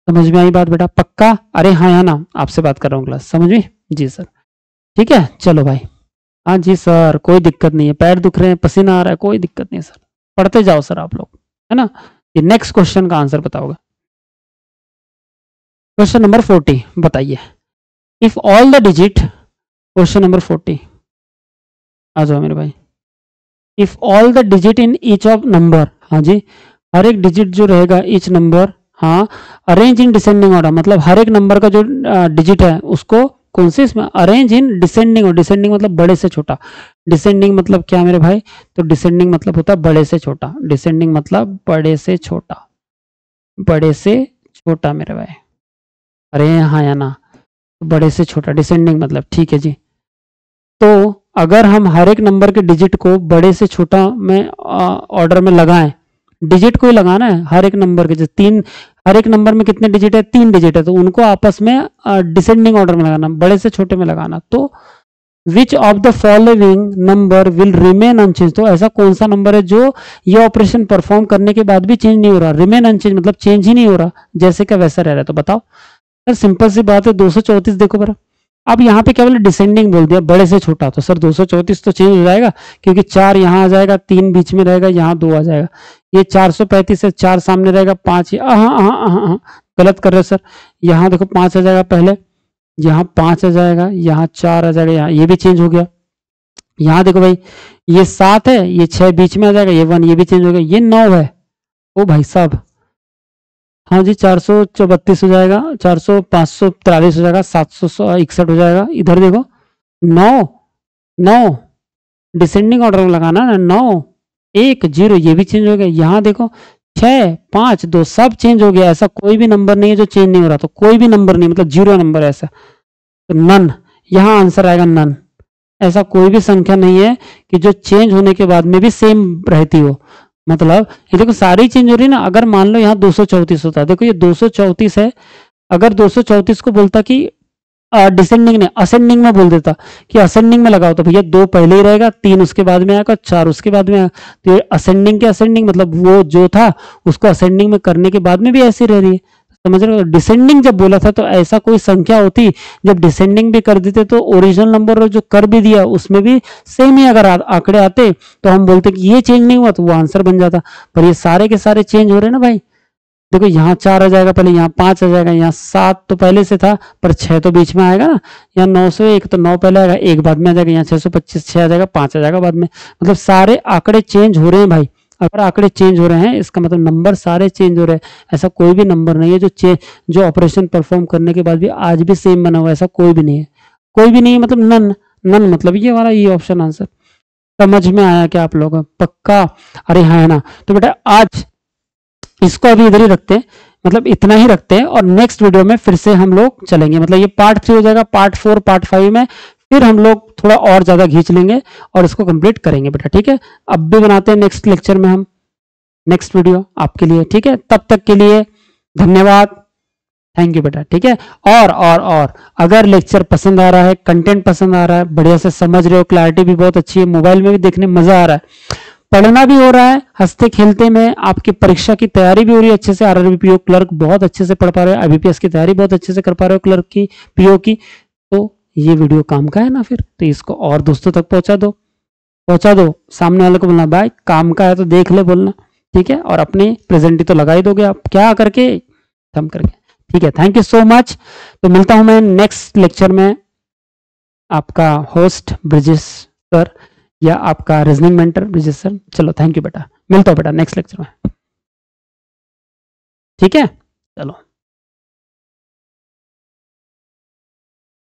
[SPEAKER 1] समझ में आई बात बेटा, पक्का। अरे हाँ है ना, आपसे बात कर रहा हूँ क्लास, समझ में। जी सर, ठीक है, चलो भाई। हाँ जी सर, कोई दिक्कत नहीं है, पैर दुख रहे हैं, पसीना आ रहा है, कोई दिक्कत नहीं है सर, पढ़ते जाओ सर आप लोग, है ना। ये नेक्स्ट क्वेश्चन का आंसर बताओगे। क्वेश्चन नंबर 40 बताइए। If all the digit, question number 40, आ जाओ मेरे भाई। If all the digit in each of number, हाँ जी, हर एक डिजिट जो रहेगा ईच नंबर, हाँ, अरेंज इन डिसेंडिंग ऑर्डर, मतलब हर एक नंबर का जो डिजिट है उसको कौन से इसमें अरेंज इन डिसेंडिंग, और डिसेंडिंग मतलब बड़े से छोटा, डिसेंडिंग मतलब क्या मेरे भाई, तो डिसेंडिंग मतलब होता है बड़े से छोटा, डिसेंडिंग मतलब बड़े से छोटा, बड़े से छोटा मेरे भाई। अरे हाँ या ना, तो बड़े से छोटा डिसेंडिंग मतलब, ठीक है जी। तो अगर हम हर एक नंबर के डिजिट को बड़े से छोटा में ऑर्डर में लगाएं, डिजिट को ही लगाना है हर एक नंबर के, जो तीन, हर एक नंबर में कितने डिजिट है, 3 डिजिट है, तो उनको आपस में डिसेंडिंग ऑर्डर में लगाना, बड़े से छोटे में लगाना। तो which of the following number will remain unchanged, तो ऐसा कौन सा नंबर है जो ये ऑपरेशन परफॉर्म करने के बाद भी चेंज नहीं हो रहा, रिमेन अनचेंज मतलब चेंज ही नहीं हो रहा, जैसे का वैसा रह रहा है। तो बताओ सर, सिंपल सी बात है, 234 देखो बरा। अब यहाँ पे केवल डिसेंडिंग बोल दिया, बड़े से छोटा, तो सर 234 तो चेंज हो जाएगा, क्योंकि 4 यहाँ आ जाएगा, 3 बीच में रहेगा, यहाँ 2 आ जाएगा। ये 435 है, 4 सामने रहेगा, 5 गलत कर रहे सर। यहाँ देखो 5 आ जाएगा पहले, यहाँ 5 आ जाएगा, यहाँ 4 आ जाएगा, यहाँ ये भी चेंज हो गया। यहाँ देखो भाई, ये 7 है, ये 6 बीच में आ जाएगा, ये 1, ये भी चेंज हो गया, ये 9 है। ओ भाई साहब, हाँ जी, 432 हो जाएगा, 543 हो जाएगा, 761 हो जाएगा। इधर देखो 9 9 डिसेंडिंग ऑर्डर में लगाना ना, 9 1 0, ये भी चेंज हो गया। यहाँ देखो 6 5 2, सब चेंज हो गया। ऐसा कोई भी नंबर नहीं है जो चेंज नहीं हो रहा, तो कोई भी नंबर नहीं, मतलब 0 नंबर है ऐसा, तो नन, यहाँ आंसर आएगा नन। ऐसा कोई भी संख्या नहीं है कि जो चेंज होने के बाद में भी सेम रहती हो। मतलब ये देखो सारी चेंज हो रही है ना। अगर मान लो यहाँ 234 होता है, देखो ये 234 है, अगर 234 को बोलता कि डिसेंडिंग ने असेंडिंग में बोल देता कि असेंडिंग में लगाओ, तो भैया 2 पहले ही रहेगा, 3 उसके बाद में आएगा, 4 उसके बाद में आएगा। तो ये असेंडिंग के असेंडिंग मतलब वो जो था उसको असेंडिंग में करने के बाद में भी ऐसी रह रही है, समझ रहे हो। डिसेंडिंग जब बोला था तो ऐसा कोई संख्या होती, जब डिसेंडिंग भी कर देते तो ओरिजिनल नंबर जो कर भी दिया उसमें भी सेम ही अगर आंकड़े आते तो हम बोलते कि ये चेंज नहीं हुआ, तो वो आंसर बन जाता। पर ये सारे के सारे चेंज हो रहे हैं ना भाई। देखो यहाँ 4 आ जाएगा पहले, यहाँ 5 आ जाएगा, यहाँ 7 तो पहले से था पर 6 तो बीच में आएगा ना, यहाँ 901 तो 9 पहले आएगा, 1 बाद में आ जाएगा, यहाँ 625 6 आ जाएगा, 5 आ जाएगा बाद में। मतलब सारे आंकड़े चेंज हो रहे हैं भाई। अगर आंकड़े चेंज हो रहे हैं इसका मतलब नंबर सारे चेंज हो रहे हैं। ऐसा कोई भी नंबर नहीं है जो ऑपरेशन परफॉर्म करने के बाद भी आज भी सेम बना हुआ, ऐसा कोई भी नहीं है, कोई भी नहीं है। मतलब नन, नन मतलब ये वाला, ये ऑप्शन आंसर। समझ में आया क्या आप लोगों को? पक्का? अरे हाँ है ना। तो बेटा आज इसको अभी इधर ही रखते हैं, मतलब इतना ही रखते हैं, और नेक्स्ट वीडियो में फिर से हम लोग चलेंगे। मतलब ये पार्ट 3 हो जाएगा, पार्ट 4 पार्ट 5 में फिर हम लोग थोड़ा और ज्यादा खींच लेंगे और इसको कंप्लीट करेंगे बेटा, ठीक है। अब भी बनाते हैं नेक्स्ट लेक्चर में हम नेक्स्ट वीडियो आपके लिए, ठीक है। तब तक के लिए धन्यवाद, थैंक यू बेटा, ठीक है। और अगर लेक्चर पसंद आ रहा है, कंटेंट पसंद आ रहा है, बढ़िया से समझ रहे हो, क्लैरिटी भी बहुत अच्छी है, मोबाइल में भी देखने में मजा आ रहा है, पढ़ना भी हो रहा है, हंसते खेलते में आपकी परीक्षा की तैयारी भी हो रही है अच्छे से, आरआरबी पीओ क्लर्क बहुत अच्छे से पढ़ पा रहे हो, आईबीपीएस की तैयारी बहुत अच्छे से कर पा रहे हो क्लर्क की, पीओ की, तो ये वीडियो काम का है ना फिर। तो इसको और दोस्तों तक पहुंचा दो, सामने वाले को बोलना भाई काम का है तो देख ले, बोलना, ठीक है। और अपनी प्रेजेंट तो लगा ही दोगे आप, क्या करके, थम करके, ठीक है। Thank you so much. तो मिलता हूं मैं नेक्स्ट लेक्चर में, आपका होस्ट ब्रिजेश सर या आपका रीजनिंग मेंटर ब्रिजेश सर। चलो थैंक यू बेटा, मिलता हूं बेटा नेक्स्ट लेक्चर में, ठीक है। चलो।